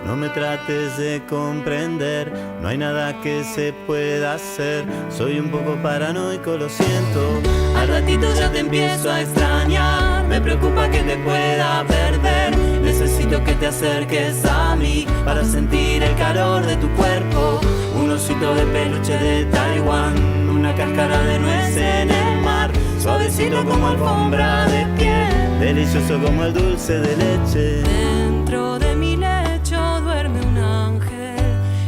No me trates de comprender, no hay nada que se pueda hacer. Soy un poco paranoico, lo siento. Al ratito ya te empiezo a extrañar, me preocupa que te pueda perder. Necesito que te acerques a mí para sentir el calor de tu cuerpo. Un osito de peluche de Taiwán, una cáscara de nuez en el mar. Suavecito como alfombra de piel, delicioso como el dulce de leche. Dentro de mi lecho duerme un ángel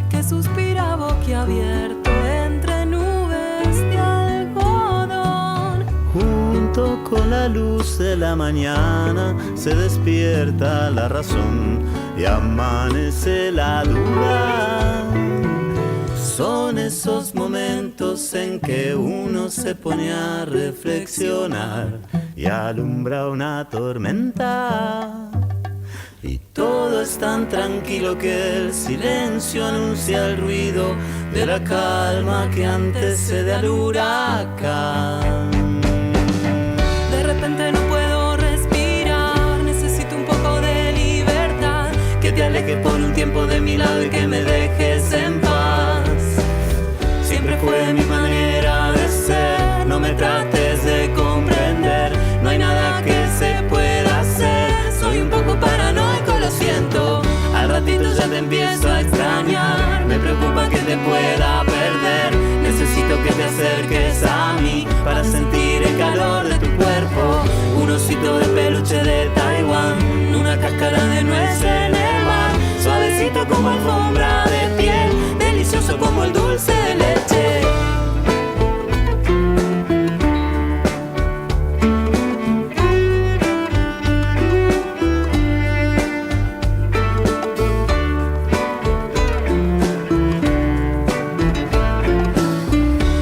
que suspira boquiabierto entre nubes de algodón. Junto con la luz de la mañana se despierta la razón y amanece la duda. Son esos momentos en que uno se pone a reflexionar y alumbra una tormenta. Y todo es tan tranquilo que el silencio anuncia el ruido de la calma que antecede al huracán. De repente no puedo respirar, necesito un poco de libertad. Que te alejes por un tiempo de mi lado y que me dejes en paz. Siempre fue mi manera de ser, no me trates de comprender. No hay nada que se pueda hacer, soy un poco paranoico, lo siento. Al ratito ya te empiezo a extrañar, me preocupa que te pueda perder. Necesito que te acerques a mí para sentir el calor de tu cuerpo. Un osito de peluche de Taiwán, una cáscara de nuez en el mar. Suavecito como alfombra de piel, delicioso como el dulce de leche.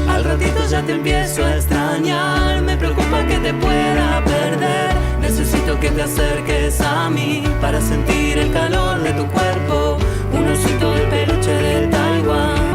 Al ratito ya te empiezo a extrañar, me preocupa que te pueda perder. Necesito que te acerques a mí para sentir el calor de tu cuerpo. Un osito de peluche de Taiwán.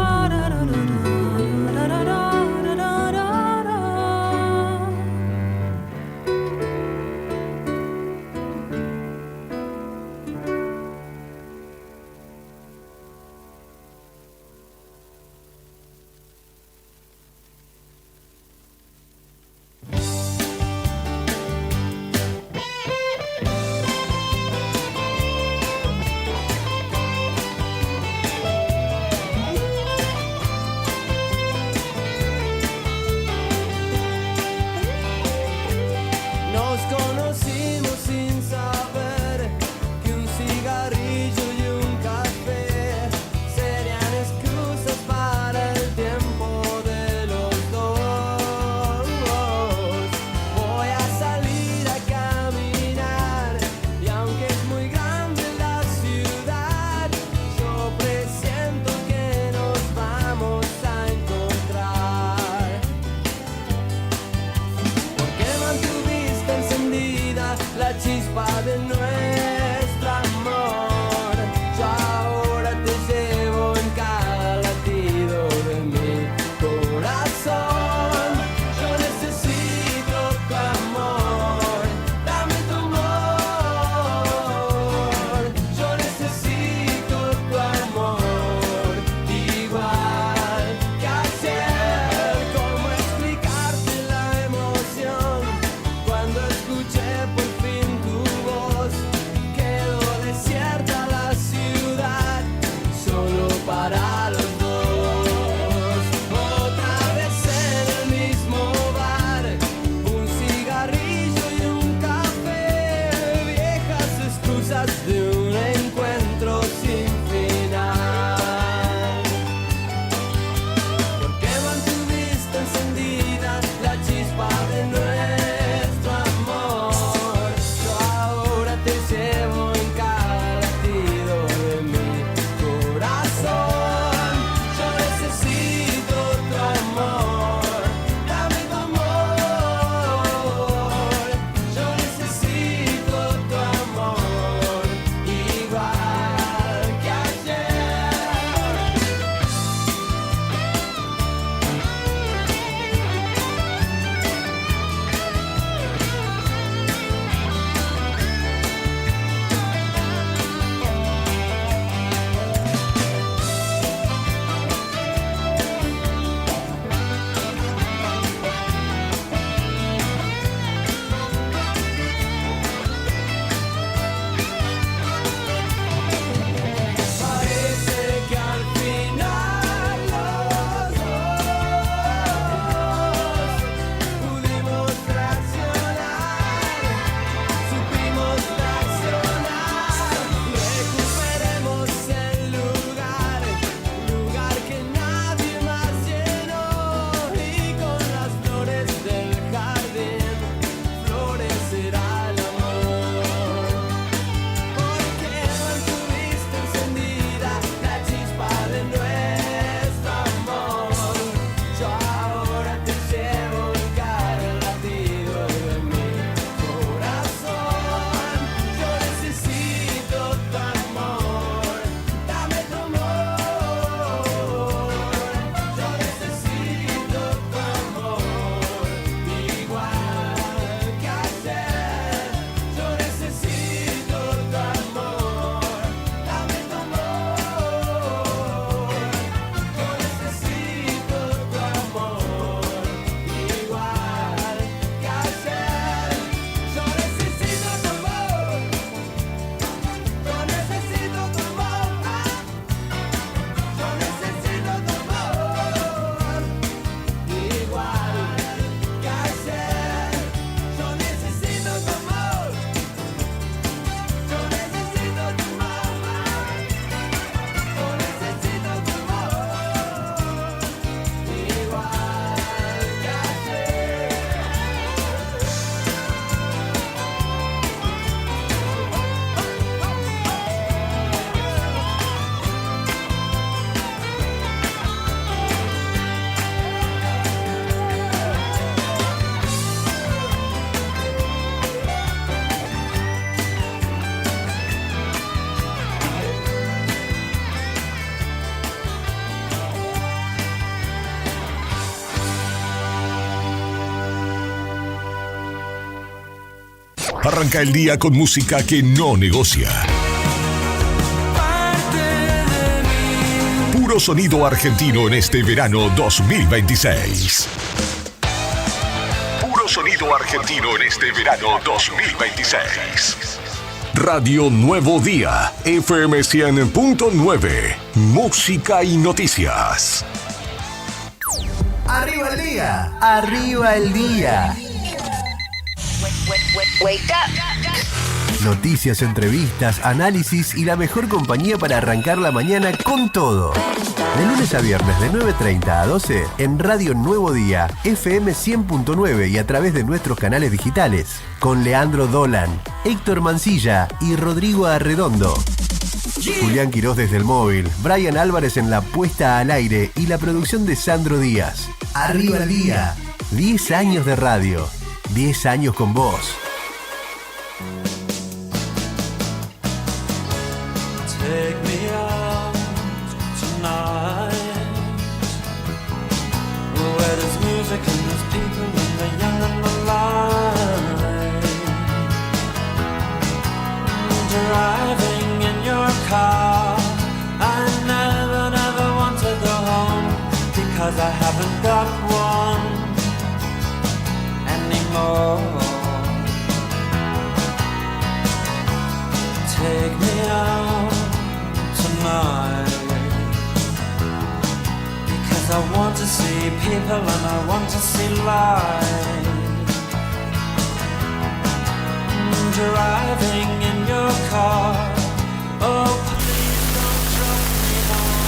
Arranca el día con música que no negocia. Puro sonido argentino en este verano 2026. Puro sonido argentino en este verano 2026. Radio Nuevo Día, FM 100.9. Música y noticias. ¡Arriba el día! ¡Arriba el día! Wake up. Noticias, entrevistas, análisis y la mejor compañía para arrancar la mañana con todo. De lunes a viernes de 9:30 a 12 en Radio Nuevo Día, FM 100.9 y a través de nuestros canales digitales. Con Leandro Dolan, Héctor Mancilla y Rodrigo Arredondo. Julián Quirós desde el móvil, Brian Álvarez en la puesta al aire y la producción de Sandro Díaz. Arriba el día. 10 años de radio. 10 años con vos. Take me out tonight, where there's music and there's people and the young and the light. Driving in your car, I never want to go home, because I haven't got one anymore. Take me out tonight, because I want to see people and I want to see life. Driving in your car, oh please don't drive me home,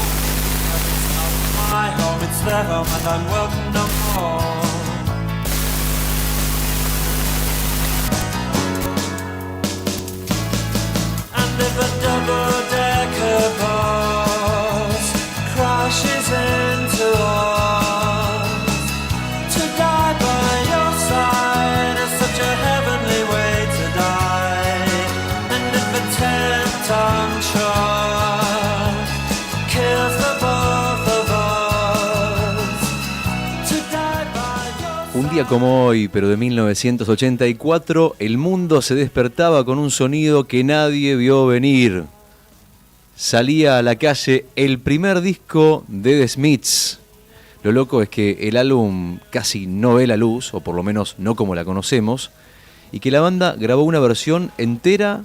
because it's not my home, it's their home and I'm welcome no more. And if a double-decker bus crashes into us, to die by your side is such a heavenly way to die. And if a 10-ton truck kills the both of us, to die by your side. Un día como hoy, pero de 1984, el mundo se despertaba con un sonido que nadie vio venir. Salía a la calle el primer disco de The Smiths. Lo loco es que el álbum casi no ve la luz, o por lo menos no como la conocemos, y que la banda grabó una versión entera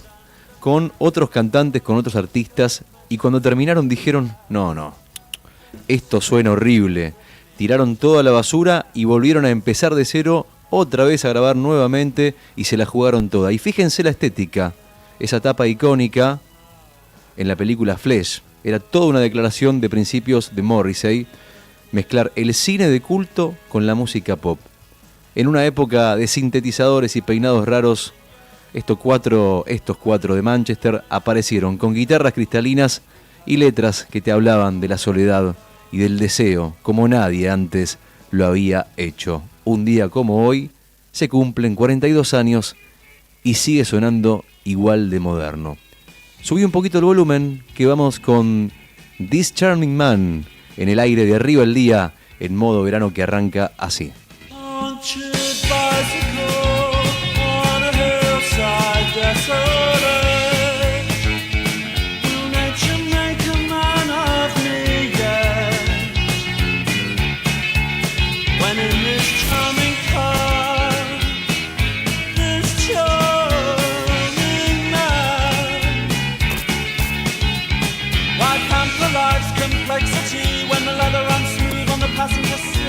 con otros cantantes, con otros artistas, y cuando terminaron dijeron, no, esto suena horrible. Tiraron toda la basura y volvieron a empezar de cero, otra vez a grabar nuevamente, y se la jugaron toda. Y fíjense la estética, esa tapa icónica en la película Flash, era toda una declaración de principios de Morrissey, mezclar el cine de culto con la música pop. En una época de sintetizadores y peinados raros, estos cuatro de Manchester aparecieron con guitarras cristalinas y letras que te hablaban de la soledad y del deseo, como nadie antes lo había hecho. Un día como hoy se cumplen 42 años y sigue sonando igual de moderno. Subí un poquito el volumen, que vamos con This Charming Man en el aire de Arriba el Día, en modo verano que arranca así. When the leather runs smooth on the passenger seat,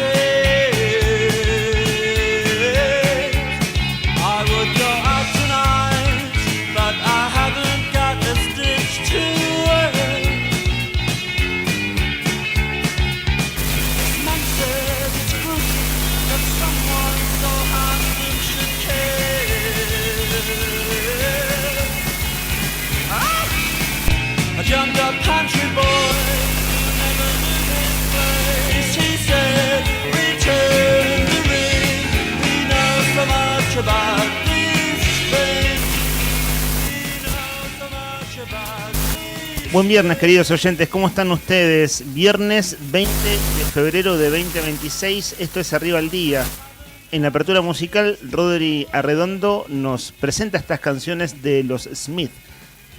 I would go out tonight, but I haven't got a stitch to wear. Man says it's crucial that someone so handsome should care. A jumped up country boy, he said, return the ring. We know so much about these things. We know so much about these. Buen viernes, queridos oyentes, ¿cómo están ustedes? Viernes 20 de febrero de 2026, esto es Arriba el Día. En la apertura musical, Rodri Arredondo nos presenta estas canciones de los Smith.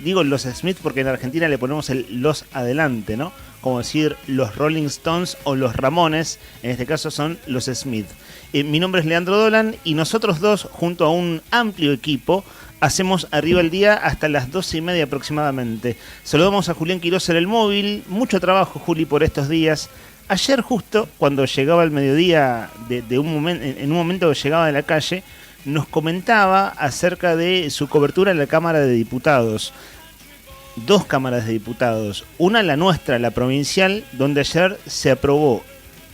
Digo los Smith porque en Argentina le ponemos el los adelante, ¿no? Como decir los Rolling Stones o los Ramones, en este caso son los Smith. Mi nombre es Leandro Dolan y nosotros dos, junto a un amplio equipo, hacemos Arriba el Día hasta las 12:30 aproximadamente. Saludamos a Julián Quirós en el móvil. Mucho trabajo, Juli, por estos días. Ayer justo, cuando llegaba el mediodía, en un momento que llegaba de la calle, nos comentaba acerca de su cobertura en la Cámara de Diputados. 2 cámaras de diputados. Una, la nuestra, la provincial, donde ayer se aprobó,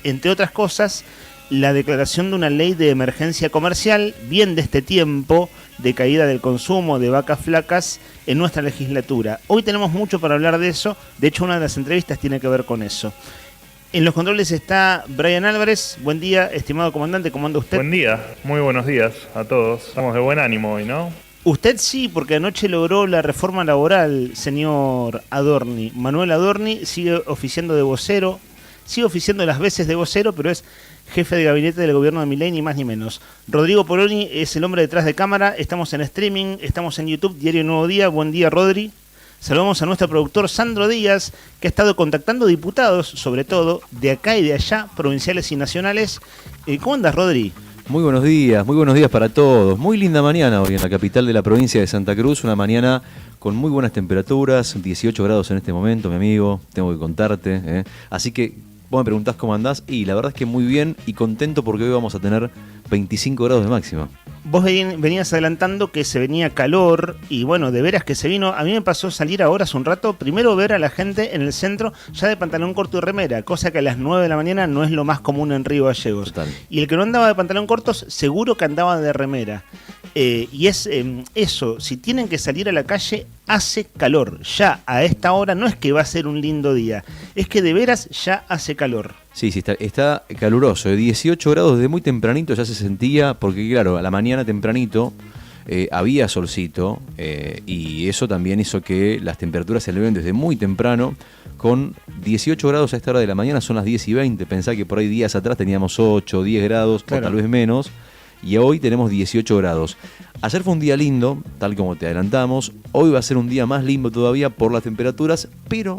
entre otras cosas, la declaración de una ley de emergencia comercial, bien de este tiempo de caída del consumo de vacas flacas en nuestra legislatura. Hoy tenemos mucho para hablar de eso, de hecho una de las entrevistas tiene que ver con eso. En los controles está Brian Álvarez. Buen día, estimado comandante, ¿cómo anda usted? Buen día, muy buenos días a todos. Estamos de buen ánimo hoy, ¿no? Usted sí, porque anoche logró la reforma laboral, señor Adorni. Manuel Adorni sigue oficiando de vocero, sigue oficiando las veces de vocero, pero es jefe de gabinete del gobierno de Milei, ni más ni menos. Rodrigo Poloni es el hombre detrás de cámara. Estamos en streaming, estamos en YouTube, Diario Nuevo Día. Buen día, Rodri. Saludamos a nuestro productor Sandro Díaz, que ha estado contactando diputados, sobre todo, de acá y de allá, provinciales y nacionales. ¿Cómo andas, Rodri? Muy buenos días para todos. Muy linda mañana hoy en la capital de la provincia de Santa Cruz, una mañana con muy buenas temperaturas, 18 grados en este momento, mi amigo, tengo que contarte, ¿eh? Así que vos me preguntás cómo andás y la verdad es que muy bien y contento porque hoy vamos a tener 25 grados de máxima. Vos venías adelantando que se venía calor y bueno, de veras que se vino. A mí me pasó salir ahora hace un rato, primero ver a la gente en el centro ya de pantalón corto y remera, cosa que a las 9 de la mañana no es lo más común en Río Gallegos. Total. Y el que no andaba de pantalón cortos seguro que andaba de remera. Y es eso, si tienen que salir a la calle, hace calor. Ya a esta hora no es que va a ser un lindo día, es que de veras ya hace calor. Sí, está caluroso. 18 grados desde muy tempranito ya se sentía, porque claro, a la mañana tempranito había solcito y eso también hizo que las temperaturas se eleven desde muy temprano. Con 18 grados a esta hora de la mañana son las 10:20. Pensá que por ahí días atrás teníamos 8, 10 grados, claro, o tal vez menos. Y hoy tenemos 18 grados. Ayer fue un día lindo, tal como te adelantamos. Hoy va a ser un día más lindo todavía por las temperaturas, pero,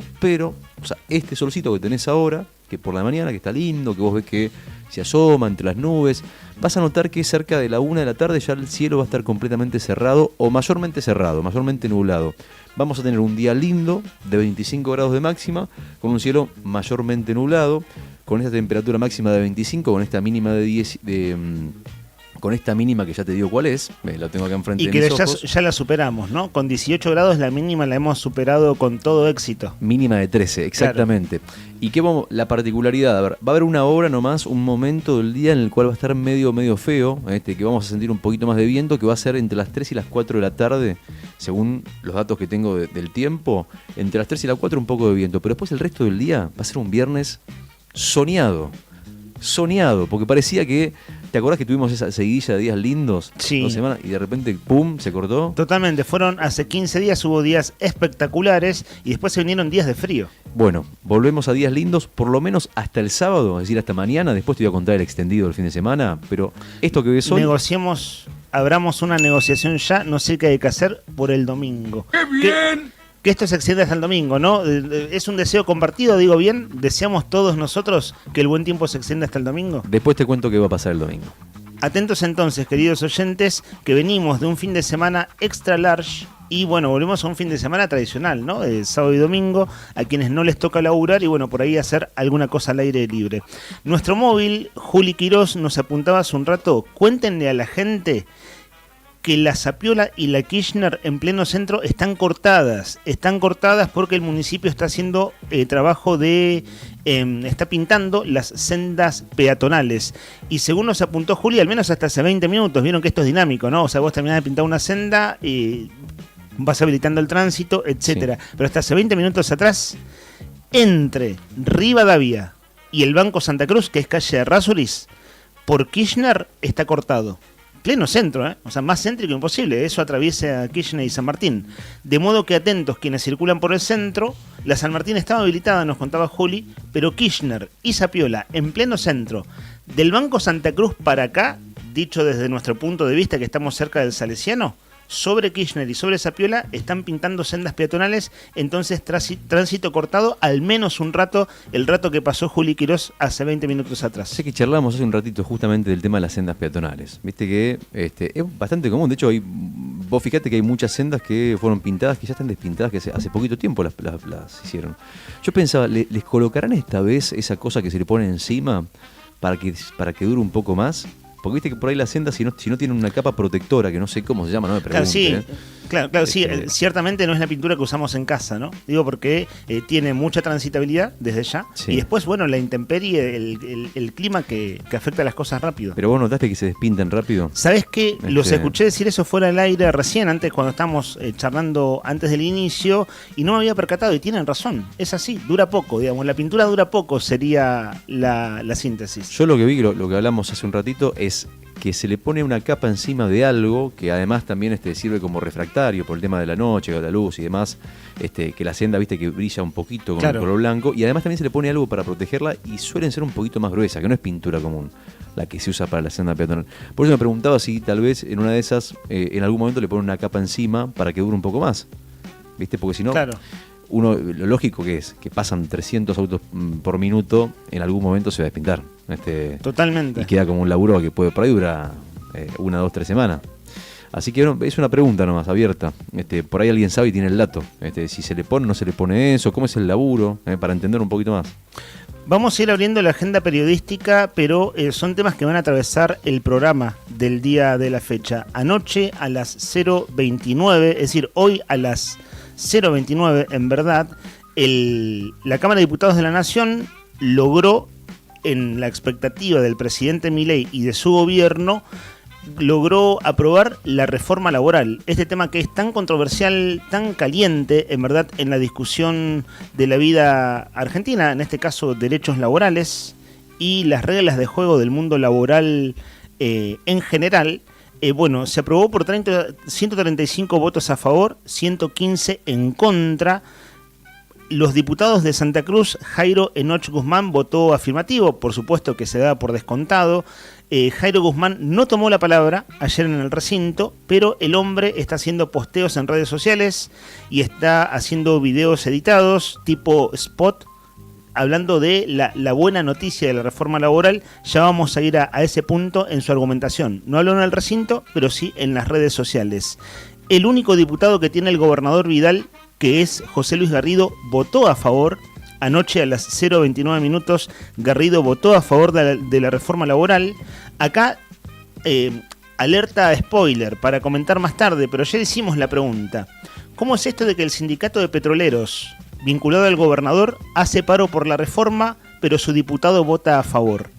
o sea, este solcito que tenés ahora, que por la mañana, que está lindo, que vos ves que se asoma entre las nubes, vas a notar que cerca de la 1 de la tarde ya el cielo va a estar completamente cerrado, o mayormente cerrado, mayormente nublado. Vamos a tener un día lindo de 25 grados de máxima, con un cielo mayormente nublado, con esta temperatura máxima de 25, con esta mínima de 10... con esta mínima que ya te digo cuál es, la tengo acá enfrente de mis ojos. Ya la superamos, ¿no? Con 18 grados la mínima la hemos superado con todo éxito. Mínima de 13, exactamente. Claro. ¿Y qué vamos? La particularidad, a ver, va a haber una hora nomás, un momento del día en el cual va a estar medio feo, que vamos a sentir un poquito más de viento, que va a ser entre las 3 y las 4 de la tarde, según los datos que tengo del tiempo, entre las 3 y las 4 un poco de viento, pero después el resto del día va a ser un viernes soñado, porque parecía que, ¿te acordás que tuvimos esa seguidilla de días lindos? Sí. 2 semanas y de repente, ¡pum!, se cortó. Totalmente, hace 15 días hubo días espectaculares y después se vinieron días de frío. Bueno, volvemos a días lindos, por lo menos hasta el sábado, es decir, hasta mañana. Después te voy a contar el extendido del fin de semana, pero esto que ves hoy... Abramos una negociación ya, no sé qué hay que hacer por el domingo. ¡Qué bien! Que esto se extienda hasta el domingo, ¿no? Es un deseo compartido, digo bien. Deseamos todos nosotros que el buen tiempo se extienda hasta el domingo. Después te cuento qué va a pasar el domingo. Atentos entonces, queridos oyentes, que venimos de un fin de semana extra large y bueno, volvemos a un fin de semana tradicional, ¿no? Sábado y domingo, a quienes no les toca laburar y bueno, por ahí hacer alguna cosa al aire libre. Nuestro móvil, Juli Quirós, nos apuntaba hace un rato, cuéntenle a la gente que la Zapiola y la Kirchner en pleno centro están cortadas porque el municipio está haciendo trabajo está pintando las sendas peatonales y según nos apuntó Juli, al menos hasta hace 20 minutos, vieron que esto es dinámico, ¿no? O sea, vos terminás de pintar una senda y vas habilitando el tránsito, etcétera, sí. Pero hasta hace 20 minutos atrás, entre Rivadavia y el Banco Santa Cruz, que es calle Errázuriz, por Kirchner está cortado. Pleno centro, o sea, más céntrico imposible, eso atraviesa Kirchner y San Martín. De modo que atentos quienes circulan por el centro, la San Martín estaba habilitada, nos contaba Juli, pero Kirchner y Zapiola en pleno centro, del Banco Santa Cruz para acá, dicho desde nuestro punto de vista que estamos cerca del Salesiano, sobre Kirchner y sobre Sapiola están pintando sendas peatonales, entonces tránsito cortado al menos un rato, el rato que pasó Juli Quirós hace 20 minutos atrás. Sé que charlamos hace un ratito justamente del tema de las sendas peatonales. Viste que es bastante común, de hecho vos fijate que hay muchas sendas que fueron pintadas, que ya están despintadas, que hace poquito tiempo las hicieron. Yo pensaba, ¿les colocarán esta vez esa cosa que se le pone encima para que dure un poco más? Porque viste que por ahí las sendas, si no tienen una capa protectora, que no sé cómo se llama, no me pregunten. Claro, sí, claro, sí. Ciertamente no es la pintura que usamos en casa, ¿no? Digo porque tiene mucha transitabilidad desde ya. Sí. Y después, bueno, la intemperie, el clima que afecta a las cosas rápido. Pero vos notaste que se despintan rápido. ¿Sabés qué? Los escuché decir eso fuera del aire recién, antes cuando estábamos charlando antes del inicio, y no me había percatado, y tienen razón. Es así, dura poco, digamos. La pintura dura poco, sería la síntesis. Yo lo que vi, lo que hablamos hace un ratito, es que se le pone una capa encima de algo que además también sirve como refractario por el tema de la noche, de la luz y demás, que la senda, viste, que brilla un poquito con el color blanco, y además también se le pone algo para protegerla y suelen ser un poquito más gruesa, que no es pintura común la que se usa para la senda peatonal. Por eso me preguntaba si tal vez en una de esas en algún momento le ponen una capa encima para que dure un poco más, viste, porque si no... Claro. Lo lógico que es que pasan 300 autos por minuto, en algún momento se va a despintar. Totalmente. Y queda como un laburo que por ahí dura 1, 2, 3 semanas. Así que es una pregunta nomás, abierta. Por ahí alguien sabe y tiene el dato. Si se le pone o no se le pone eso, cómo es el laburo, para entender un poquito más. Vamos a ir abriendo la agenda periodística, pero son temas que van a atravesar el programa del día de la fecha. Anoche a las 0:29, es decir, hoy a las 0:29, en verdad, la Cámara de Diputados de la Nación logró, en la expectativa del presidente Milei y de su gobierno, logró aprobar la reforma laboral. Este tema que es tan controversial, tan caliente, en verdad, en la discusión de la vida argentina, en este caso derechos laborales y las reglas de juego del mundo laboral en general. Bueno, se aprobó por 135 votos a favor, 115 en contra. Los diputados de Santa Cruz, Jairo Enoch Guzmán, votó afirmativo, por supuesto que se da por descontado. Jairo Guzmán no tomó la palabra ayer en el recinto, pero el hombre está haciendo posteos en redes sociales y está haciendo videos editados tipo spot, hablando de la buena noticia de la reforma laboral. Ya vamos a ir a ese punto en su argumentación. No habló en el recinto, pero sí en las redes sociales. El único diputado que tiene el gobernador Vidal, que es José Luis Garrido, votó a favor. Anoche a las 0:29 minutos, Garrido votó a favor de la reforma laboral. Acá, alerta spoiler para comentar más tarde, pero ya hicimos la pregunta. ¿Cómo es esto de que el sindicato de petroleros, vinculado al gobernador, hace paro por la reforma, pero su diputado vota a favor?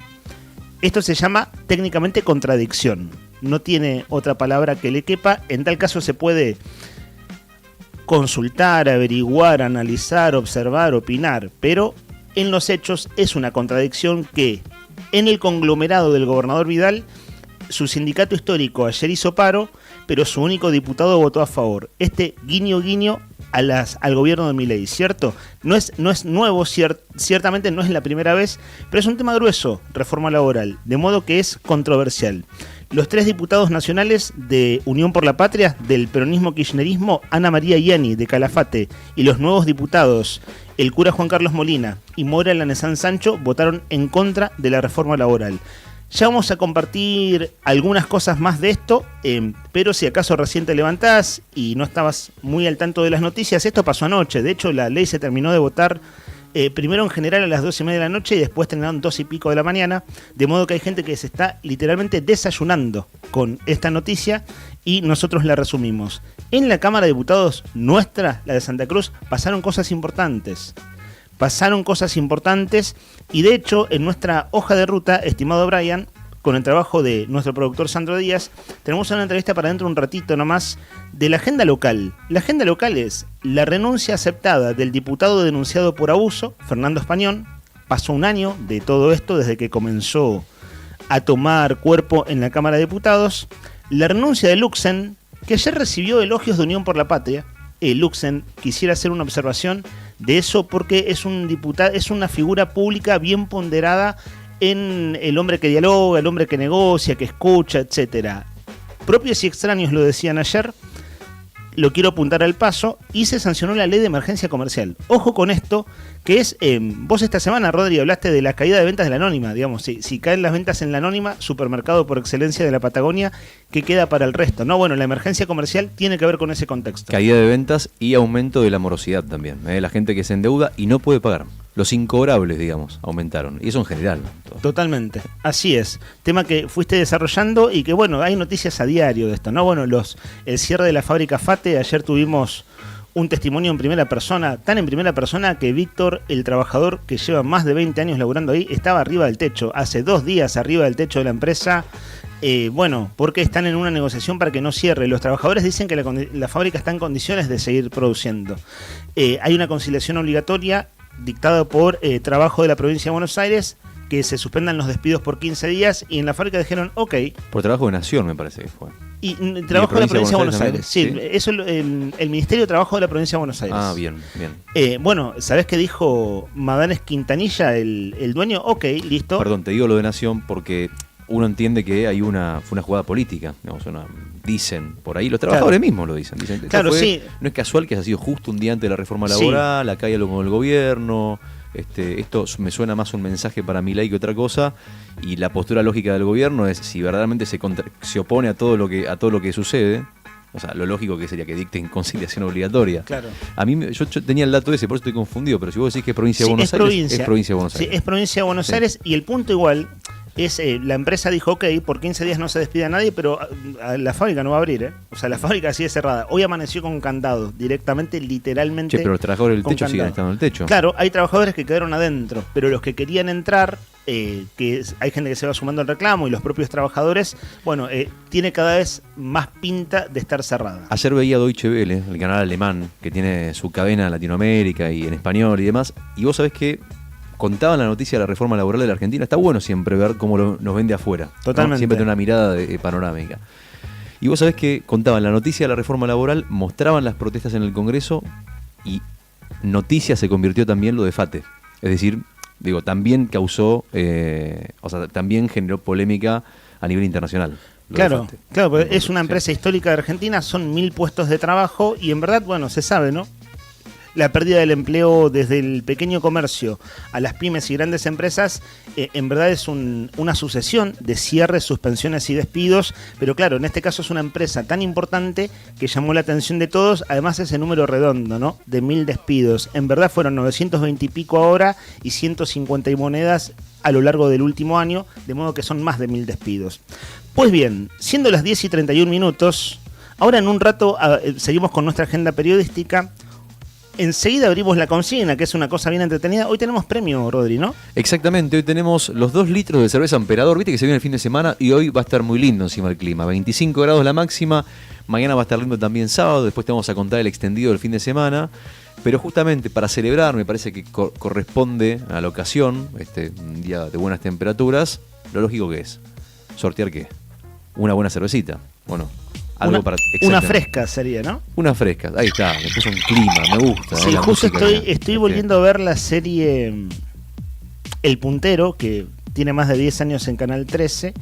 Esto se llama técnicamente contradicción. No tiene otra palabra que le quepa. En tal caso se puede consultar, averiguar, analizar, observar, opinar, pero en los hechos es una contradicción que en el conglomerado del gobernador Vidal, su sindicato histórico ayer hizo paro, pero su único diputado votó a favor. Guiño guiño al gobierno de Milei, ¿cierto? No es nuevo, ciertamente no es la primera vez, pero es un tema grueso, reforma laboral, de modo que es controversial. Los 3 diputados nacionales de Unión por la Patria, del peronismo-kirchnerismo, Ana María Ianni, de Calafate, y los nuevos diputados, el cura Juan Carlos Molina y Mora Lanesán Sancho, votaron en contra de la reforma laboral. Ya vamos a compartir algunas cosas más de esto, pero si acaso recién te levantás y no estabas muy al tanto de las noticias, esto pasó anoche. De hecho, la ley se terminó de votar primero en general a las 2:30 de la noche y después terminaron 2:00 de la mañana, de modo que hay gente que se está literalmente desayunando con esta noticia y nosotros la resumimos. En la Cámara de Diputados nuestra, la de Santa Cruz, pasaron cosas importantes y de hecho en nuestra hoja de ruta, estimado Brian, con el trabajo de nuestro productor Sandro Díaz, tenemos una entrevista para dentro de un ratito nomás de la agenda local. La agenda local es la renuncia aceptada del diputado denunciado por abuso, Fernando Españón. Pasó un año de todo esto desde que comenzó a tomar cuerpo en la Cámara de Diputados. La renuncia de Luxen, que ayer recibió elogios de Unión por la Patria. Luxen, quisiera hacer una observación de eso porque es una figura pública bien ponderada en el hombre que dialoga, el hombre que negocia, que escucha, etcétera. Propios y extraños lo decían ayer. Lo quiero apuntar al paso, y se sancionó la ley de emergencia comercial. Ojo con esto, que es, vos esta semana, Rodri, hablaste de la caída de ventas de la Anónima, digamos, si caen las ventas en la Anónima, supermercado por excelencia de la Patagonia, ¿qué queda para el resto? No, bueno, la emergencia comercial tiene que ver con ese contexto. Caída de ventas y aumento de la morosidad también, la gente que se endeuda y no puede pagar. Los incobrables, digamos, aumentaron. Y eso en general. Totalmente, así es. Tema que fuiste desarrollando y que, bueno, hay noticias a diario de esto, ¿no? Bueno, el cierre de la fábrica FATE, ayer tuvimos un testimonio en primera persona, tan en primera persona que Víctor, el trabajador que lleva más de 20 años laburando ahí, estaba arriba del techo, hace 2 días arriba del techo de la empresa, bueno, porque están en una negociación para que no cierre. Los trabajadores dicen que la fábrica está en condiciones de seguir produciendo. Hay una conciliación obligatoria dictada por trabajo de la provincia de Buenos Aires, que se suspendan los despidos por 15 días, y en la fábrica dijeron ok. Por trabajo de Nación, me parece que fue. Y trabajo de la provincia de Buenos Aires. Sí, ¿sí? Eso el Ministerio de Trabajo de la provincia de Buenos Aires. Ah, bien, bien. Bueno, ¿sabés qué dijo Madanes Quintanilla, el dueño? Ok, listo. Perdón, te digo lo de Nación porque uno entiende que fue una jugada política, digamos, dicen por ahí, los trabajadores mismos lo dicen. Claro, sí. No es casual que haya sido justo un día antes de la reforma laboral, acá hay algo con el gobierno, esto me suena más un mensaje para Milei que otra cosa, y la postura lógica del gobierno es, si verdaderamente se opone a todo lo que sucede, o sea, lo lógico que sería que dicten conciliación obligatoria. Claro. A mí, yo tenía el dato ese, por eso estoy confundido, pero si vos decís que es provincia de Buenos Aires, es provincia de Buenos Aires. Sí, es provincia de Buenos Aires, y el punto igual es, la empresa dijo, ok, por 15 días no se despide a nadie, pero la fábrica no va a abrir, O sea, la fábrica sigue cerrada. Hoy amaneció con candado, directamente, literalmente. Che, pero los trabajadores del techo siguen estando en el techo. Claro, hay trabajadores que quedaron adentro, pero los que querían entrar, hay gente que se va sumando al reclamo, y los propios trabajadores, bueno, tiene cada vez más pinta de estar cerrada. Ayer veía Deutsche Welle, el canal alemán, que tiene su cadena en Latinoamérica y en español y demás, y vos sabés que contaban la noticia de la reforma laboral de la Argentina. Está bueno siempre ver cómo nos vende afuera. Totalmente. ¿No? Siempre tener una mirada panorámica. Y vos sabés que contaban la noticia de la reforma laboral, mostraban las protestas en el Congreso, y noticia se convirtió también lo de FATE. Es decir, también causó, también generó polémica a nivel internacional. Claro, porque es una empresa histórica de Argentina, son 1000 puestos de trabajo, y en verdad, bueno, se sabe, ¿no? La pérdida del empleo desde el pequeño comercio a las pymes y grandes empresas, en verdad es una sucesión de cierres, suspensiones y despidos, pero claro, en este caso es una empresa tan importante que llamó la atención de todos, además ese número redondo, ¿no? De 1000 despidos. En verdad fueron 920 y pico ahora y 150 y monedas a lo largo del último año, de modo que son más de 1000 despidos. Pues bien, siendo las 10:31, ahora en un rato seguimos con nuestra agenda periodística. Enseguida abrimos la consigna, que es una cosa bien entretenida. Hoy tenemos premio, Rodri, ¿no? Exactamente, hoy tenemos los 2 litros de cerveza Emperador. Viste que se viene el fin de semana y hoy va a estar muy lindo encima el clima. 25 grados la máxima, mañana va a estar lindo también sábado, después te vamos a contar el extendido del fin de semana. Pero justamente para celebrar, me parece que corresponde a la ocasión, un día de buenas temperaturas, lo lógico que es sortear ¿qué? Una buena cervecita. Bueno, algo una fresca sería, ¿no? Una fresca, ahí está, me puso un clima, me gusta. Sí, justo estoy volviendo a ver la serie El Puntero, que tiene más de 10 años en Canal 13,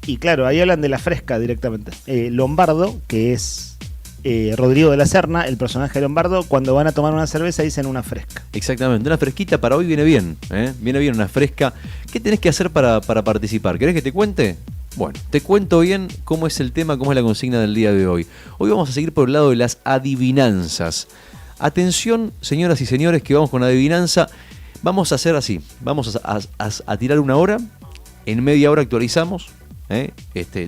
y claro, ahí hablan de la fresca directamente. Lombardo, que es Rodrigo de la Serna, el personaje de Lombardo, cuando van a tomar una cerveza dicen una fresca. Exactamente, una fresquita para hoy viene bien, viene bien una fresca. ¿Qué tenés que hacer para participar? ¿Querés que te cuente? Bueno, te cuento bien cómo es el tema, cómo es la consigna del día de hoy. Hoy vamos a seguir por el lado de las adivinanzas. Atención, señoras y señores, que vamos con adivinanza. Vamos a hacer así, vamos a tirar una hora, en media hora actualizamos,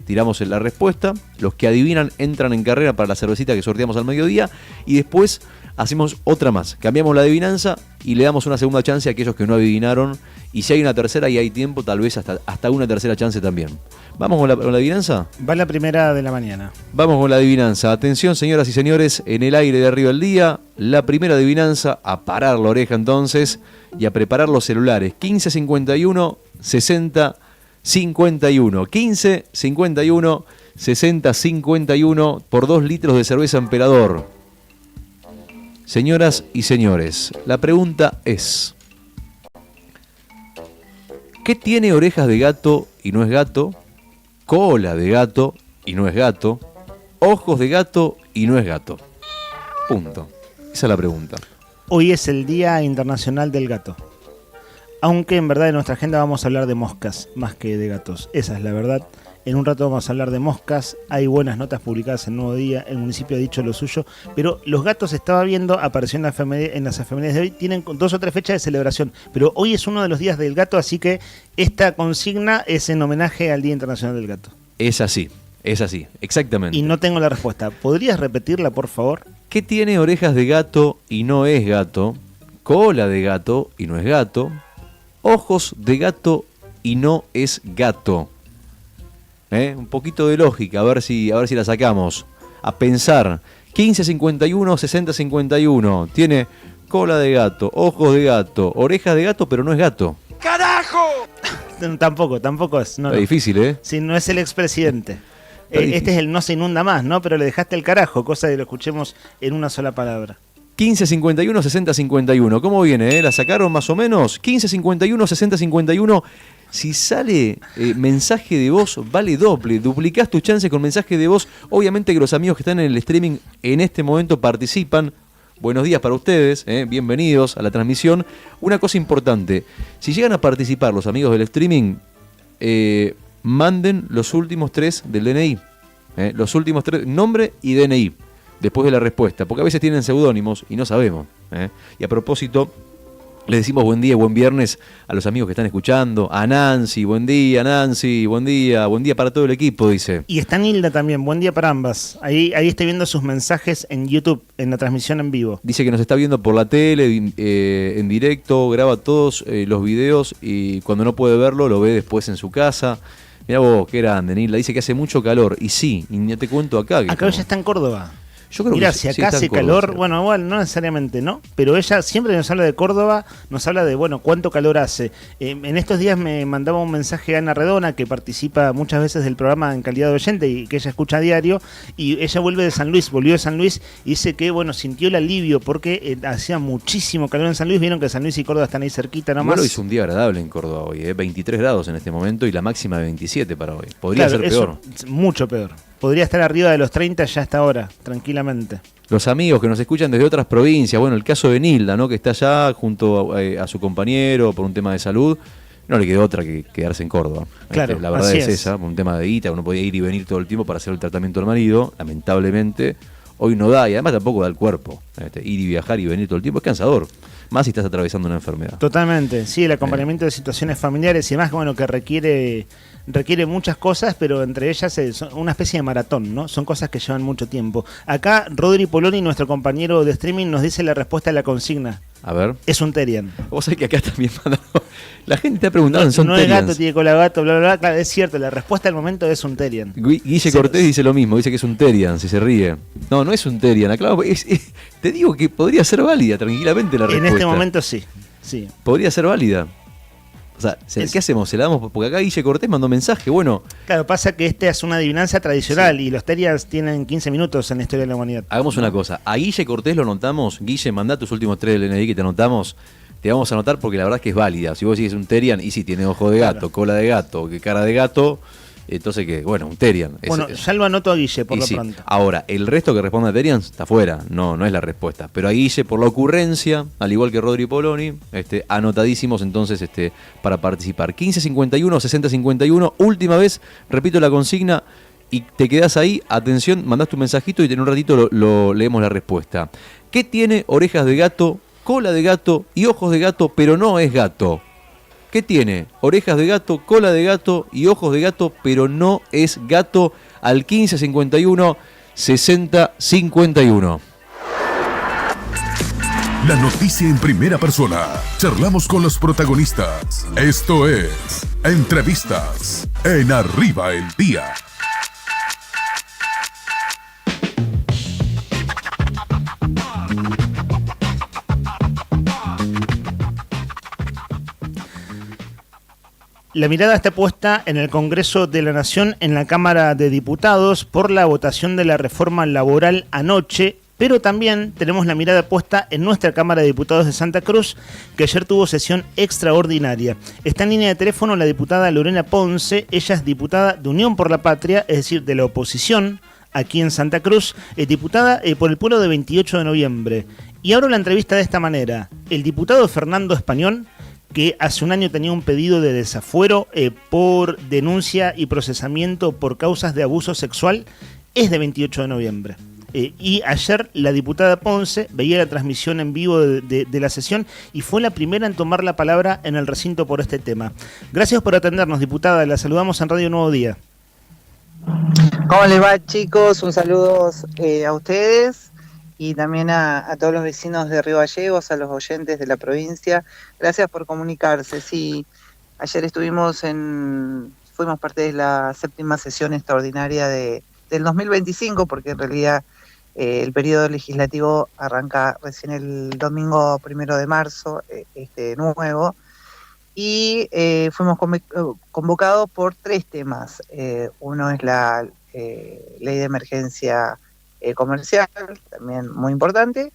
tiramos la respuesta, los que adivinan entran en carrera para la cervecita que sorteamos al mediodía, y después hacemos otra más, cambiamos la adivinanza y le damos una segunda chance a aquellos que no adivinaron, y si hay una tercera y hay tiempo, tal vez hasta una tercera chance también. ¿Vamos con la adivinanza? Va la primera de la mañana. Vamos con la adivinanza. Atención, señoras y señores, en el aire de Arriba del Día, la primera adivinanza, a parar la oreja entonces y a preparar los celulares. 1551 60 51. 15 51 60 51 por 2 litros de cerveza Emperador. Señoras y señores, la pregunta es: ¿Qué tiene orejas de gato y no es gato? Cola de gato y no es gato. Ojos de gato y no es gato. Punto. Esa es la pregunta. Hoy es el Día Internacional del Gato. Aunque en verdad en nuestra agenda vamos a hablar de moscas más que de gatos. Esa es la verdad. En un rato vamos a hablar de moscas. Hay buenas notas publicadas en Nuevo Día. El municipio ha dicho lo suyo. Pero los gatos, estaba viendo, apareció en las efemérides de hoy. Tienen 2 o 3 fechas de celebración. Pero hoy es uno de los días del gato. Así que esta consigna es en homenaje al Día Internacional del Gato. Es así, exactamente. Y no tengo la respuesta. ¿Podrías repetirla, por favor? ¿Qué tiene orejas de gato y no es gato? Cola de gato y no es gato. Ojos de gato y no es gato. Un poquito de lógica, a ver si la sacamos. A pensar. 1551, 6051. Tiene cola de gato, ojos de gato, orejas de gato, pero no es gato. ¡Carajo! Tampoco es. No, Está difícil, ¿eh? Si no es el expresidente. Este es el no se inunda más, ¿no? Pero le dejaste el carajo, cosa de que lo escuchemos en una sola palabra. 1551, 6051. ¿Cómo viene? ¿La sacaron más o menos? 1551, 6051. Si sale mensaje de voz, vale doble. Duplicás tu chance con mensaje de voz. Obviamente que los amigos que están en el streaming en este momento participan. Buenos días para ustedes, bienvenidos a la transmisión. Una cosa importante, si llegan a participar los amigos del streaming, manden los últimos 3 del DNI. Los últimos 3, nombre y DNI, después de la respuesta. Porque a veces tienen seudónimos y no sabemos. Y a propósito, les decimos buen día y buen viernes a los amigos que están escuchando. A Nancy, buen día buen día para todo el equipo, dice. Y está Nilda también, buen día para ambas. Ahí estoy viendo sus mensajes en YouTube, en la transmisión en vivo. Dice que nos está viendo por la tele, en directo, graba todos los videos y cuando no puede verlo, lo ve después en su casa. Mirá vos, qué grande, Nilda. Dice que hace mucho calor. Y sí, y ya te cuento acá. Acá ella está en Córdoba. Yo creo Mirá, que si acá hace calor, bueno, igual no necesariamente, ¿no? Pero ella siempre nos habla de Córdoba, nos habla de, bueno, cuánto calor hace. En estos días me mandaba un mensaje a Ana Redona, que participa muchas veces del programa en calidad de oyente y que ella escucha a diario, y ella volvió de San Luis y dice que, bueno, sintió el alivio porque hacía muchísimo calor en San Luis. Vieron que San Luis y Córdoba están ahí cerquita nomás. Bueno, hizo un día agradable en Córdoba hoy, 23 grados en este momento y la máxima de 27 para hoy. Podría ser peor. Mucho peor. Podría estar arriba de los 30 ya hasta ahora, tranquilamente. Los amigos que nos escuchan desde otras provincias, bueno, el caso de Nilda, ¿no? Que está allá junto a su compañero por un tema de salud, no le quedó otra que quedarse en Córdoba. Claro, la verdad es esa, por un tema de guita, uno podía ir y venir todo el tiempo para hacer el tratamiento del marido, lamentablemente hoy no da y además tampoco da el cuerpo. Ir y viajar y venir todo el tiempo es cansador, más si estás atravesando una enfermedad. Totalmente, sí, el acompañamiento de situaciones familiares y demás, bueno, que requiere muchas cosas, pero entre ellas es una especie de maratón, ¿no? Son cosas que llevan mucho tiempo. Acá Rodri Poloni, nuestro compañero de streaming, nos dice la respuesta a la consigna. A ver. Es un Terian. Vos sabés que acá también la gente te ha preguntado, son no Terians. Es gato, tiene cola gato, bla, bla, bla. Claro, es cierto, la respuesta al momento es un Terian. Guille Cortés dice lo mismo, dice que es un Terian, si se ríe. No, no es un Terian, claro, te digo que podría ser válida tranquilamente la respuesta. En este momento sí. Podría ser válida. O sea, ¿qué hacemos? ¿Se la damos? Porque acá Guille Cortés mandó mensaje, bueno. Claro, pasa que es una adivinanza tradicional y los Terians tienen 15 minutos en la historia de la humanidad. Hagamos una cosa, a Guille Cortés lo anotamos. Guille, mandá tus últimos 3 del DNI que te anotamos. Te vamos a anotar porque la verdad es que es válida. Si vos decís un Terian, y si tiene ojo de gato, cola de gato, que cara de gato, entonces que, bueno, un Terian. Bueno, ya lo anoto a Guille por lo pronto. Ahora, el resto que responda a Terian está fuera, no es la respuesta. Pero a Guille, por la ocurrencia, al igual que Rodri Poloni, anotadísimos entonces para participar. 1551, 6051, última vez, repito la consigna, y te quedás ahí, atención, mandás tu mensajito y en un ratito lo leemos la respuesta. ¿Qué tiene orejas de gato, cola de gato y ojos de gato, pero no es gato? ¿Qué tiene? Orejas de gato, cola de gato y ojos de gato, pero no es gato. Al 1551 6051. La noticia en primera persona. Charlamos con los protagonistas. Esto es Entrevistas en Arriba el Día. La mirada está puesta en el Congreso de la Nación, en la Cámara de Diputados, por la votación de la reforma laboral anoche, pero también tenemos la mirada puesta en nuestra Cámara de Diputados de Santa Cruz, que ayer tuvo sesión extraordinaria. Está en línea de teléfono la diputada Lorena Ponce. Ella es diputada de Unión por la Patria, es decir, de la oposición aquí en Santa Cruz, diputada por el pueblo de 28 de noviembre. Y abro la entrevista de esta manera. El diputado Fernando Español, que hace un año tenía un pedido de desafuero por denuncia y procesamiento por causas de abuso sexual, es de 28 de noviembre. Y ayer la diputada Ponce veía la transmisión en vivo de la sesión y fue la primera en tomar la palabra en el recinto por este tema. Gracias por atendernos, diputada. La saludamos en Radio Nuevo Día. ¿Cómo les va, chicos? Un saludo a ustedes y también a todos los vecinos de Río Gallegos, a los oyentes de la provincia. Gracias por comunicarse. Sí, ayer fuimos parte de la 7ª sesión extraordinaria del 2025, porque en realidad el periodo legislativo arranca recién el domingo 1 de marzo, nuevo, y fuimos convocados por 3 temas. Uno es la ley de emergencia comercial, también muy importante,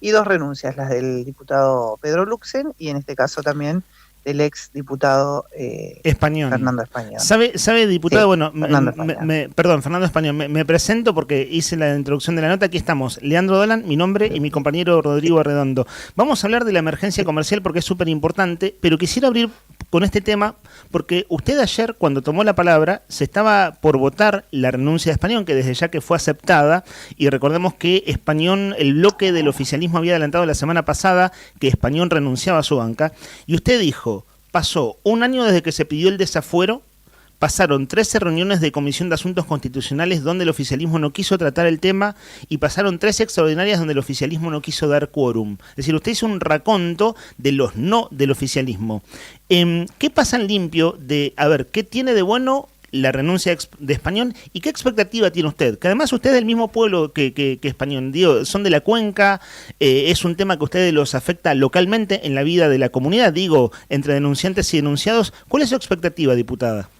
y 2 renuncias, las del diputado Pedro Luxen y en este caso también del ex diputado Español. Fernando Español. ¿Sabe, diputado? Sí, bueno, Fernando Español, me presento porque hice la introducción de la nota. Aquí estamos, Leandro Dolan, mi nombre, y mi compañero Rodrigo Arredondo. Vamos a hablar de la emergencia comercial porque es súper importante, pero quisiera abrir con este tema porque usted ayer, cuando tomó la palabra, se estaba por votar la renuncia de Español, que desde ya que fue aceptada, y recordemos que Español, el bloque del oficialismo había adelantado la semana pasada que Español renunciaba a su banca, y usted dijo, pasó un año desde que se pidió el desafuero, pasaron 13 reuniones de Comisión de Asuntos Constitucionales donde el oficialismo no quiso tratar el tema y pasaron 13 extraordinarias donde el oficialismo no quiso dar quórum. Es decir, usted hizo un raconto de los no del oficialismo. ¿Qué pasa en limpio de, qué tiene de bueno la renuncia de Español y qué expectativa tiene usted? Que además usted es del mismo pueblo que Español, digo, son de la cuenca, es un tema que a ustedes los afecta localmente en la vida de la comunidad, digo, entre denunciantes y denunciados. ¿Cuál es su expectativa, diputada?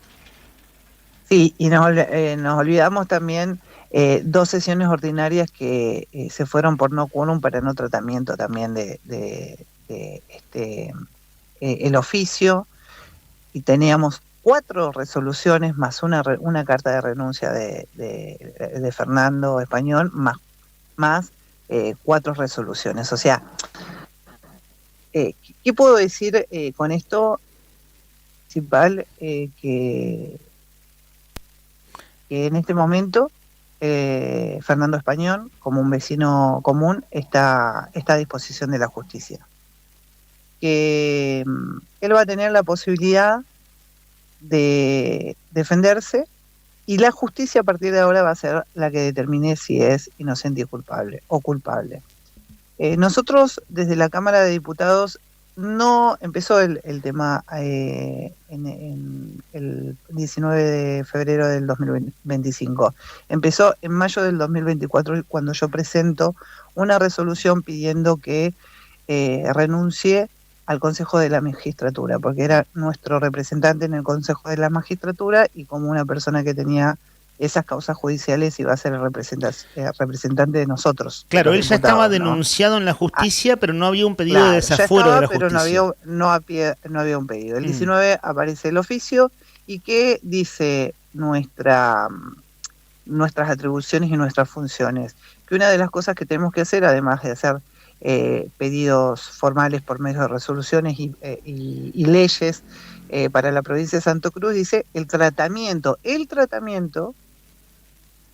Sí, y nos olvidamos también 2 sesiones ordinarias que se fueron por no quórum para no tratamiento también el oficio, y teníamos 4 resoluciones más una carta de renuncia de Fernando Español más 4 resoluciones. O sea, ¿qué puedo decir con esto? Principal, que en este momento Fernando Español, como un vecino común, está a disposición de la justicia. Que él va a tener la posibilidad de defenderse y la justicia a partir de ahora va a ser la que determine si es inocente y culpable o culpable. Nosotros desde la Cámara de Diputados no empezó el tema en el 19 de febrero del 2025. Empezó en mayo del 2024 cuando yo presento una resolución pidiendo que renuncie al Consejo de la Magistratura, porque era nuestro representante en el Consejo de la Magistratura y como una persona que tenía esas causas judiciales iba a ser el representante de nosotros. Claro, él ya estaba denunciado en la justicia, pero no había un pedido de desafuero de la justicia. Pero no había un pedido. El 19 aparece el oficio y que dice nuestras atribuciones y nuestras funciones. Que una de las cosas que tenemos que hacer, además de hacer pedidos formales por medio de resoluciones y leyes para la provincia de Santa Cruz, dice el tratamiento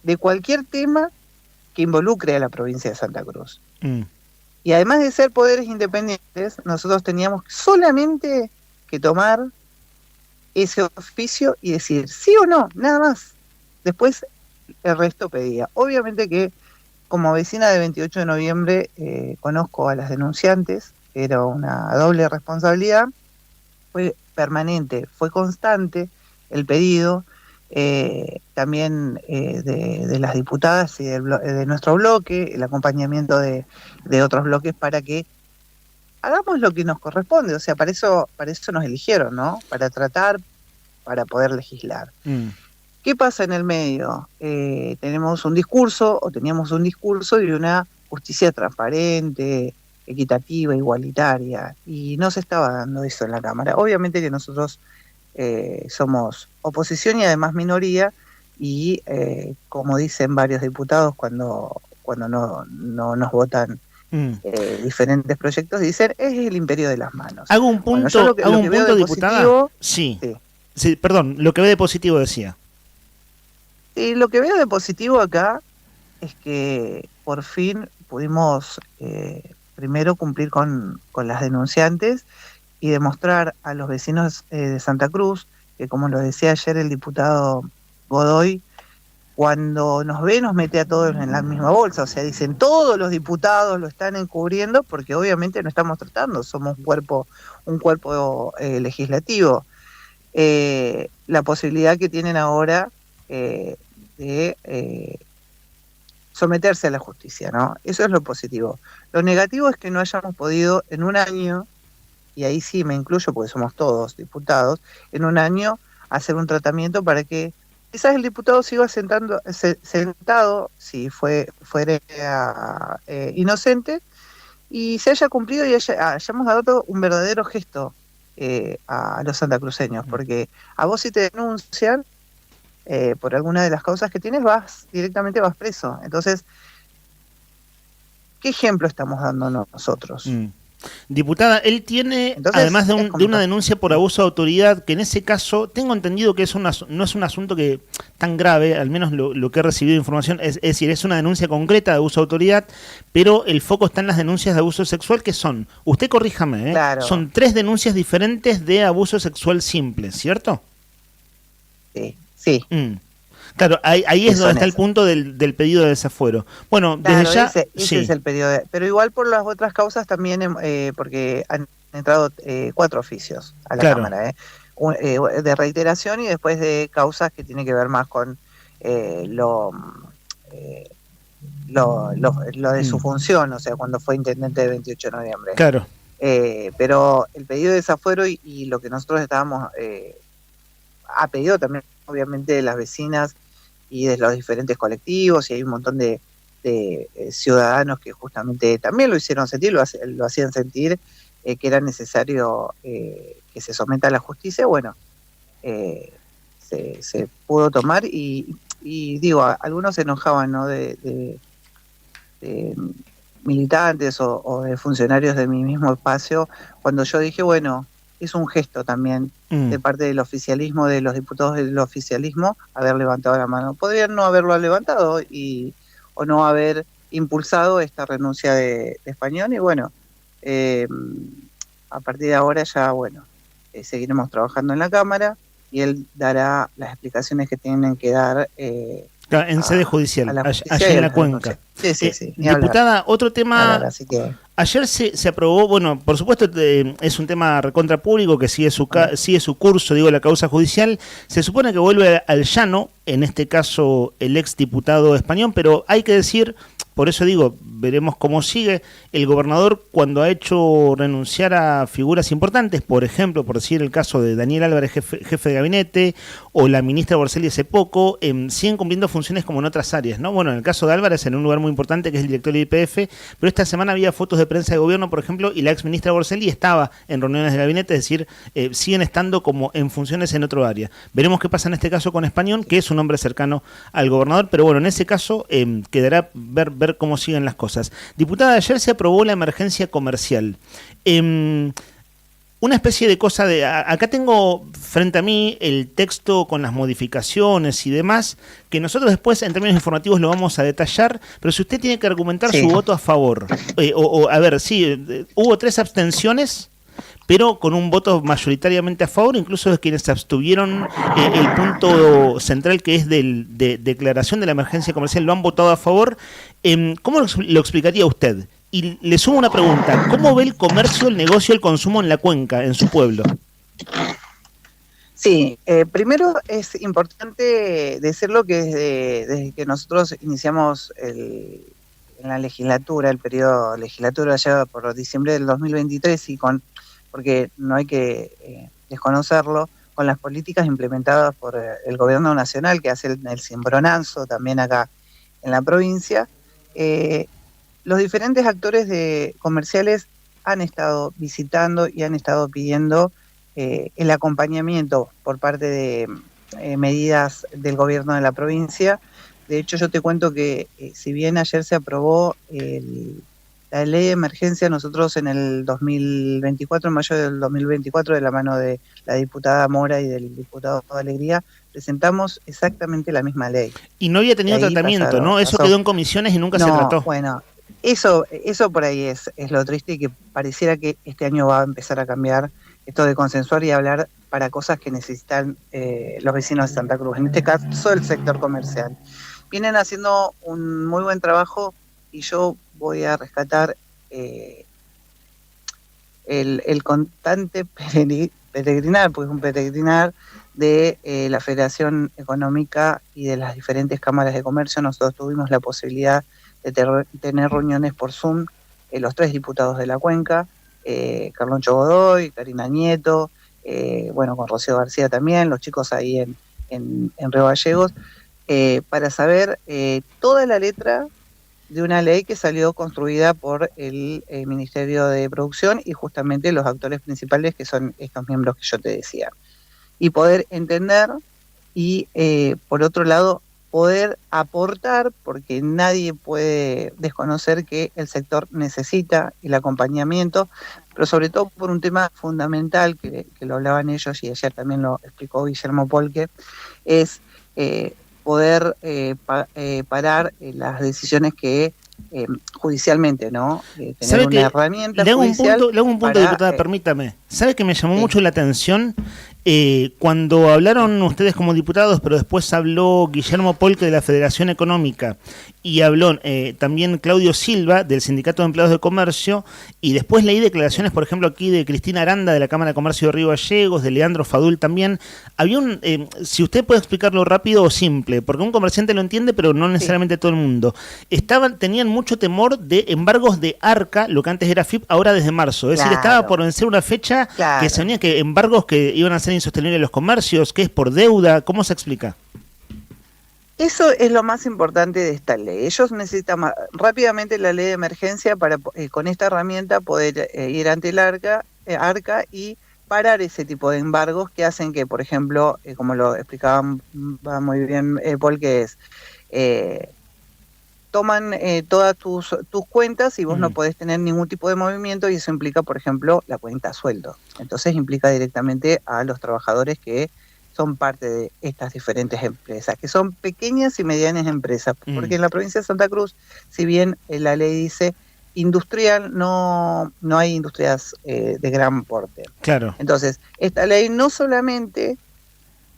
de cualquier tema que involucre a la provincia de Santa Cruz. Y además de ser poderes independientes, nosotros teníamos solamente que tomar ese oficio y decir sí o no, nada más. Después el resto pedía. Obviamente que como vecina de 28 de noviembre conozco a las denunciantes, era una doble responsabilidad, fue permanente, fue constante el pedido, también de las diputadas y de nuestro bloque, el acompañamiento de otros bloques para que hagamos lo que nos corresponde. O sea, para eso nos eligieron, ¿no? Para tratar, para poder legislar. ¿Qué pasa en el medio? Teníamos un discurso y una justicia transparente, equitativa, igualitaria, y no se estaba dando eso en la Cámara. Obviamente que nosotros somos oposición y además minoría, y como dicen varios diputados cuando no nos votan diferentes proyectos, dicen es el imperio de las manos. Hago un punto, Bueno, yo lo que veo de diputada. positivo, Sí. sí. Sí, perdón, lo que ve de positivo decía. Y lo que veo de positivo acá es que por fin pudimos primero cumplir con las denunciantes y demostrar a los vecinos de Santa Cruz que, como lo decía ayer el diputado Godoy, cuando nos ve nos mete a todos en la misma bolsa, o sea, dicen todos los diputados lo están encubriendo porque obviamente no estamos tratando, somos un cuerpo legislativo. La posibilidad que tienen ahora de someterse a la justicia, ¿no? Eso es lo positivo. Lo negativo es que no hayamos podido en un año, y ahí sí me incluyo porque somos todos diputados, en un año hacer un tratamiento para que quizás el diputado siga sentado si fuera inocente, y se haya cumplido y hayamos dado un verdadero gesto a los santacruceños, porque a vos si te denuncian por alguna de las causas que tienes, directamente vas preso. Entonces, ¿qué ejemplo estamos dando nosotros? Diputada, él tiene, Entonces, además de una denuncia por abuso de autoridad, que en ese caso, tengo entendido que no es un asunto que tan grave, al menos lo que he recibido de información, es decir, es una denuncia concreta de abuso de autoridad, pero el foco está en las denuncias de abuso sexual, que son, usted corríjame, Claro. Son 3 denuncias diferentes de abuso sexual simple, ¿cierto? Sí. Claro, ahí es Son donde está el esas. punto del pedido de desafuero. Bueno, Claro, desde ya... ese sí. es el periodo. Pero igual por las otras causas también, porque han entrado 4 oficios a la Claro. Cámara, de reiteración y después de causas que tienen que ver más con lo de su función, o sea, cuando fue intendente de 28 de noviembre. Claro. Pero el pedido de desafuero y lo que nosotros estábamos, ha pedido también, obviamente, de las vecinas y de los diferentes colectivos, y hay un montón de ciudadanos que justamente también lo hicieron sentir, lo hacían sentir, que era necesario que se someta a la justicia. Bueno, se pudo tomar y digo, algunos se enojaban, ¿no?, de militantes o de funcionarios de mi mismo espacio, cuando yo dije, bueno, es un gesto también de parte del oficialismo, de los diputados del oficialismo, haber levantado la mano. Podrían no haberlo levantado o no haber impulsado esta renuncia de Español, y bueno, a partir de ahora ya, bueno, seguiremos trabajando en la Cámara y él dará las explicaciones que tienen que dar En sede judicial, allá en la cuenca. Sí. Ni hablar. Diputada, otro tema. Hablar, así que... Ayer se aprobó, bueno, por supuesto es un tema recontra público que sigue su curso, digo, la causa judicial. Se supone que vuelve al llano, en este caso el ex diputado español, pero hay que decir, por eso digo, veremos cómo sigue. El gobernador, cuando ha hecho renunciar a figuras importantes, por ejemplo, por decir el caso de Daniel Álvarez, jefe de gabinete, o la ministra Borselli hace poco, siguen cumpliendo funciones como en otras áreas, ¿no? Bueno, en el caso de Álvarez, en un lugar muy importante que es el director del IPF, pero esta semana había fotos de prensa de gobierno, por ejemplo, y la ex ministra Borselli estaba en reuniones de gabinete, es decir, siguen estando como en funciones en otro área. Veremos qué pasa en este caso con Español, que es un hombre cercano al gobernador, pero bueno, en ese caso quedará ver cómo siguen las cosas. Diputada, ayer se aprobó la emergencia comercial. Una especie de cosa de... Acá tengo frente a mí el texto con las modificaciones y demás, que nosotros después en términos informativos lo vamos a detallar, pero si usted tiene que argumentar su voto a favor, a ver, sí, hubo 3 abstenciones, pero con un voto mayoritariamente a favor, incluso de quienes se abstuvieron, el punto central que es de declaración de la emergencia comercial lo han votado a favor. ¿Cómo lo explicaría usted? Y le sumo una pregunta, ¿cómo ve el comercio, el negocio, el consumo en la cuenca, en su pueblo? Sí, primero es importante decirlo que desde que nosotros iniciamos en la legislatura, el periodo legislatura allá por diciembre del 2023, porque no hay que desconocerlo, con las políticas implementadas por el gobierno nacional, que hace el cimbronazo también acá en la provincia, los diferentes actores comerciales han estado visitando y han estado pidiendo el acompañamiento por parte de medidas del gobierno de la provincia. De hecho, yo te cuento que si bien ayer se aprobó la ley de emergencia, nosotros en el 2024, en mayo del 2024, de la mano de la diputada Mora y del diputado Alegría, presentamos exactamente la misma ley. Y no había tenido tratamiento, ¿no? Eso quedó en comisiones y nunca se trató. Bueno, eso por ahí es lo triste, y que pareciera que este año va a empezar a cambiar esto de consensuar y hablar para cosas que necesitan los vecinos de Santa Cruz, en este caso el sector comercial. Vienen haciendo un muy buen trabajo y yo voy a rescatar el constante peregrinar, porque es un peregrinar de la Federación Económica y de las diferentes cámaras de comercio. Nosotros tuvimos la posibilidad de tener reuniones por Zoom, los 3 diputados de la cuenca, Carloncho Godoy, Karina Nieto, bueno, con Rocío García también, los chicos ahí en Río Gallegos, para saber toda la letra de una ley que salió construida por el Ministerio de Producción y justamente los actores principales, que son estos miembros que yo te decía. Y poder entender y, por otro lado, poder aportar, porque nadie puede desconocer que el sector necesita el acompañamiento, pero sobre todo por un tema fundamental que lo hablaban ellos y ayer también lo explicó Guillermo Polque, es poder parar las decisiones que judicialmente, ¿no? Tener una herramienta judicial. Le hago un punto, diputada, permítame. ¿Sabe que me llamó mucho la atención? Cuando hablaron ustedes como diputados, pero después habló Guillermo Polque de la Federación Económica y habló también Claudio Silva del Sindicato de Empleados de Comercio, y después leí declaraciones, por ejemplo, aquí de Cristina Aranda de la Cámara de Comercio de Río Gallegos, de Leandro Fadul también. Había si usted puede explicarlo rápido o simple, porque un comerciante lo entiende, pero no necesariamente todo el mundo. Tenían mucho temor de embargos de ARCA, lo que antes era FIP, ahora desde marzo. Es decir, estaba por vencer una fecha que se venía, que embargos que iban a ser insostenibles los comercios, que es por deuda. ¿Cómo se explica? Eso es lo más importante de esta ley. Ellos necesitan rápidamente la ley de emergencia para con esta herramienta poder ir ante el ARCA y parar ese tipo de embargos que hacen que, por ejemplo, como lo explicaban muy bien Paul, que es toman todas tus cuentas y vos no podés tener ningún tipo de movimiento, y eso implica, por ejemplo, la cuenta sueldo. Entonces implica directamente a los trabajadores que son parte de estas diferentes empresas, que son pequeñas y medianas empresas, porque en la provincia de Santa Cruz, si bien la ley dice industrial, no hay industrias de gran porte. Claro. Entonces, esta ley no solamente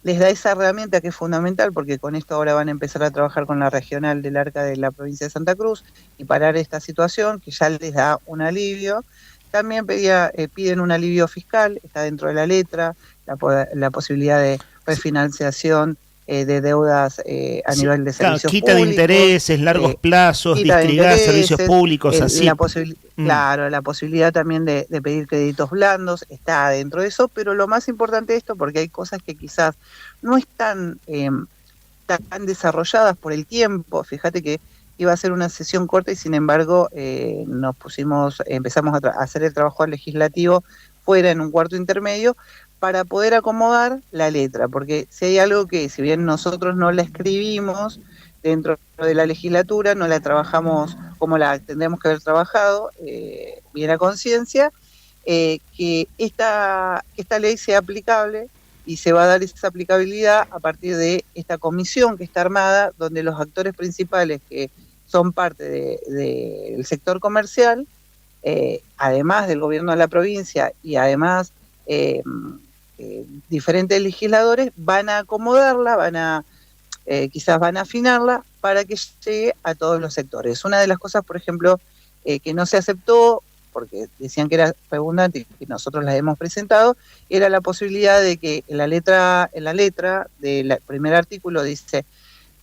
les da esa herramienta que es fundamental, porque con esto ahora van a empezar a trabajar con la regional del ARCA de la provincia de Santa Cruz y parar esta situación, que ya les da un alivio. También piden un alivio fiscal, está dentro de la letra, la posibilidad de refinanciación de deudas a nivel de servicios quita públicos. De intereses, largos plazos, distribuir servicios públicos, así. Claro, la posibilidad también de pedir créditos blandos está dentro de eso, pero lo más importante de esto, porque hay cosas que quizás no están tan desarrolladas por el tiempo. Fíjate que iba a ser una sesión corta y sin embargo empezamos a hacer el trabajo legislativo fuera en un cuarto intermedio para poder acomodar la letra, porque si hay algo que, si bien nosotros no la escribimos dentro de la legislatura, no la trabajamos como la tendríamos que haber trabajado, bien a conciencia, que esta ley sea aplicable, y se va a dar esa aplicabilidad a partir de esta comisión que está armada, donde los actores principales que son parte del sector comercial, además del gobierno de la provincia y además diferentes legisladores, van a acomodarla, quizás van a afinarla para que llegue a todos los sectores. Una de las cosas, por ejemplo, que no se aceptó, porque decían que era redundante y que nosotros la hemos presentado, era la posibilidad de que en la letra del primer artículo dice: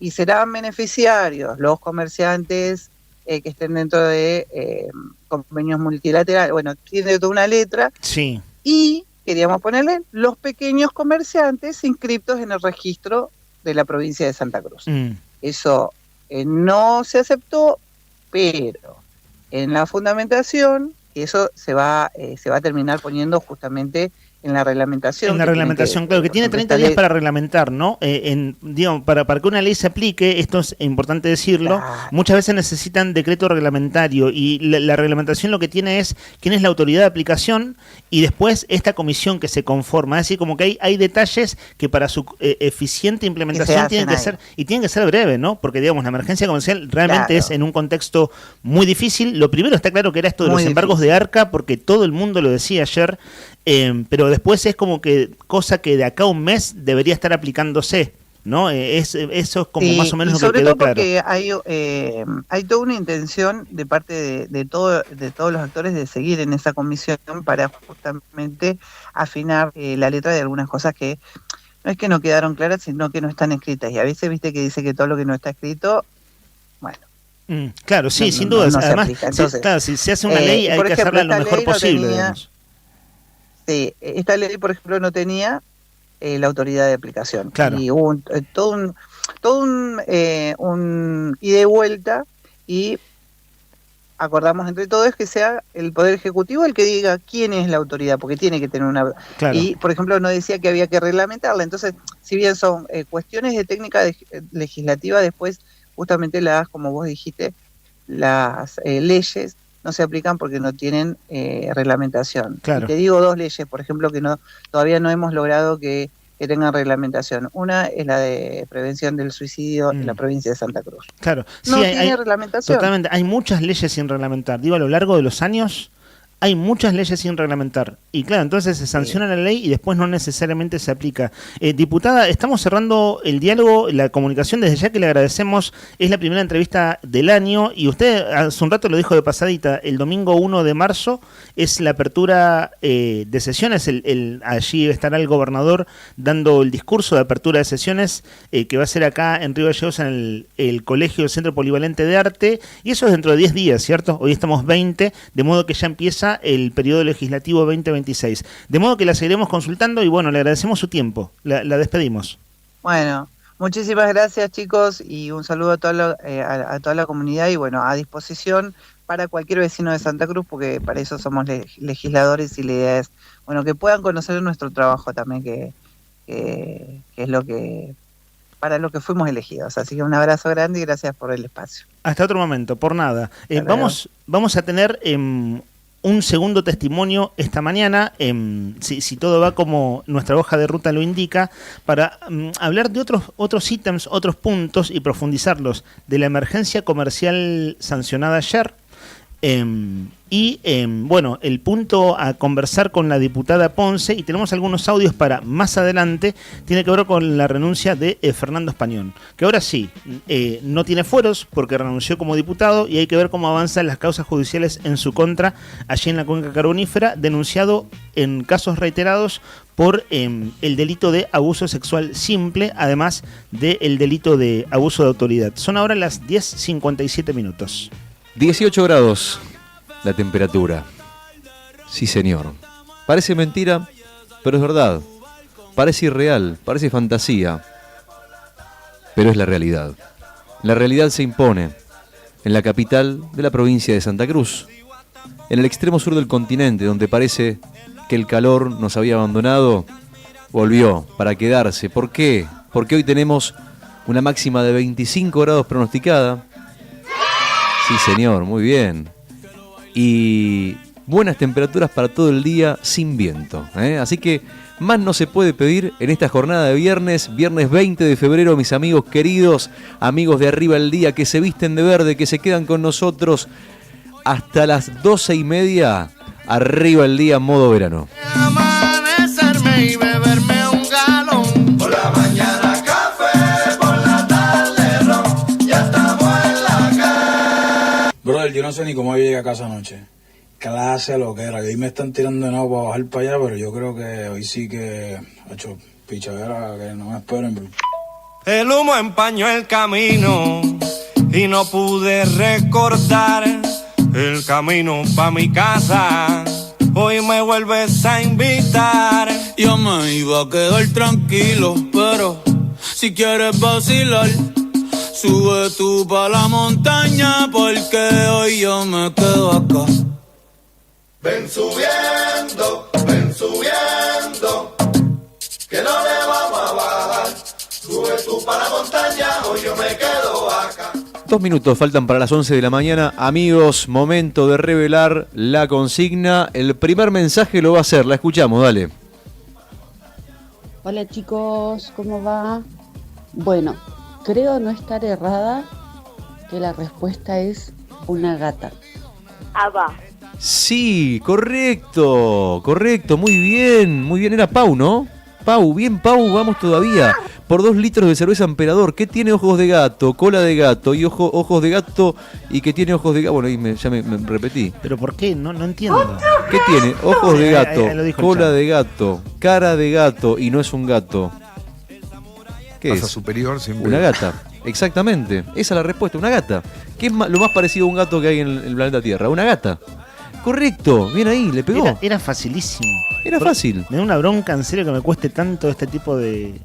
y serán beneficiarios los comerciantes que estén dentro de convenios multilaterales. Bueno, tiene toda una letra. Sí. Y queríamos ponerle los pequeños comerciantes inscritos en el registro de la provincia de Santa Cruz. Eso no se aceptó, pero en la fundamentación, y eso se va a terminar poniendo justamente en la reglamentación. En la reglamentación, claro, que tiene 30 días para reglamentar, ¿no? Digamos, para que una ley se aplique, esto es importante decirlo, muchas veces necesitan decreto reglamentario y la reglamentación lo que tiene es quién es la autoridad de aplicación y después esta comisión que se conforma. Es decir, como que hay detalles que para su eficiente implementación tienen que ser, y tienen que ser breve, ¿no? Porque, digamos, la emergencia comercial realmente es en un contexto muy difícil. Lo primero está claro que era esto de los embargos de Arca, porque todo el mundo lo decía ayer, pero después es como que cosa que de acá a un mes debería estar aplicándose, ¿no? Eso es como más o menos lo que quedó claro. Sobre todo porque hay toda una intención de parte de todos los actores de seguir en esa comisión para justamente afinar la letra de algunas cosas que no es que no quedaron claras, sino que no están escritas. Y a veces viste que dice que todo lo que no está escrito, bueno. Claro, sí, sin duda. Además, entonces, claro, si se hace una ley hay que hacerla lo mejor posible, digamos. Sí, esta ley, por ejemplo, no tenía la autoridad de aplicación. Claro. Y hubo todo un ida y vuelta, y acordamos entre todos que sea el Poder Ejecutivo el que diga quién es la autoridad, porque tiene que tener una... Claro. Y, por ejemplo, no decía que había que reglamentarla. Entonces, si bien son cuestiones de técnica legislativa, después justamente como vos dijiste, las leyes no se aplican porque no tienen reglamentación. Claro. Y te digo dos leyes, por ejemplo, que todavía no hemos logrado que tengan reglamentación. Una es la de prevención del suicidio en la provincia de Santa Cruz. Claro. No tiene reglamentación. Totalmente. Hay muchas leyes sin reglamentar. Digo, a lo largo de los años hay muchas leyes sin reglamentar. Y claro, entonces se sanciona la ley y después no necesariamente se aplica. Diputada, estamos cerrando el diálogo, la comunicación, desde ya que le agradecemos. Es la primera entrevista del año y usted hace un rato lo dijo de pasadita, el domingo 1 de marzo es la apertura de sesiones. Allí estará el gobernador dando el discurso de apertura de sesiones que va a ser acá en Río Gallegos en el Colegio del Centro Polivalente de Arte, y eso es dentro de 10 días, ¿cierto? Hoy estamos 20, de modo que ya empieza el periodo legislativo 2026. De modo que la seguiremos consultando y bueno, le agradecemos su tiempo. La despedimos. Bueno, muchísimas gracias, chicos, y un saludo a toda la comunidad y bueno, a disposición para cualquier vecino de Santa Cruz, porque para eso somos legisladores y la idea es, bueno, que puedan conocer nuestro trabajo también, que es para lo que fuimos elegidos. Así que un abrazo grande y gracias por el espacio. Hasta otro momento, por nada. Vamos a tener un segundo testimonio esta mañana, si todo va como nuestra hoja de ruta lo indica, para hablar de otros ítems, otros puntos y profundizarlos de la emergencia comercial sancionada ayer. Bueno, el punto a conversar con la diputada Ponce, y tenemos algunos audios para más adelante, tiene que ver con la renuncia de Fernando Español, que ahora sí, no tiene fueros porque renunció como diputado y hay que ver cómo avanzan las causas judiciales en su contra allí en la cuenca carbonífera, denunciado en casos reiterados por el delito de abuso sexual simple, además del delito de abuso de autoridad. Son ahora las 10:57 minutos. 18 grados la temperatura. Sí, señor. Parece mentira, pero es verdad. Parece irreal, parece fantasía, pero es la realidad. La realidad se impone en la capital de la provincia de Santa Cruz, en el extremo sur del continente, donde parece que el calor nos había abandonado, volvió para quedarse. ¿Por qué? Porque hoy tenemos una máxima de 25 grados pronosticada. Sí, señor, muy bien. Y buenas temperaturas para todo el día sin viento, ¿eh? Así que más no se puede pedir en esta jornada de viernes 20 de febrero, mis amigos queridos, amigos de Arriba el Día, que se visten de verde, que se quedan con nosotros hasta las 12:30, Arriba el Día modo verano. Amanecerme y beberme un galón. Por la mañana café, por la tarde ron, ya estamos en la calle. Brother, yo no sé ni cómo yo llegué a casa anoche. Clase lo que era, que hoy me están tirando de nuevo para bajar para allá, pero yo creo que hoy sí que ha hecho pichadera, que no me esperen, bro. El humo empañó el camino y no pude recordar el camino pa' mi casa. Hoy me vuelves a invitar. Yo me iba a quedar tranquilo, pero si quieres vacilar, Sube tú pa' la montaña porque hoy yo me quedo acá. Ven subiendo, que no le vamos a bajar. Sube tú pa' la montaña, hoy yo me quedo acá. 2 minutos faltan para las 11 de la mañana. Amigos, momento de revelar la consigna. El primer mensaje lo va a hacer, la escuchamos, dale. Hola chicos, ¿cómo va? Bueno, creo no estar errada que la respuesta es una gata. Ah, va. Sí, correcto, muy bien, era Pau, ¿no? Pau, bien Pau, vamos todavía. Por 2 litros de cerveza Emperador, ¿qué tiene ojos de gato, cola de gato y ojos de gato y qué tiene ojos de gato? Bueno, ahí ya me repetí. ¿Pero por qué? No entiendo. ¿Qué tiene? Ojos de gato, Ahí lo dijo el cola chavo. de gato, cara de gato y no es un gato. ¿Qué Asa es? superior siempre. Una gata, exactamente. Esa es la respuesta, una gata. ¿Qué es lo más parecido a un gato que hay en el planeta Tierra? Una gata. Correcto, bien ahí, le pegó. Era facilísimo. Era fácil. Me da una bronca en serio que me cueste tanto este tipo de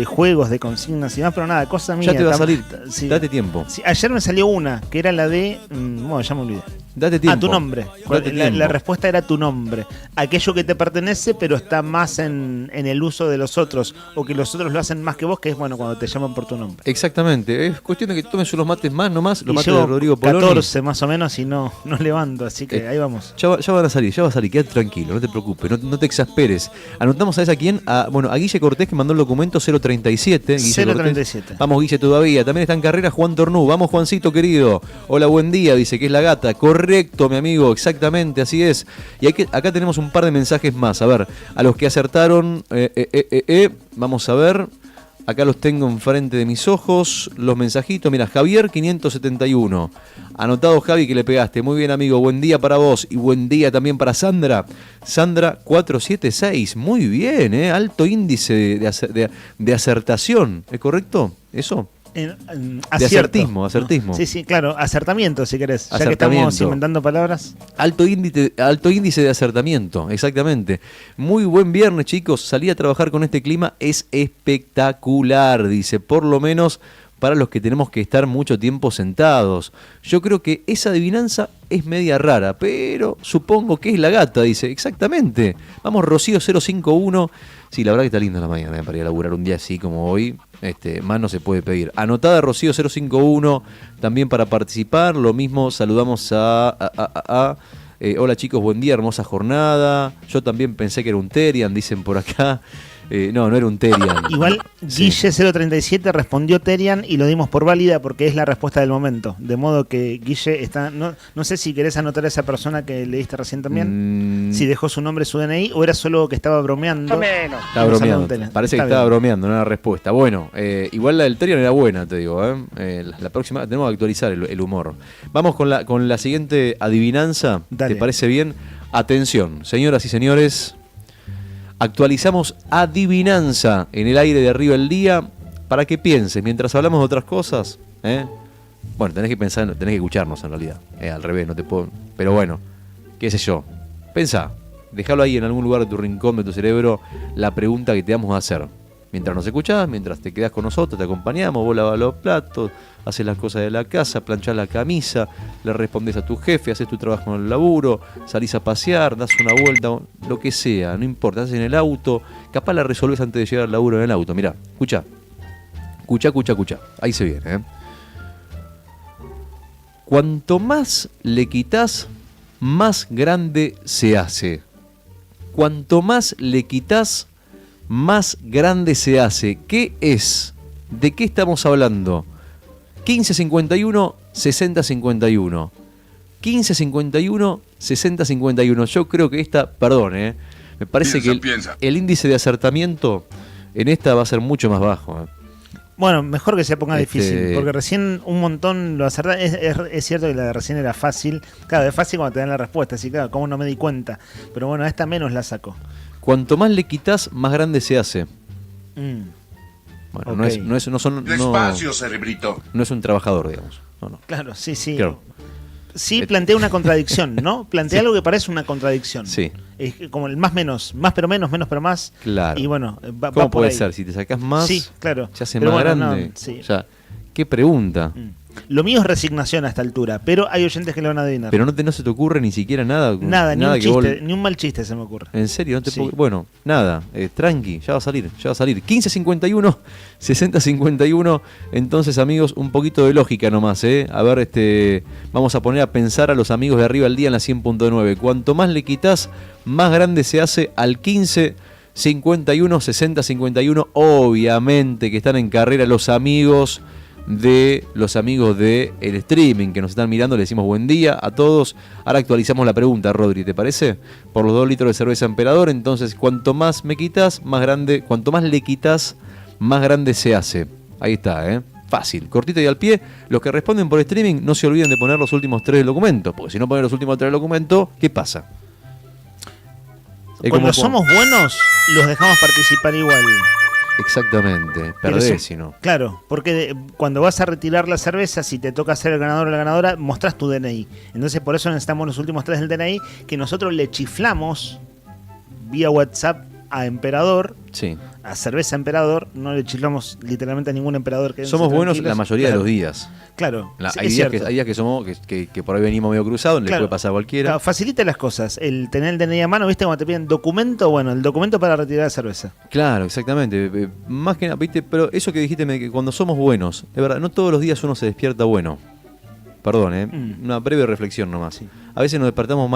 juegos, de consignas y demás, pero nada, cosa mía. Ya te va a salir, Sí. date tiempo. Sí, ayer me salió una, que era la de... bueno, ya me olvidé. Date tiempo. Tu nombre. Date tiempo. La respuesta era tu nombre. Aquello que te pertenece, pero está más en el uso de los otros, o que los otros lo hacen más que vos, que es bueno cuando te llaman por tu nombre. Exactamente, es cuestión de que tomes unos mates más nomás, los Y mates llevo de Rodrigo Poloni. 14 más o menos y no levanto, así que ahí vamos. Ya va a salir, quédate tranquilo, no te preocupes, no te exasperes. Anotamos a quién, a Guille Cortés, que mandó el documento 037. Guille 037. Cortés. Vamos Guille todavía, también está en carrera Juan Tornú, vamos Juancito querido. Hola, buen día, dice que es la gata. Correcto, mi amigo, exactamente, así es. Y acá tenemos un par de mensajes más, a ver, a los que acertaron, vamos a ver. Acá los tengo enfrente de mis ojos, los mensajitos. Mira, Javier 571. Anotado, Javi, que le pegaste. Muy bien, amigo. Buen día para vos y buen día también para Sandra. Sandra 476. Muy bien, ¿eh? Alto índice de acertación. ¿Es correcto? ¿Eso? De acertismo. Sí, claro, acertamiento si querés. Ya que Acertamiento. estamos inventando palabras. Alto índice de acertamiento, exactamente. Muy buen viernes, chicos. Salí a trabajar con este clima, es espectacular, dice. Por lo menos para los que tenemos que estar mucho tiempo sentados. Yo creo que esa adivinanza es media rara, pero supongo que es la gata, dice. Exactamente. Vamos, Rocío 051. Sí, la verdad que está linda la mañana para ir a laburar un día así como hoy. Más no se puede pedir. Anotada Rocío 051 también para participar. Lo mismo saludamos hola chicos, buen día, hermosa jornada. Yo también pensé que era un Terian, dicen por acá. No era un Terian. Igual Guille 037 respondió Terian y lo dimos por válida porque es la respuesta del momento. De modo que Guille está... No sé si querés anotar a esa persona que le diste recién también. Si dejó su nombre, su DNI, o era solo que estaba bromeando. Estaba bromeando. Parece que estaba bromeando, no era respuesta. Bueno, igual la del Terian era buena, te digo. La próxima tenemos que actualizar el humor. Vamos con la siguiente adivinanza. Dale. ¿Te parece bien? Atención, señoras y señores. Actualizamos adivinanza en el aire de Arriba el Día para que pienses mientras hablamos de otras cosas. Bueno, tenés que pensar, tenés que escucharnos en realidad. Al revés, no te puedo. Pero bueno, qué sé yo. Pensá, déjalo ahí en algún lugar de tu rincón de tu cerebro la pregunta que te vamos a hacer. Mientras nos escuchás, mientras te quedás con nosotros, te acompañamos, vos lavas los platos, haces las cosas de la casa, planchás la camisa, le respondés a tu jefe, haces tu trabajo en el laburo, salís a pasear, das una vuelta, lo que sea, no importa, estás en el auto, capaz la resolvés antes de llegar al laburo en el auto. Mirá, escuchá, ahí se viene. Cuanto más le quitas, más grande se hace. Cuanto más le quitas, más grande se hace. ¿Qué es? ¿De qué estamos hablando? 1551 6051. 1551 6051. Yo creo que esta, perdón, me parece que el índice de acertamiento en esta va a ser mucho más bajo. Bueno, mejor que se ponga difícil, porque recién un montón lo acertá. Es cierto que la de recién era fácil. Claro, es fácil cuando te dan la respuesta, así claro, cómo no me di cuenta. Pero bueno, esta menos la saco. Cuanto más le quitas, más grande se hace. Bueno, okay. Despacio, cerebrito. No es un trabajador, digamos. No. Claro, sí. Claro. Sí, plantea una contradicción, ¿no? Plantea algo que parece una contradicción. Sí. Es como el más menos, más pero menos, menos pero más. Claro. Y bueno, ¿Cómo puede ser? Si te sacás más, sí, claro. se hace pero más bueno, grande. No, sí. O sea, ¿Qué pregunta? Lo mío es resignación a esta altura, pero hay oyentes que lo van a adivinar. Pero no se te ocurre ni siquiera nada. Nada, ni un que chiste, ni un mal chiste se me ocurre. ¿En serio? No te Sí. Bueno, nada, tranqui, ya va a salir. 15:51, 60:51. Entonces, amigos, un poquito de lógica nomás, ¿eh? A ver, vamos a poner a pensar a los amigos de Arriba al Día en la 100.9. Cuanto más le quitas, más grande se hace al 15:51, 60:51. Obviamente que están en carrera los amigos de el streaming que nos están mirando. Le decimos buen día a todos. Ahora actualizamos la pregunta, Rodri, ¿te parece? Por los 2 litros de cerveza Emperador. Entonces, cuanto más me quitas, más grande. Cuanto más le quitas, más grande se hace. Ahí está, fácil, cortito y al pie. Los que responden por streaming, no se olviden de poner los últimos 3 documentos, porque si no ponen los últimos 3 documentos, ¿qué pasa? Cuando somos buenos, los dejamos participar igual. Exactamente, perdés si no. Claro, porque cuando vas a retirar la cerveza, si te toca ser el ganador o la ganadora, mostrás tu DNI. Entonces por eso necesitamos los últimos 3 del DNI, que nosotros le chiflamos vía WhatsApp a Emperador, sí, a Cerveza Emperador, no le chiflamos literalmente a ningún emperador. Que somos buenos la mayoría de los días. Claro, hay días que somos que por ahí venimos medio cruzados, le puede pasar a cualquiera. Claro, facilita las cosas. El tener el DNI a mano, ¿viste? Cuando te piden documento, bueno, el documento para retirar la cerveza. Claro, exactamente. Más que nada, ¿viste? Pero eso que dijiste, que cuando somos buenos, de verdad, no todos los días uno se despierta bueno. Perdón, una breve reflexión nomás. Sí. A veces nos despertamos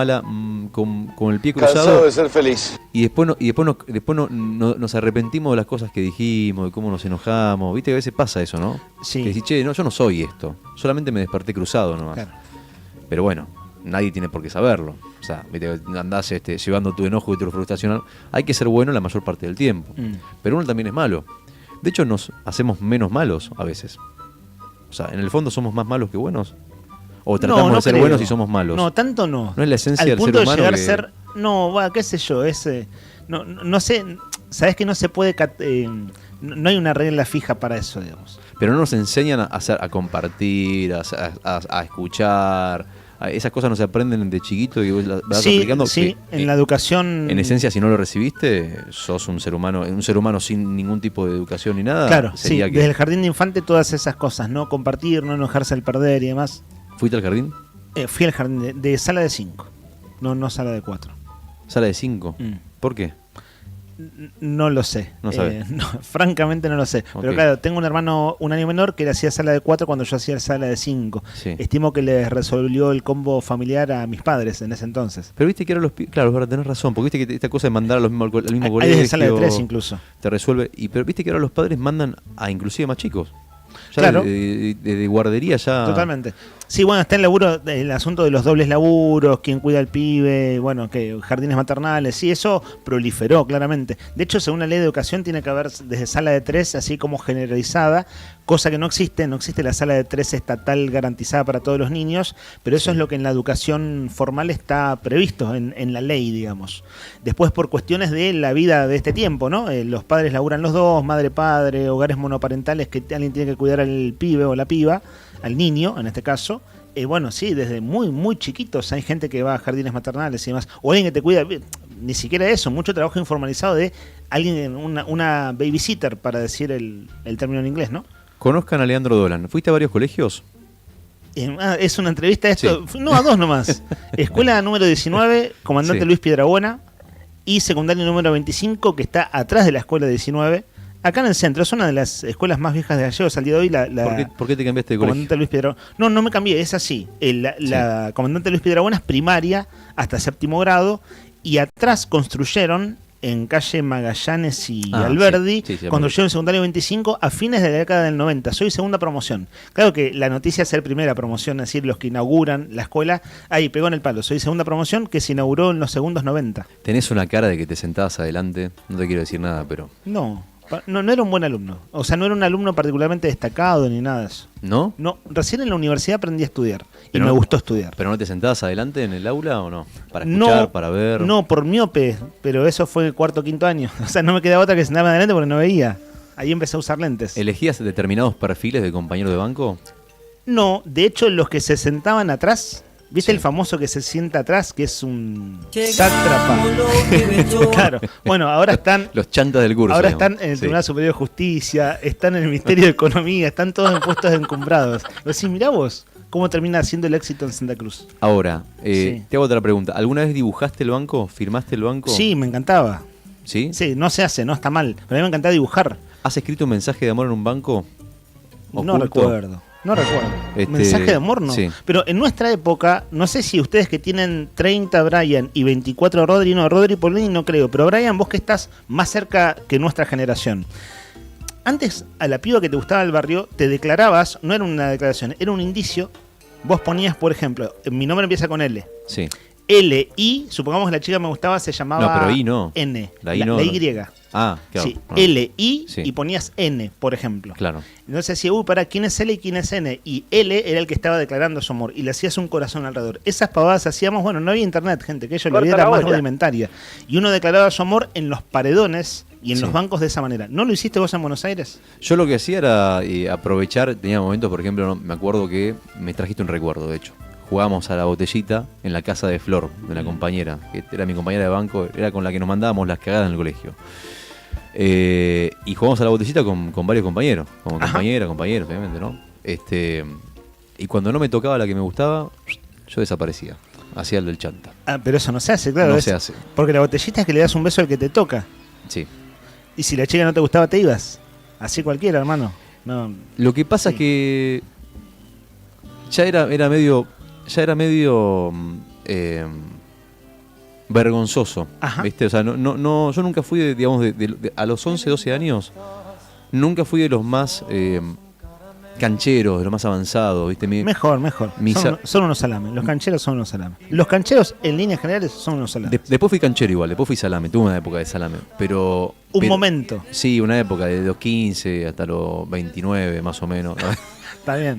con el pie cruzado. Cansado de ser feliz. Y después nos arrepentimos de las cosas que dijimos, de cómo nos enojamos. Viste que a veces pasa eso, ¿no? Sí. Que decís, che, no, yo no soy esto. Solamente me desperté cruzado nomás. Claro. Pero bueno, nadie tiene por qué saberlo. O sea, ¿viste? Andás llevando tu enojo y tu frustración. Hay que ser bueno la mayor parte del tiempo. Pero uno también es malo. De hecho, nos hacemos menos malos a veces. O sea, en el fondo somos más malos que buenos. O tratamos de ser buenos y somos malos. No, tanto no. No es la esencia del ser punto humano. De llegar a ser. No, qué sé yo, no sé. Sabes que no se puede. No hay una regla fija para eso, digamos. Pero no nos enseñan a compartir, a escuchar. Esas cosas no se aprenden de chiquito y vos las vas aplicando. Sí, en la educación. En esencia, si no lo recibiste, sos un ser humano sin ningún tipo de educación ni nada. Claro, sí. Desde el jardín de infante, todas esas cosas, ¿no? Compartir, no enojarse al perder y demás. ¿Fuiste al jardín? Fui al jardín de sala de 5, no sala de 4. ¿Sala de 5? ¿Por qué? No lo sé. No sabes. Francamente no lo sé. Okay. Pero claro, tengo un hermano un año menor que le hacía sala de 4 cuando yo hacía sala de 5. Sí. Estimo que les resolvió el combo familiar a mis padres en ese entonces. Pero viste que ahora claro, es verdad, tenés razón, porque viste que esta cosa de mandar al mismo colegio. Hay desde sala de 3 incluso. Te resuelve. Pero viste que ahora los padres mandan a inclusive más chicos. Ya claro. De guardería ya. Totalmente. Sí, bueno, está el asunto de los dobles laburos, quién cuida al pibe, bueno, que jardines maternales, sí, eso proliferó claramente. De hecho, según la ley de educación, tiene que haber desde sala de 3, así como generalizada, cosa que no existe la sala de 3 estatal garantizada para todos los niños, pero eso es lo que en la educación formal está previsto en la ley, digamos. Después, por cuestiones de la vida de este tiempo, ¿no? Los padres laburan los dos, madre-padre, hogares monoparentales que alguien tiene que cuidar al pibe o la piba, al niño, en este caso. Bueno, sí, desde muy, muy chiquitos hay gente que va a jardines maternales y demás. O alguien que te cuida, ni siquiera eso, mucho trabajo informalizado de alguien, una babysitter, para decir el término en inglés, ¿no? Conozcan a Leandro Dolan. ¿Fuiste a varios colegios? ¿Es una entrevista esto? Sí. No, a 2 nomás. Escuela número 19, Comandante Sí. Luis Piedrabuena, y secundaria número 25, que está atrás de la escuela 19. Acá en el centro, es una de las escuelas más viejas de Gallegos al día de hoy. ¿Por qué te cambiaste de colegio? Comandante Luis Piedrabuena. No me cambié, es así. La Comandante Luis Piedrabuena es primaria hasta 7º grado, y atrás construyeron en calle Magallanes y Alberdi, construyeron secundario 25 a fines de la década del 90. Soy segunda promoción. Claro que la noticia es ser primera promoción, es decir, los que inauguran la escuela. Ahí pegó en el palo. Soy segunda promoción que se inauguró en los segundos 90. Tenés una cara de que te sentabas adelante. No te quiero decir nada, pero... No era un buen alumno. O sea, no era un alumno particularmente destacado ni nada de eso. ¿No? No, recién en la universidad aprendí a estudiar. Y me gustó estudiar. ¿Pero no te sentabas adelante en el aula o no? ¿Para escuchar, para ver? No, por miope. Pero eso fue el 4º, 5º año. O sea, no me quedaba otra que sentarme adelante porque no veía. Ahí empecé a usar lentes. ¿Elegías determinados perfiles de compañeros de banco? No, de hecho los que se sentaban atrás ¿Viste el famoso que se sienta atrás, que es un sátrapa? Claro. Bueno, ahora están... Los chantas del curso. Ahora digamos. están en el Tribunal Superior de Justicia, están en el Ministerio de Economía, están todos en puestos encumbrados. Pero sí, mirá vos cómo termina siendo el éxito en Santa Cruz. Ahora, Sí. te hago otra pregunta. ¿Alguna vez dibujaste el banco? ¿Firmaste el banco? Sí, me encantaba. ¿Sí? Sí, no se hace, no está mal. Pero a mí me encantaba dibujar. ¿Has escrito un mensaje de amor en un banco? No ¿Oculto? recuerdo. Mensaje de amor no. Sí. Pero en nuestra época, no sé si ustedes que tienen 30 Brian y 24 Rodri, no, Rodri Polini no creo, pero Brian, vos que estás más cerca que nuestra generación. Antes, a la piba que te gustaba del barrio, te declarabas, no era una declaración, era un indicio. Vos ponías, por ejemplo, mi nombre empieza con L. Sí. L, I, supongamos que la chica que me gustaba se llamaba No, pero I no. N. La I no. La Y. Ah, claro. Sí, No. L, I Sí. y ponías N, por ejemplo. Claro. Entonces decía, para ¿quién es L y quién es N? Y L era el que estaba declarando su amor y le hacías un corazón alrededor. Esas pavadas hacíamos, bueno, no había internet, gente, que la vida era más rudimentaria. Y uno declaraba su amor en los paredones y en Sí. los bancos de esa manera. ¿No lo hiciste vos en Buenos Aires? Yo lo que hacía era aprovechar, tenía momentos, por ejemplo, me acuerdo que me trajiste un recuerdo, de hecho. Jugábamos a la botellita en la casa de Flor, de la compañera, que era mi compañera de banco, era con la que nos mandábamos las cagadas en el colegio. Y jugamos a la botellita con varios compañeros, como compañeros, obviamente, ¿no? Y cuando no me tocaba la que me gustaba, yo desaparecía, hacía el del chanta. Ah, pero eso no se hace, claro. No se hace. Porque la botellita es que le das un beso al que te toca. Sí. Y si la chica no te gustaba, te ibas. Así cualquiera, hermano. No. Lo que pasa es que ya era medio vergonzoso, ¿viste? O sea, no, yo nunca fui, digamos, a los 11, 12 años, nunca fui de los más cancheros, de los más avanzados, ¿viste? Mejor. Son unos salames. Los cancheros son unos salames. Los cancheros, en líneas generales, son unos salames. Después fui canchero igual, después fui salame, tuve una época de salame, pero... Un momento. Sí, una época, de los 15 hasta los 29, más o menos. Está bien.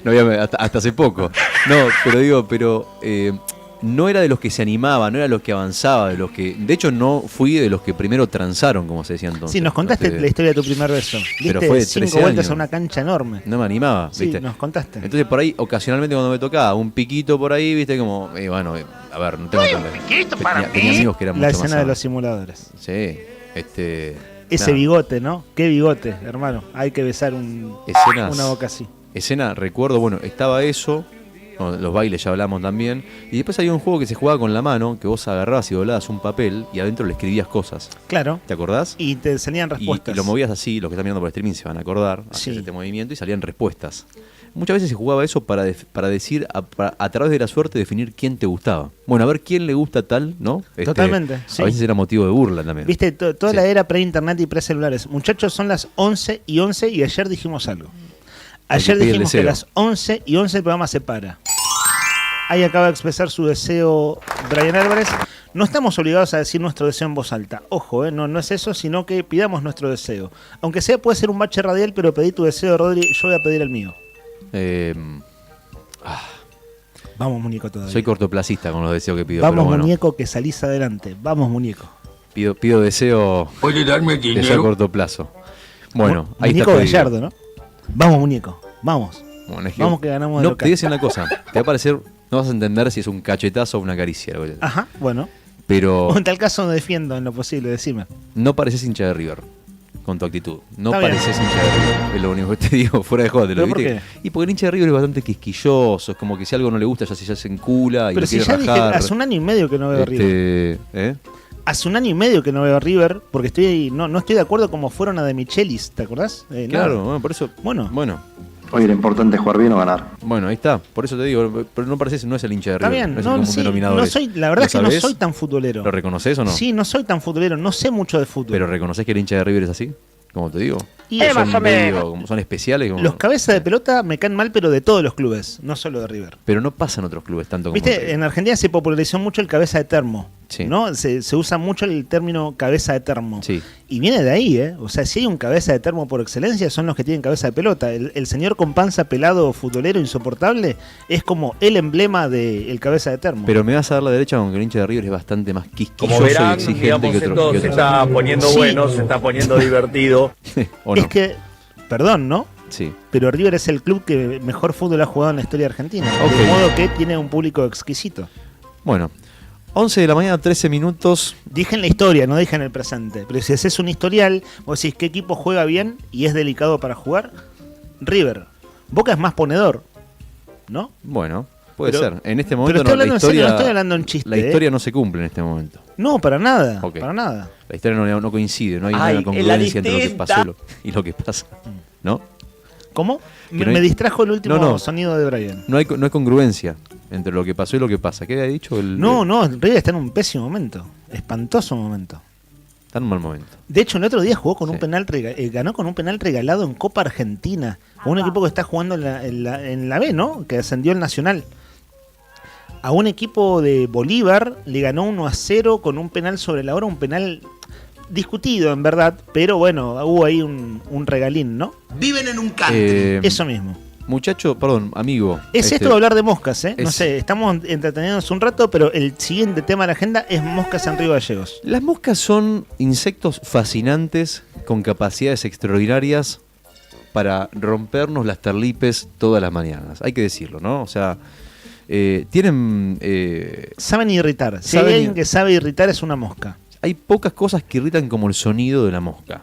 No había, hasta hace poco. No, pero no era de los que se animaba, no era de los que avanzaba, de los que... De hecho, no fui de los que primero transaron, como se decía entonces. Sí, nos contaste la historia de tu primer beso. Pero Diste fue de 5 13 vueltas años. a una cancha enorme. No me animaba, Sí, ¿viste? nos contaste. Entonces, por ahí, ocasionalmente cuando me tocaba un piquito por ahí, ¿viste? Como, bueno, a ver, no tengo tenía amigos que eran La mucho más escena de los avanzados. simuladores. Sí, Ese nada. bigote, ¿no? Qué bigote, hermano. Hay que besar Escenas- una boca así. Escena, recuerdo, bueno, estaba eso, bueno, los bailes ya hablamos también, y después había un juego que se jugaba con la mano, que vos agarrabas y doblabas un papel y adentro le escribías cosas. Claro. ¿Te acordás? Y te salían Y respuestas. lo movías así, los que están mirando por streaming se van a acordar, hacías Sí. este movimiento y salían respuestas. Muchas veces se jugaba eso para decir, a través de la suerte, definir quién te gustaba. Bueno, a ver quién le gusta tal, ¿no? Totalmente, sí. A veces era motivo de burla también. Viste, toda Sí. la era pre-internet y pre-celulares. Muchachos, son las 11:11 y ayer dijimos algo. Ayer pide el dijimos que deseo. a las 11:11 el programa se para. Ahí acaba de expresar su deseo Brian Álvarez. No estamos obligados a decir nuestro deseo en voz alta. Ojo, no es eso, sino que pidamos nuestro deseo. Aunque sea, puede ser un bache radial, pero pedí tu deseo, Rodri, yo voy a pedir el mío. Vamos, muñeco, todavía. Soy cortoplacista con los deseos que pido. Vamos, pero bueno, muñeco, que salís adelante. Vamos, muñeco. pido deseo. ¿Puede darme dinero? Deseo a corto plazo. Bueno, ahí Muñeco está. pedido. Gallardo, ¿no? Vamos, muñeco. Vamos. Bueno, es que Vamos que ganamos de No, local. te voy a decir una cosa. Te va a parecer, no vas a entender si es un cachetazo o una caricia. algo así. Ajá, bueno. Pero O en tal caso me defiendo en lo posible, decime. no pareces hincha de River con tu actitud. No Está bien. pareces hincha de River. Es lo único que te digo, fuera de joda. Te lo ¿Pero por ¿viste? Y porque el hincha de River es bastante quisquilloso. Es como que si algo no le gusta, ya se encula y Pero lo si quiere ya dije, rajar. hace un año y medio que no veo a River. ¿Eh? Hace un año y medio que no veo a River porque no estoy de acuerdo como fueron a De Michelis, ¿te acordás? Claro, nada. bueno, por eso. Bueno. Oye, lo importante es jugar bien o ganar. Bueno, ahí está. Por eso te digo, pero no pareces, no es el hincha de Está River. bien, no es no, el común sí, denominador no ese. soy, la verdad ¿Lo es que no sabés? soy tan futbolero. ¿Lo reconoces o no? Sí, no soy tan futbolero, no sé mucho de fútbol. ¿Pero reconoces que el hincha de River es así? Como te digo. Y son más o menos. como son especiales. Como... Los cabezas de pelota me caen mal, pero de todos los clubes, no solo de River. Pero no pasa en otros clubes tanto como Viste, en Argentina se popularizó mucho el cabeza de termo. Sí. ¿No? Se usa mucho el término cabeza de termo. Sí. Y viene de ahí, ¿eh? O sea, si hay un cabeza de termo por excelencia, son los que tienen cabeza de pelota. El señor con panza pelado, futbolero, insoportable, es como el emblema del cabeza de termo. Pero me vas a dar la derecha con que el hincha de River es bastante más quisquilloso Como verán, y exigente digamos, que otro. esto se está poniendo Sí. bueno, se está poniendo divertido. ¿O no? Es que, perdón, ¿no? Sí. pero River es el club que mejor fútbol ha jugado en la historia argentina. Ok. De modo que tiene un público exquisito. Bueno, 11 de la mañana, 13 minutos. Dije en la historia, no dije en el presente. Pero si haces un historial, vos decís qué equipo juega bien y es delicado para jugar, River. Boca es más ponedor, ¿no? Bueno, puede Pero- ser. En este pero momento estoy hablando la en serio, historia, no estoy hablando en chiste, la historia no se cumple en este momento. No, para nada, Ok. para nada. La historia no coincide, no hay Ay, una es la congruencia entre lo que distinta. pasó y lo que pasa. ¿No? ¿Cómo? Que Me, no hay- me distrajo el último No, no. sonido de Brian. No hay congruencia entre lo que pasó y lo que pasa. ¿Qué había dicho? No, River está en un pésimo momento. Espantoso momento. Está en un mal momento. De hecho, el otro día jugó con un penal ganó con un penal regalado en Copa Argentina. Un equipo que está jugando en la B, ¿no? Que ascendió el Nacional. A un equipo de Bolívar le ganó 1-0 con un penal sobre la hora, un penal discutido en verdad, pero bueno, hubo ahí un regalín, ¿no? Viven en un country. Eso mismo. Muchacho, perdón, amigo. Es esto de hablar de moscas, ¿eh? No es- sé, estamos entreteniéndonos un rato, pero el siguiente tema de la agenda es moscas en Río Gallegos. Las moscas son insectos fascinantes con capacidades extraordinarias para rompernos las terlipes todas las mañanas. Hay que decirlo, ¿no? O sea, tienen... saben irritar. Si saben hay alguien que sabe irritar es una mosca. Hay pocas cosas que irritan como el sonido de la mosca.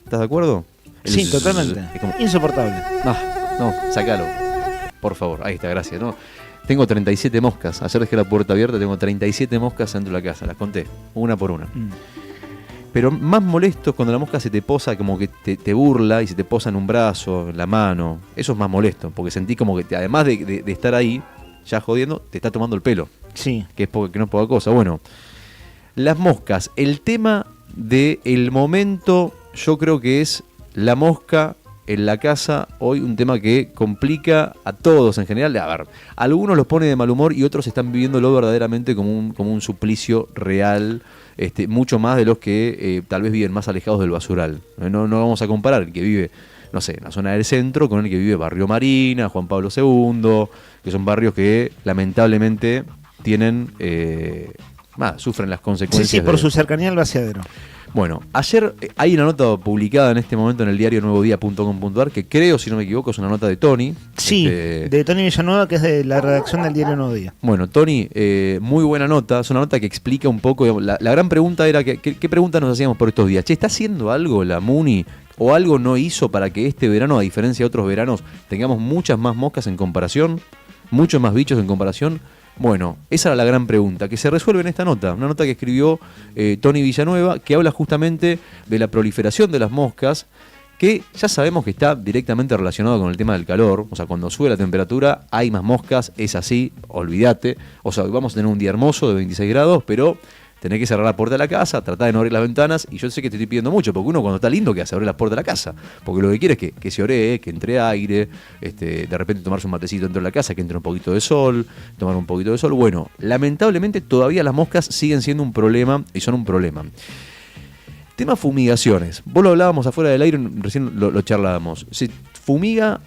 ¿Estás de acuerdo? Sí, totalmente. Es como- Insoportable. No, sacalo. Por favor, ahí está, gracias. No, tengo 37 moscas. Ayer dejé la puerta abierta, tengo 37 moscas dentro de la casa. Las conté, una por una. Pero más molesto es cuando la mosca se te posa, como que te burla y se te posa en un brazo, en la mano. Eso es más molesto, porque sentí como que además de estar ahí, ya jodiendo, te está tomando el pelo. Sí. Que no es poca cosa. Bueno, las moscas. El tema del momento, yo creo que es la mosca en la casa. Hoy un tema que complica a todos en general. A ver, algunos los pone de mal humor y otros están viviéndolo verdaderamente como un suplicio real. Mucho más de los que tal vez viven más alejados del basural. No vamos a comparar el que vive, no sé, en la zona del centro con el que vive Barrio Marina, Juan Pablo II, que son barrios que lamentablemente tienen, sufren las consecuencias. Sí, por su cercanía al vaciadero. Bueno, ayer hay una nota publicada en este momento en el diario nuevodía.com.ar que creo, si no me equivoco, es una nota de Tony. Sí, de Tony Villanueva, que es de la redacción del diario Nuevo Día. Bueno, Tony, muy buena nota. Es una nota que explica un poco. Digamos, la gran pregunta era: ¿qué pregunta nos hacíamos por estos días? Che, ¿está haciendo algo la MUNI o algo no hizo para que este verano, a diferencia de otros veranos, tengamos muchas más moscas en comparación? Muchos más bichos en comparación. Bueno, esa era la gran pregunta, que se resuelve en esta nota. Una nota que escribió Tony Villanueva, que habla justamente de la proliferación de las moscas, que ya sabemos que está directamente relacionado con el tema del calor. O sea, cuando sube la temperatura hay más moscas, es así, olvídate. O sea, vamos a tener un día hermoso de 26 grados, pero tenés que cerrar la puerta de la casa, tratar de no abrir las ventanas. Y yo sé que te estoy pidiendo mucho, porque uno cuando está lindo que hace abrir la puerta de la casa. Porque lo que quiere es que se oree, que entre aire, de repente tomarse un matecito dentro de la casa, que entre un poquito de sol, tomar un poquito de sol. Bueno, lamentablemente todavía las moscas siguen siendo un problema y son un problema. Tema fumigaciones. Vos lo hablábamos afuera del aire, recién lo charlábamos. Se fumiga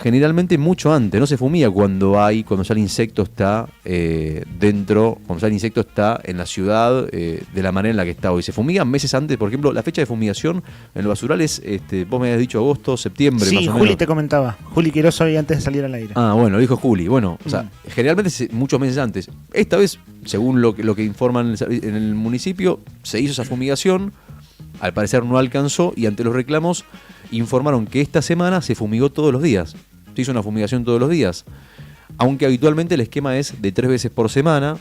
generalmente mucho antes, no se fumiga cuando ya el insecto está dentro, cuando ya el insecto está en la ciudad de la manera en la que está hoy. Se fumiga meses antes, por ejemplo, la fecha de fumigación en el basural es, vos me habías dicho agosto, septiembre, Sí, más o Juli menos. te comentaba. Juli Quiroz hoy antes de salir al aire. Ah, bueno, lo dijo Juli. Bueno, o sea, generalmente muchos meses antes. Esta vez, según lo que informan en el municipio, se hizo esa fumigación. Al parecer no alcanzó y ante los reclamos informaron que esta semana se fumigó todos los días. Se hizo una fumigación todos los días. Aunque habitualmente el esquema es de 3 veces por semana,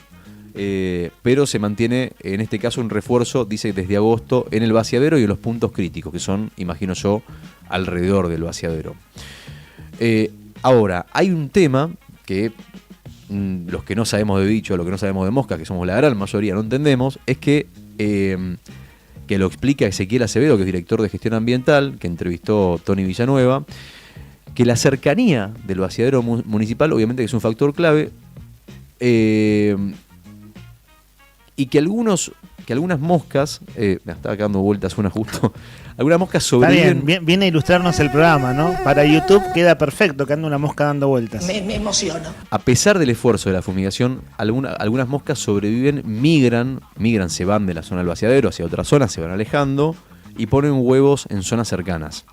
pero se mantiene en este caso un refuerzo, dice, desde agosto en el vaciadero y en los puntos críticos, que son, imagino yo, alrededor del vaciadero. Ahora, hay un tema que los que no sabemos de bicho, los que no sabemos de mosca, que somos la gran mayoría, no entendemos, es que lo explica Ezequiel Acevedo, que es director de gestión ambiental, que entrevistó Tony Villanueva, que la cercanía del vaciadero municipal, obviamente que es un factor clave, y que algunas moscas, me estaba dando vueltas una justo, algunas moscas sobreviven. Está bien, viene a ilustrarnos el programa, ¿no? Para YouTube queda perfecto que ande una mosca dando vueltas. Me emociono. A pesar del esfuerzo de la fumigación, algunas moscas sobreviven, migran, se van de la zona del vaciadero hacia otra zona, se van alejando y ponen huevos en zonas cercanas.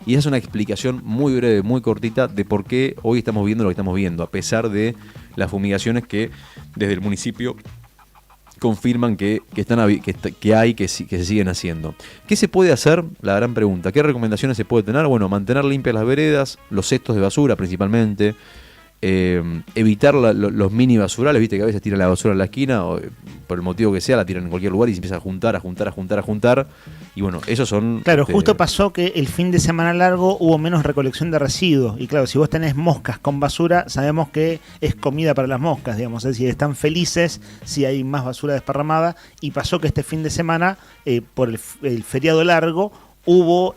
Y esa es una explicación muy breve, muy cortita de por qué hoy estamos viendo lo que estamos viendo, a pesar de las fumigaciones que desde el municipio confirman que se siguen haciendo. ¿Qué se puede hacer? La gran pregunta. ¿Qué recomendaciones se puede tener? Bueno, mantener limpias las veredas, los cestos de basura principalmente, evitar los mini basurales, viste que a veces tiran la basura en la esquina, o, por el motivo que sea, la tiran en cualquier lugar y se empieza a juntar. Y bueno, esos son... Claro, justo pasó que el fin de semana largo hubo menos recolección de residuos. Y claro, si vos tenés moscas con basura, sabemos que es comida para las moscas, digamos. Es decir, están felices si hay más basura desparramada. Y pasó que este fin de semana, por el feriado largo, hubo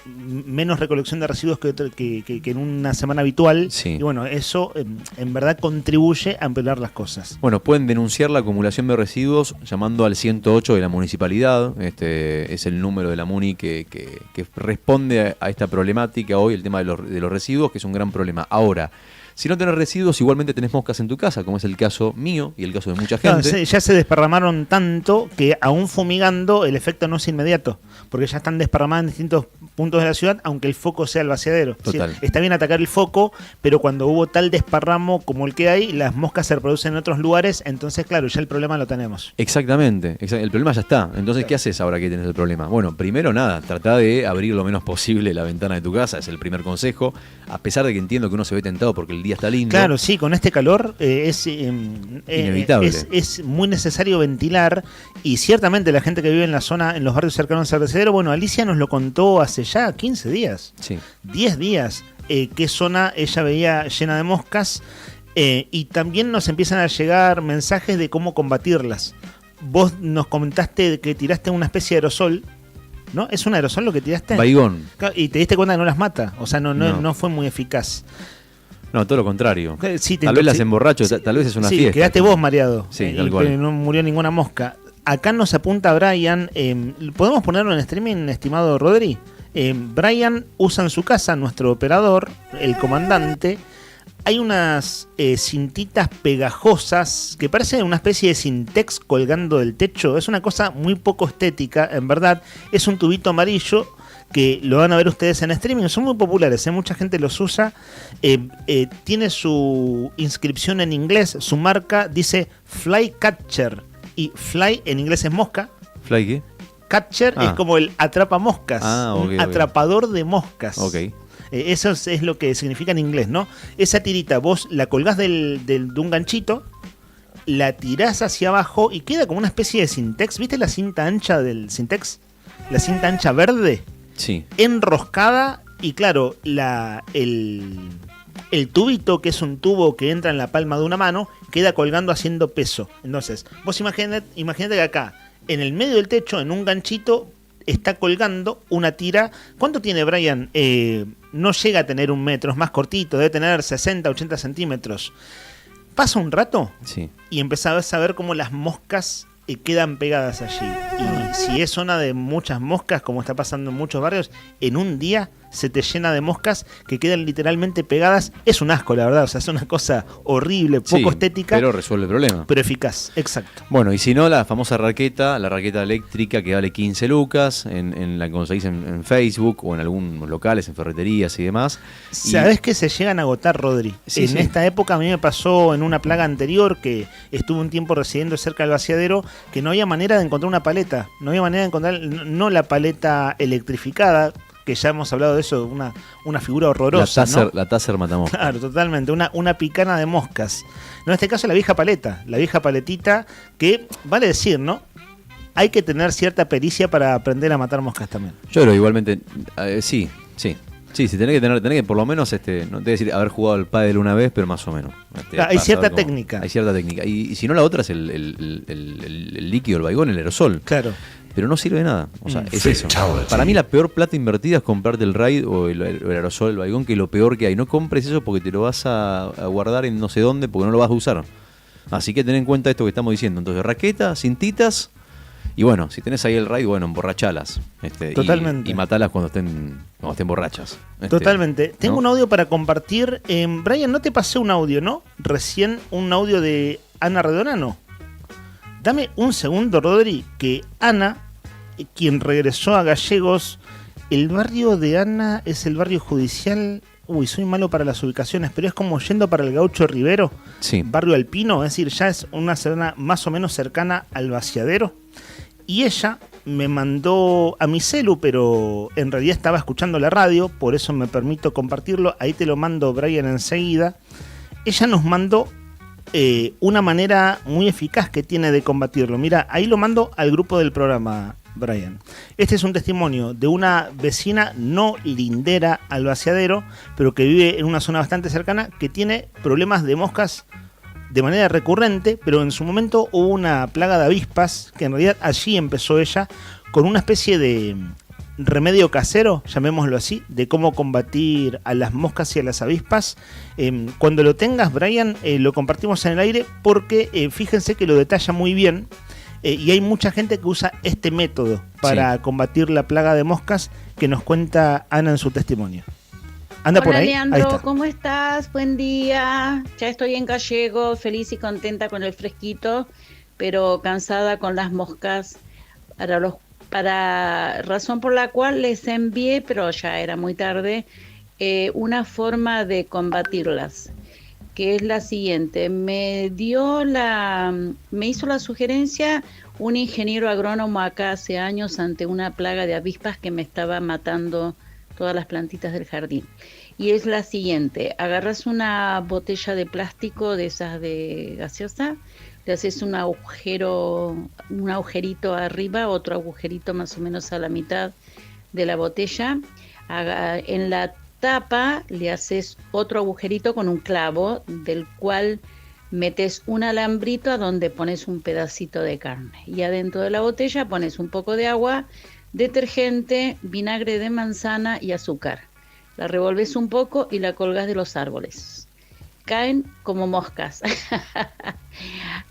menos recolección de residuos que en una semana habitual. Sí. Y bueno, eso en verdad contribuye a empeorar las cosas. Bueno, pueden denunciar la acumulación de residuos llamando al 108 de la municipalidad. Este es el número de la MUNI que responde a esta problemática hoy, el tema de los residuos, que es un gran problema. Ahora, si no tenés residuos, igualmente tenés moscas en tu casa, como es el caso mío y el caso de mucha gente. Claro, ya se desparramaron tanto que aún fumigando el efecto no es inmediato, porque ya están desparramadas en distintos puntos de la ciudad, aunque el foco sea el vaciadero. Total. Sí, está bien atacar el foco, pero cuando hubo tal desparramo como el que hay, las moscas se reproducen en otros lugares, entonces claro, ya el problema lo tenemos. Exactamente, el problema ya está. Entonces, ¿qué haces ahora que tenés el problema? Bueno, primero nada, tratá de abrir lo menos posible la ventana de tu casa, es el primer consejo, a pesar de que entiendo que uno se ve tentado porque el día está lindo. Claro, sí, con este calor es inevitable. Es muy necesario ventilar, y ciertamente la gente que vive en la zona, en los barrios cercanos al vertedero, bueno, Alicia nos lo contó hace ya 15 días, sí. 10 días, qué zona ella veía llena de moscas, y también nos empiezan a llegar mensajes de cómo combatirlas. Vos nos comentaste que tiraste una especie de aerosol, ¿no? ¿Es un aerosol lo que tiraste? Baigón. Y te diste cuenta que no las mata, o sea, no fue muy eficaz. No, todo lo contrario. Sí, tal vez las emborracho, tal vez es una fiesta. Quedaste vos mareado. Sí, tal cual. No murió ninguna mosca. Acá nos apunta Brian. ¿Podemos ponerlo en streaming, estimado Rodri? Brian usa en su casa, nuestro operador, el comandante. Hay unas cintitas pegajosas que parecen una especie de Sintex colgando del techo. Es una cosa muy poco estética, en verdad. Es un tubito amarillo que lo van a ver ustedes en streaming. Son muy populares, mucha gente los usa. Tiene su inscripción en inglés, su marca dice Flycatcher. Y fly en inglés es mosca. ¿Fly qué? Catcher es como el atrapa moscas. Okay, atrapador de moscas. Ok. Eso es lo que significa en inglés, ¿no? Esa tirita vos la colgás de un ganchito, la tirás hacia abajo y queda como una especie de Sintex. ¿Viste la cinta ancha del Sintex? La cinta ancha verde. Sí. Enroscada, y claro, el tubito, que es un tubo que entra en la palma de una mano, queda colgando haciendo peso. Entonces, vos imaginate que acá, en el medio del techo, en un ganchito, está colgando una tira. ¿Cuánto tiene, Brian? No llega a tener 1 metro, es más cortito, debe tener 60, 80 centímetros. Pasa un rato, sí, y empezás a ver cómo las moscas quedan pegadas allí. Y si es zona de muchas moscas, como está pasando en muchos barrios, en un día se te llena de moscas que quedan literalmente pegadas. Es un asco, la verdad, o sea, es una cosa horrible, poco estética, pero resuelve el problema. Pero eficaz, exacto. Bueno, y si no, la famosa raqueta, la raqueta eléctrica que vale 15 lucas, en la que conseguís en Facebook o en algunos locales, en ferreterías y demás. ¿Sabés que se llegan a agotar, Rodri? Sí, en esta época a mí me pasó en una plaga anterior, que estuve un tiempo residiendo cerca del vaciadero, que no había manera de encontrar una paleta, no había manera de encontrar, no la paleta electrificada, que ya hemos hablado de eso, una figura horrorosa. La Taser matamoscas. Claro, totalmente, una picana de moscas. No, en este caso la vieja paletita, que vale decir, ¿no? Hay que tener cierta pericia para aprender a matar moscas también. Yo creo igualmente, sí, tenés que por lo menos, no te voy a decir haber jugado al pádel una vez, pero más o menos. Hay cierta técnica. Hay cierta técnica. Y si no, la otra es el líquido, el baigón, el aerosol. Claro. Pero no sirve de nada. O sea, es eso. Para mí la peor plata invertida es comprarte el raid o el aerosol, el baigón, que es lo peor que hay. No compres eso porque te lo vas a guardar en no sé dónde porque no lo vas a usar. Así que ten en cuenta esto que estamos diciendo. Entonces, raqueta, cintitas, y bueno, si tenés ahí el raid, bueno, emborrachalas. Totalmente. Y matalas cuando estén borrachas. Totalmente. Tengo ¿no? un audio para compartir. Brian, no te pasé un audio, ¿no? Recién un audio de Ana Redonano. Dame un segundo, Rodri, que Ana, quien regresó a Gallegos El barrio de Ana es el barrio judicial. Uy, soy malo para las ubicaciones, pero es como yendo para el Gaucho Rivero, sí. Barrio Alpino, es decir, ya es una zona más o menos cercana al Vaciadero. Y ella me mandó a mi celu, pero en realidad estaba escuchando la radio, por eso me permito compartirlo. Ahí te lo mando, Brian, enseguida. Ella nos mandó una manera muy eficaz que tiene de combatirlo. Mira, ahí lo mando al grupo del programa, Brian. Este es un testimonio de una vecina no lindera al Vaciadero, pero que vive en una zona bastante cercana, que tiene problemas de moscas de manera recurrente, pero en su momento hubo una plaga de avispas, que en realidad allí empezó ella, con una especie de remedio casero, llamémoslo así, de cómo combatir a las moscas y a las avispas. Cuando lo tengas, Brian, lo compartimos en el aire, porque fíjense que lo detalla muy bien. Y hay mucha gente que usa este método para combatir la plaga de moscas, que nos cuenta Ana en su testimonio. Anda. Hola, por ahí. Leandro, Ahí está. ¿cómo estás? Buen día. Ya estoy en Gallego, feliz y contenta con el fresquito, pero cansada con las moscas. Para razón por la cual les envié, pero ya era muy tarde, una forma de combatirlas, que es la siguiente. Me hizo la sugerencia un ingeniero agrónomo acá hace años ante una plaga de avispas que me estaba matando todas las plantitas del jardín. Y es la siguiente: agarras una botella de plástico de esas de gaseosa, le haces un agujerito arriba, otro agujerito más o menos a la mitad de la botella. En la tapa le haces otro agujerito con un clavo, del cual metes un alambrito a donde pones un pedacito de carne. Y adentro de la botella pones un poco de agua, detergente, vinagre de manzana y azúcar. La revolves un poco y la colgas de los árboles. Caen como moscas.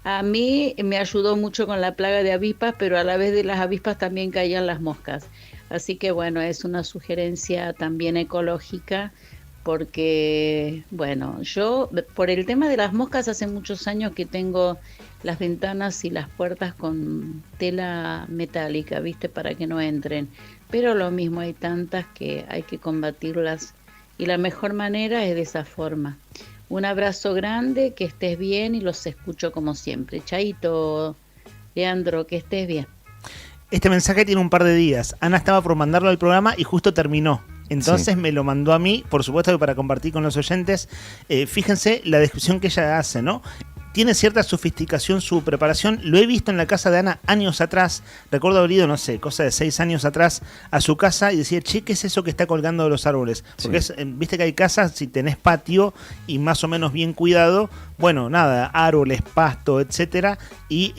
A mí me ayudó mucho con la plaga de avispas, pero a la vez de las avispas también caían las moscas. Así que bueno, es una sugerencia también ecológica, porque bueno, yo por el tema de las moscas hace muchos años que tengo las ventanas y las puertas con tela metálica, ¿viste? Para que no entren. Pero lo mismo, hay tantas que hay que combatirlas y la mejor manera es de esa forma. Un abrazo grande, que estés bien y los escucho como siempre. Chaito, Leandro, que estés bien. Este mensaje tiene un par de días. Ana estaba por mandarlo al programa y justo terminó. Entonces me lo mandó a mí, por supuesto que para compartir con los oyentes. Fíjense la descripción que ella hace, ¿no? Tiene cierta sofisticación su preparación. Lo he visto en la casa de Ana años atrás. Recuerdo haber ido, no sé, cosa de 6 años atrás a su casa y decía, che, ¿qué es eso que está colgando de los árboles? Porque viste que hay casas, si tenés patio y más o menos bien cuidado, bueno, nada, árboles, pasto, etcétera, y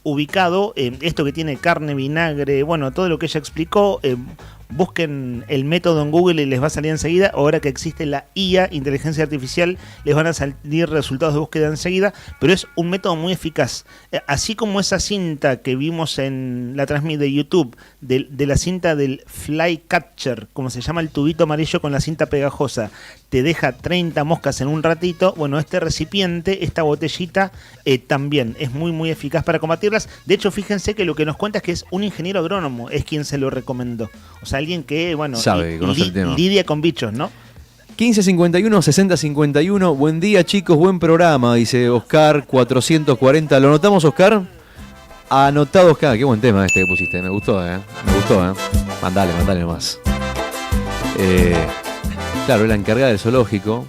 ubicado, esto que tiene carne, vinagre, bueno, todo lo que ella explicó. Busquen el método en Google y les va a salir enseguida. Ahora que existe la IA, inteligencia artificial, les van a salir resultados de búsqueda enseguida. Pero es un método muy eficaz. Así como esa cinta que vimos en la transmisión de YouTube, de la cinta del Flycatcher, como se llama el tubito amarillo con la cinta pegajosa, te deja 30 moscas en un ratito. Bueno, este recipiente, esta botellita, también es muy muy eficaz para combatirlas. De hecho, fíjense que lo que nos cuenta es que es un ingeniero agrónomo, es quien se lo recomendó. O sea, alguien que, bueno, sabe, conoce el tema. Lidia con bichos, ¿no? 1551-6051, buen día chicos, buen programa, dice Oscar 440. ¿Lo anotamos, Oscar? Anotado, Oscar, qué buen tema este que pusiste, me gustó, me gustó, Mandale nomás. Claro, es la encargada del zoológico,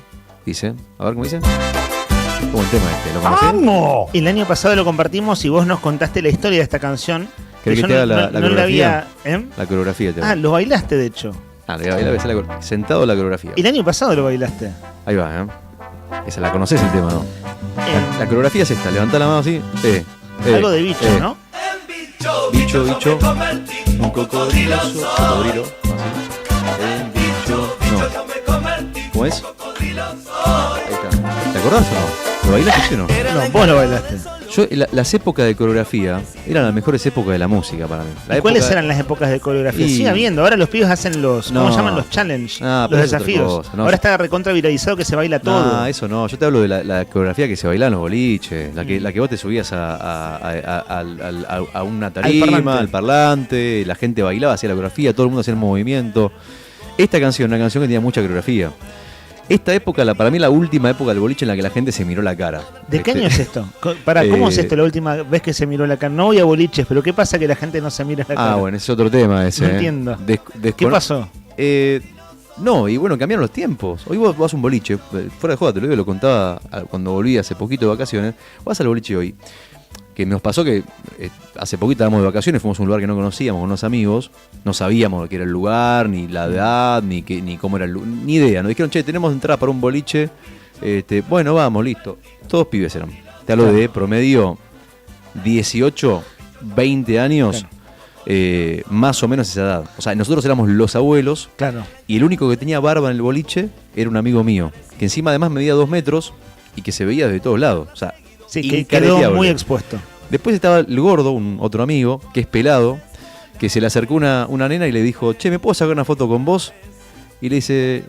dice, a ver cómo dice. Qué buen tema este, ¿lo conocés? ¡Vamos! El año pasado lo compartimos y vos nos contaste la historia de esta canción. ¿Querés que te haga la coreografía? La coreografía te lo bailaste, de hecho. Sentado la coreografía. El año pasado lo bailaste. Ahí va, Esa la conocés el tema, ¿no? La coreografía es esta, levantá la mano así. Algo de bicho, ¿no? Bicho, un cocodrilo. El bicho, no. ¿Cómo es? Ahí está. ¿Te acordás o no? ¿Lo bailaste o no? No, vos lo bailaste. Las épocas de coreografía eran las mejores épocas de la música para mí. ¿Y cuáles eran las épocas de coreografía? Sigue habiendo. Ahora los pibes hacen ¿cómo se llaman? Los challenge, los desafíos. Ahora está recontra viralizado que se baila todo. Eso no. Yo te hablo de la coreografía que se bailaba en los boliches, la que vos te subías a una tarima, al parlante, la gente bailaba, hacía la coreografía, todo el mundo hacía el movimiento. Esta canción, una canción que tenía mucha coreografía. Esta época, para mí, la última época del boliche en la que la gente se miró la cara. ¿De qué año es esto? ¿Cómo es esto la última vez que se miró la cara? No voy a boliches, pero ¿qué pasa que la gente no se mira la cara? Bueno, ese es otro tema ese. No entiendo. ¿Qué pasó? No, y bueno, cambiaron los tiempos. Hoy vos vas a un boliche, fuera de joda, te lo digo, lo contaba cuando volví hace poquito de vacaciones. Vas al boliche hoy. Que nos pasó que hace poquito estábamos de vacaciones, fuimos a un lugar que no conocíamos con unos amigos, no sabíamos lo que era el lugar, ni la edad, ni cómo era el lugar, ni idea. Nos dijeron, che, tenemos entrada para un boliche, bueno, vamos, listo. Todos pibes eran. Te hablo de promedio 18, 20 años, más o menos esa edad. O sea, nosotros éramos los abuelos, claro. Y el único que tenía barba en el boliche era un amigo mío, que encima además medía 2 metros y que se veía desde todos lados. O sea, sí, que quedó muy expuesto. Después estaba el gordo, otro amigo, que es pelado, que se le acercó una nena y le dijo, che, ¿me puedo sacar una foto con vos? Y le dice,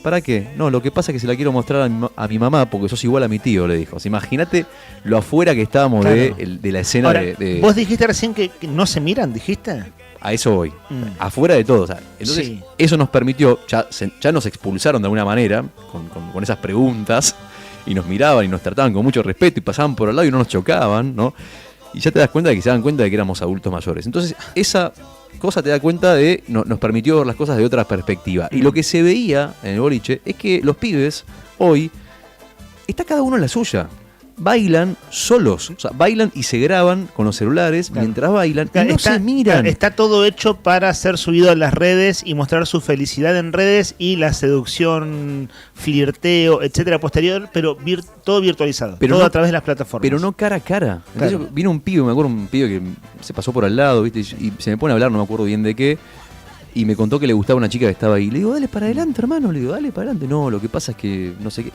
¿para qué? No, lo que pasa es que se la quiero mostrar a mi mamá porque sos igual a mi tío, le dijo. O sea, imagínate lo afuera que estábamos, claro, de la escena. Ahora, vos dijiste recién que no se miran, ¿dijiste? A eso voy. Afuera de todo. O sea, entonces, sí, eso nos permitió, ya nos expulsaron de alguna manera con esas preguntas. Y nos miraban y nos trataban con mucho respeto y pasaban por al lado y no nos chocaban, ¿no? Y ya te das cuenta de que se dan cuenta de que éramos adultos mayores. Entonces, esa cosa te da cuenta de nos permitió ver las cosas de otra perspectiva. Y lo que se veía en el boliche es que los pibes hoy está cada uno en la suya. Bailan solos, o sea, bailan y se graban con los celulares, claro, mientras bailan, y no se miran. Está todo hecho para ser subido a las redes y mostrar su felicidad en redes y la seducción, flirteo, etcétera, posterior, pero todo virtualizado, pero todo a través de las plataformas. Pero no cara a cara. Entonces, claro, vino un pibe, me acuerdo, un pibe que se pasó por al lado, ¿viste? Y se me pone a hablar, no me acuerdo bien de qué, y me contó que le gustaba una chica que estaba ahí. Le digo, dale para adelante, hermano, le digo, dale para adelante. No, lo que pasa es que no sé qué.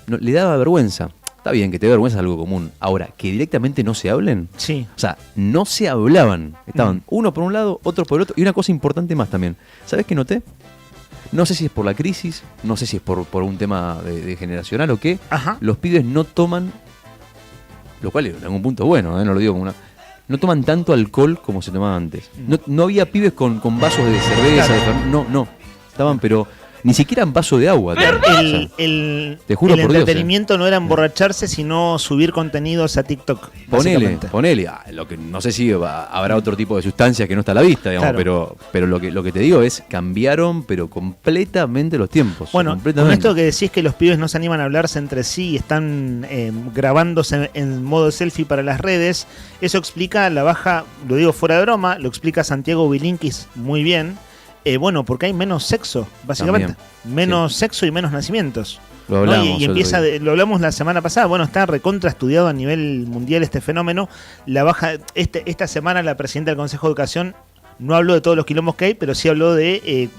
No, le daba vergüenza. Está bien, que te dé vergüenza es algo común. Ahora, que directamente no se hablen. Sí. O sea, no se hablaban. Estaban uno por un lado, otro por el otro. Y una cosa importante más también. ¿Sabes qué noté? No sé si es por la crisis, no sé si es por un tema de generacional o qué. Ajá. Los pibes no toman, lo cual en algún punto es bueno, no lo digo como una... No toman tanto alcohol como se tomaba antes. No había pibes con vasos de cerveza. Claro. No. Estaban, pero... Ni siquiera en vaso de agua. Te juro por Dios. El entretenimiento no era emborracharse, sino subir contenidos a TikTok. Ponele. Lo que no sé si habrá otro tipo de sustancias que no está a la vista, digamos, claro, pero lo que te digo es cambiaron, pero completamente los tiempos. Bueno, con esto que decís que los pibes no se animan a hablarse entre sí y están grabándose en modo selfie para las redes, eso explica la baja, lo digo fuera de broma, lo explica Santiago Bilinkis muy bien. Bueno, porque hay menos sexo, básicamente. También. Menos sexo y menos nacimientos. Lo hablamos, ¿no? Y empieza lo hablamos la semana pasada. Bueno, está recontra estudiado a nivel mundial este fenómeno. La baja, esta semana la presidenta del Consejo de Educación no habló de todos los quilombos que hay, pero sí habló de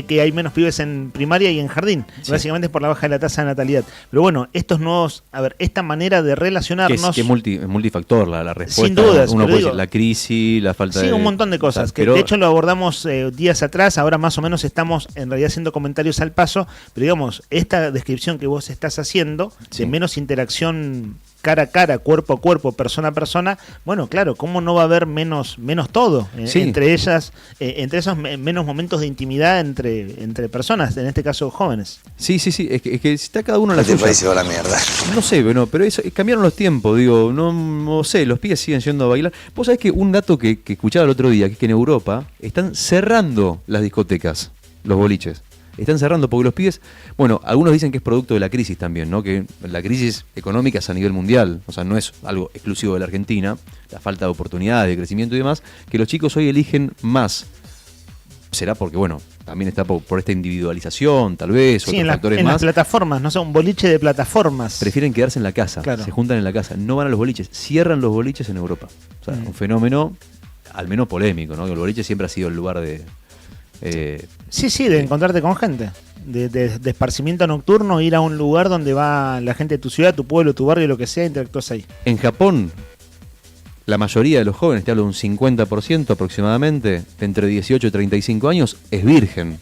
que hay menos pibes en primaria y en jardín, sí, básicamente por la baja de la tasa de natalidad. Pero bueno, estos nuevos, esta manera de relacionarnos... Que es multifactor la respuesta. Sin dudas. Uno puede decir la crisis, la falta de... Sí, un montón de cosas, o sea, que de hecho lo abordamos días atrás, ahora más o menos estamos en realidad haciendo comentarios al paso, pero digamos, esta descripción que vos estás haciendo, sí, de menos interacción cara a cara, cuerpo a cuerpo, persona a persona, bueno, claro, ¿cómo no va a haber menos todo? Sí. Entre ellas, entre esos menos momentos de intimidad entre personas, en este caso jóvenes. Sí, es que está cada uno en la suya. País se va a la mierda. No sé, pero eso, cambiaron los tiempos, digo, no sé, los pibes siguen yendo a bailar. Vos sabés que un dato que escuchaba el otro día, que es que en Europa están cerrando las discotecas, los boliches. Están cerrando porque los pibes, bueno, algunos dicen que es producto de la crisis también, ¿no? Que la crisis económica es a nivel mundial, o sea, no es algo exclusivo de la Argentina, la falta de oportunidades, de crecimiento y demás, que los chicos hoy eligen más. Será porque, bueno, también está por esta individualización, tal vez, sí, otros factores en más. Las plataformas, no sé, un boliche de plataformas. Prefieren quedarse en la casa, claro, se juntan en la casa, no van a los boliches, cierran los boliches en Europa. O sea, un fenómeno al menos polémico, ¿no? Que el boliche siempre ha sido el lugar de... sí, de encontrarte con gente. de esparcimiento nocturno, ir a un lugar donde va la gente de tu ciudad, tu pueblo, tu barrio, lo que sea, interactúas ahí. En Japón, la mayoría de los jóvenes, te hablo de un 50% aproximadamente, de entre 18 y 35 años, es virgen.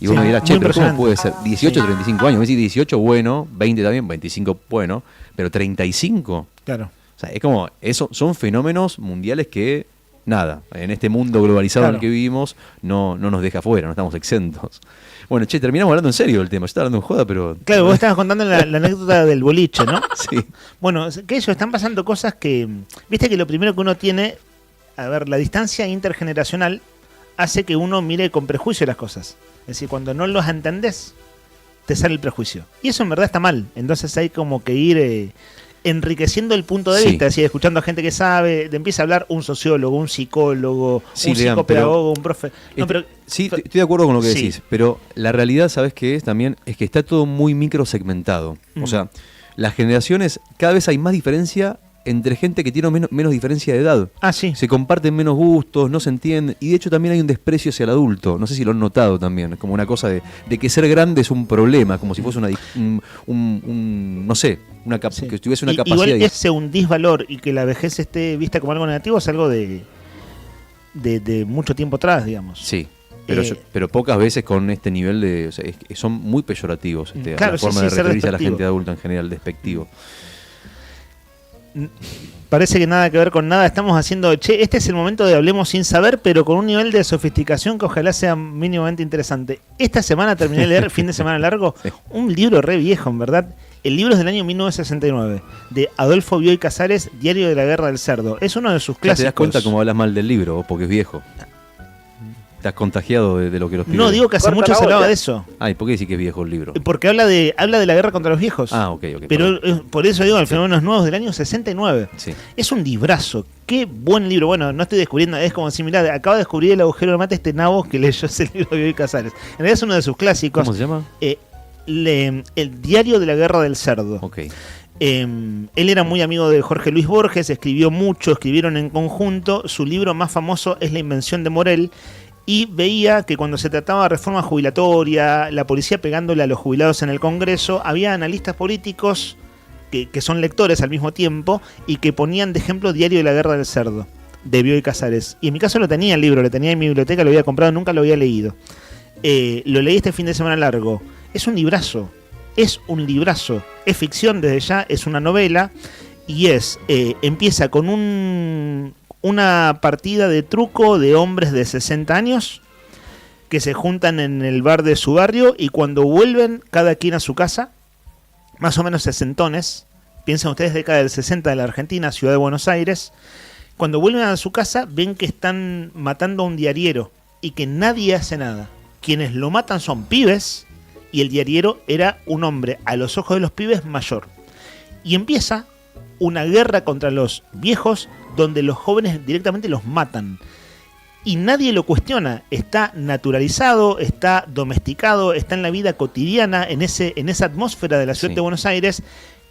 Y vos me dirás, che, pero ¿cómo puede ser? 18 y 35 años, me decís 18, bueno, 20 también, 25, bueno, pero 35. Claro. O sea, es como, eso son fenómenos mundiales que, nada, en este mundo globalizado en el que vivimos, no nos deja fuera, no estamos exentos. Bueno, che, terminamos hablando en serio del tema. Yo estaba hablando en joda, pero... Claro, vos estabas contando la anécdota del boliche, ¿no? Sí. Bueno, que ellos están pasando cosas que... Viste que lo primero que uno tiene... A ver, la distancia intergeneracional hace que uno mire con prejuicio las cosas. Es decir, cuando no los entendés, te sale el prejuicio. Y eso en verdad está mal. Entonces hay como que ir... enriqueciendo el punto de vista, es decir, escuchando a gente que sabe, empieza a hablar un sociólogo, un psicólogo, un psicopedagogo, un profe. No, pero, sí, estoy de acuerdo con lo que decís, pero la realidad, ¿sabes qué es? También es que está todo muy microsegmentado. O sea, las generaciones, cada vez hay más diferencia entre gente que tiene menos diferencia de edad. Ah, sí. Se comparten menos gustos, no se entienden, y de hecho también hay un desprecio hacia el adulto. No sé si lo han notado también, es como una cosa de que ser grande es un problema, como si fuese no sé, que tuviese una capacidad. Igual ese un disvalor y que la vejez esté vista como algo negativo es algo de mucho tiempo atrás, digamos. Sí. Pero pocas veces con este nivel de... O sea, son muy peyorativos la forma de referirse a la gente adulta en general, despectivo. Parece que nada que ver con nada. Estamos haciendo... Che, este es el momento de Hablemos Sin Saber, pero con un nivel de sofisticación que ojalá sea mínimamente interesante. Esta semana terminé de leer, fin de semana largo, un libro re viejo, en verdad. El libro es del año 1969, de Adolfo Bioy Casares, Diario de la Guerra del Cerdo. Es uno de sus clásicos. ¿Te das cuenta cómo hablas mal del libro, porque es viejo? ¿Estás contagiado de lo que los pibes? No, digo que hace mucho se hablaba de eso. Ay, ¿por qué decís que es viejo el libro? Porque habla de la guerra contra los viejos. Ah, ok. Pero por eso digo, el Fenómenos Nuevos del año 69. Sí. Es un librazo. Qué buen libro. Bueno, no estoy descubriendo, es como si, mirá, acabo de descubrir el agujero de mate este nabo que leyó ese libro de Bioy Casares. En realidad es uno de sus clásicos. ¿Cómo se llama? El Diario de la Guerra del Cerdo. Ok. Él era muy amigo de Jorge Luis Borges, escribió mucho, escribieron en conjunto. Su libro más famoso es La Invención de Morel. Y veía que cuando se trataba de reforma jubilatoria, la policía pegándole a los jubilados en el Congreso, había analistas políticos que son lectores al mismo tiempo y que ponían de ejemplo Diario de la Guerra del Cerdo, de Bioy Casares. Y en mi caso lo tenía el libro, lo tenía en mi biblioteca, lo había comprado, nunca lo había leído. Lo leí este fin de semana largo. Es un librazo, es ficción desde ya, es una novela y empieza con una partida de truco de hombres de 60 años que se juntan en el bar de su barrio y cuando vuelven cada quien a su casa, más o menos sesentones, piensen ustedes década del 60 de la Argentina, Ciudad de Buenos Aires, cuando vuelven a su casa ven que están matando a un diariero y que nadie hace nada. Quienes lo matan son pibes y el diariero era un hombre a los ojos de los pibes mayor. Y empieza una guerra contra los viejos donde los jóvenes directamente los matan. Y nadie lo cuestiona, está naturalizado, está domesticado, está en la vida cotidiana, en esa atmósfera de la ciudad de Buenos Aires,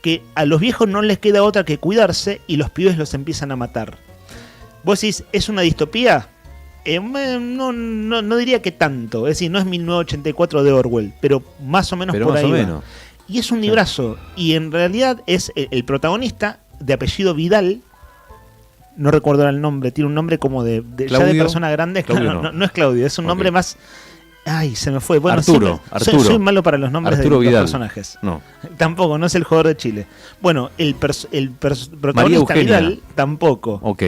que a los viejos no les queda otra que cuidarse y los pibes los empiezan a matar. Vos decís, ¿es una distopía? No diría que tanto, es decir, no es 1984 de Orwell, pero más o menos por ahí va. Y es un librazo, y en realidad es el protagonista, de apellido Vidal, no recuerdo el nombre, tiene un nombre como ya de persona grande. Claro, no es Claudio, es un nombre más... Ay, se me fue. Bueno, Arturo. Soy malo para los nombres Arturo de Vidal. los personajes. No. Tampoco, no es el jugador de Chile. Bueno, el protagonista María Eugenia. Vidal tampoco. Ok.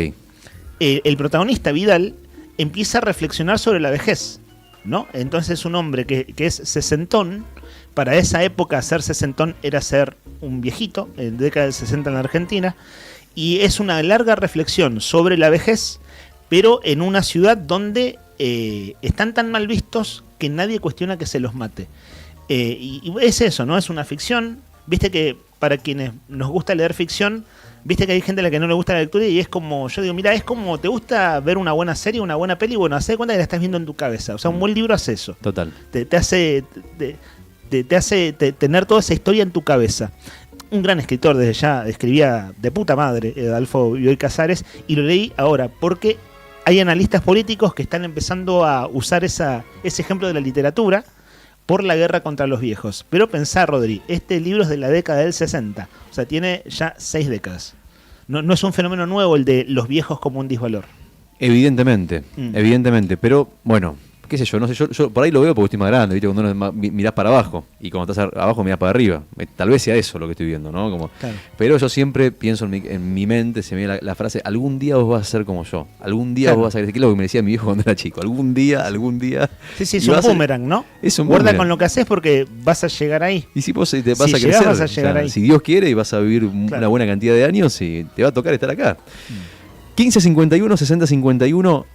El protagonista Vidal empieza a reflexionar sobre la vejez, ¿no? Entonces un hombre que es sesentón, para esa época ser sesentón era ser un viejito, en la década del 60 en la Argentina, y es una larga reflexión sobre la vejez, pero en una ciudad donde están tan mal vistos que nadie cuestiona que se los mate. Y es eso, ¿no? Es una ficción. Viste que para quienes nos gusta leer ficción, viste que hay gente a la que no le gusta la lectura y es como, yo digo, mira, es como, ¿te gusta ver una buena serie, una buena peli? Bueno, haz de cuenta que la estás viendo en tu cabeza. O sea, un buen libro hace eso. Total. Te hace tener toda esa historia en tu cabeza. Un gran escritor desde ya, escribía de puta madre, Adolfo Bioy Casares, y lo leí ahora porque hay analistas políticos que están empezando a usar ese ejemplo de la literatura por la guerra contra los viejos. Pero pensá, Rodri, este libro es de la década del 60, o sea, tiene ya 6 décadas. No es un fenómeno nuevo el de los viejos como un disvalor. Evidentemente, pero bueno, qué sé yo, no sé, yo por ahí lo veo porque estoy más grande, ¿viste? Cuando uno mirás para abajo y cuando estás abajo mirás para arriba. Tal vez sea eso lo que estoy viendo, ¿no? Claro. Pero yo siempre pienso en mi mente, se me viene la frase, algún día vos vas a ser como yo, algún día vos vas a crecer, que es lo que me decía mi viejo cuando era chico, algún día. Sí, es un boomerang, ¿no? Es un Guarda boomerang. con lo que haces porque vas a llegar ahí. Y si vos te vas a llegás, crecer, vas a llegar ahí. si Dios quiere y vas a vivir una buena cantidad de años y te va a tocar estar acá. 1551 6051.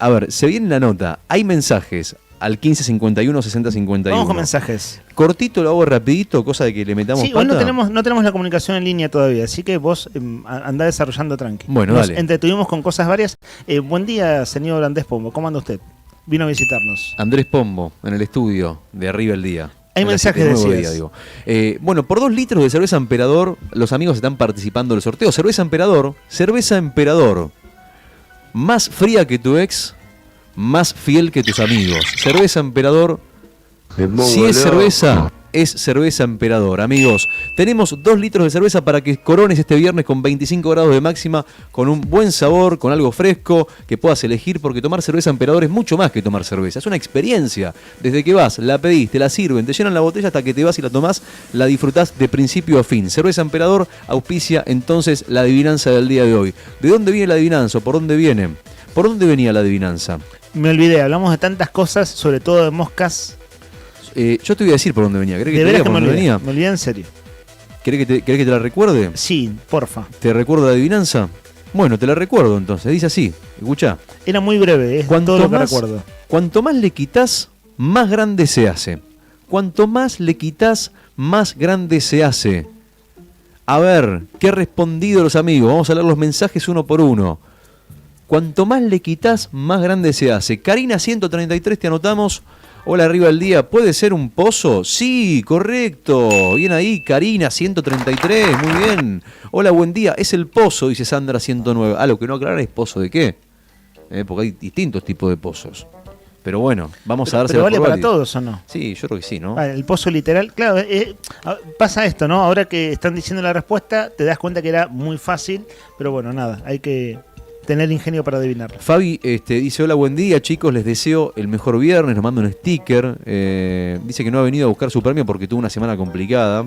A ver, se viene la nota, hay mensajes al 1551 6051. Vamos con mensajes. Cortito, lo hago rapidito, cosa de que le metamos Sí, pata. hoy no tenemos la comunicación en línea todavía, así que vos andá desarrollando tranqui. Bueno, Nos dale. entretuvimos con cosas varias. Buen día, señor Andrés Pombo, ¿cómo anda usted? Vino a visitarnos. Andrés Pombo, en el estudio de Arriba el Día. Hay mensajes de Nuevo Día, digo. Bueno, por 2 litros de cerveza Emperador, los amigos están participando del sorteo. Cerveza Emperador, más fría que tu ex, más fiel que tus amigos. Cerveza Emperador, si es cerveza, es cerveza Emperador. Amigos, tenemos 2 litros de cerveza para que corones este viernes con 25 grados de máxima, con un buen sabor, con algo fresco, que puedas elegir, porque tomar cerveza Emperador es mucho más que tomar cerveza. Es una experiencia. Desde que vas, la pedís, te la sirven, te llenan la botella hasta que te vas y la tomás, la disfrutás de principio a fin. Cerveza Emperador auspicia entonces la adivinanza del día de hoy. ¿De dónde viene la adivinanza? ¿Por dónde viene? ¿Por dónde venía la adivinanza? Me olvidé, hablamos de tantas cosas, sobre todo de moscas. Yo te voy a decir por dónde venía. ¿Querés que De te diga veras que por me dónde olvidé, venía? me olvidé en serio. ¿Querés que te la recuerde? Sí, porfa. ¿Te recuerdo la adivinanza? Bueno, te la recuerdo entonces. Dice así, escuchá. Era muy breve, es todo lo que recuerdo. Cuanto más le quitas, más grande se hace. Cuanto más le quitas, más grande se hace. A ver, ¿qué han respondido los amigos? Vamos a leer los mensajes uno por uno. Cuanto más le quitas, más grande se hace. Karina 133, te anotamos. Hola, Arriba del Día. ¿Puede ser un pozo? Sí, correcto. Bien ahí, Karina 133, muy bien. Hola, buen día. Es el pozo, dice Sandra 109. Ah, lo que no aclara es pozo de qué. Porque hay distintos tipos de pozos. Pero bueno, vamos a darse ¿Pero la vale para todos o no? Sí, yo creo que sí, ¿no? El pozo literal, claro, pasa esto, ¿no? Ahora que están diciendo la respuesta, te das cuenta que era muy fácil, pero bueno, nada, hay que tener ingenio para adivinarlo. Fabi dice, hola, buen día, chicos, les deseo el mejor viernes, nos manda un sticker, dice que no ha venido a buscar su premio porque tuvo una semana complicada.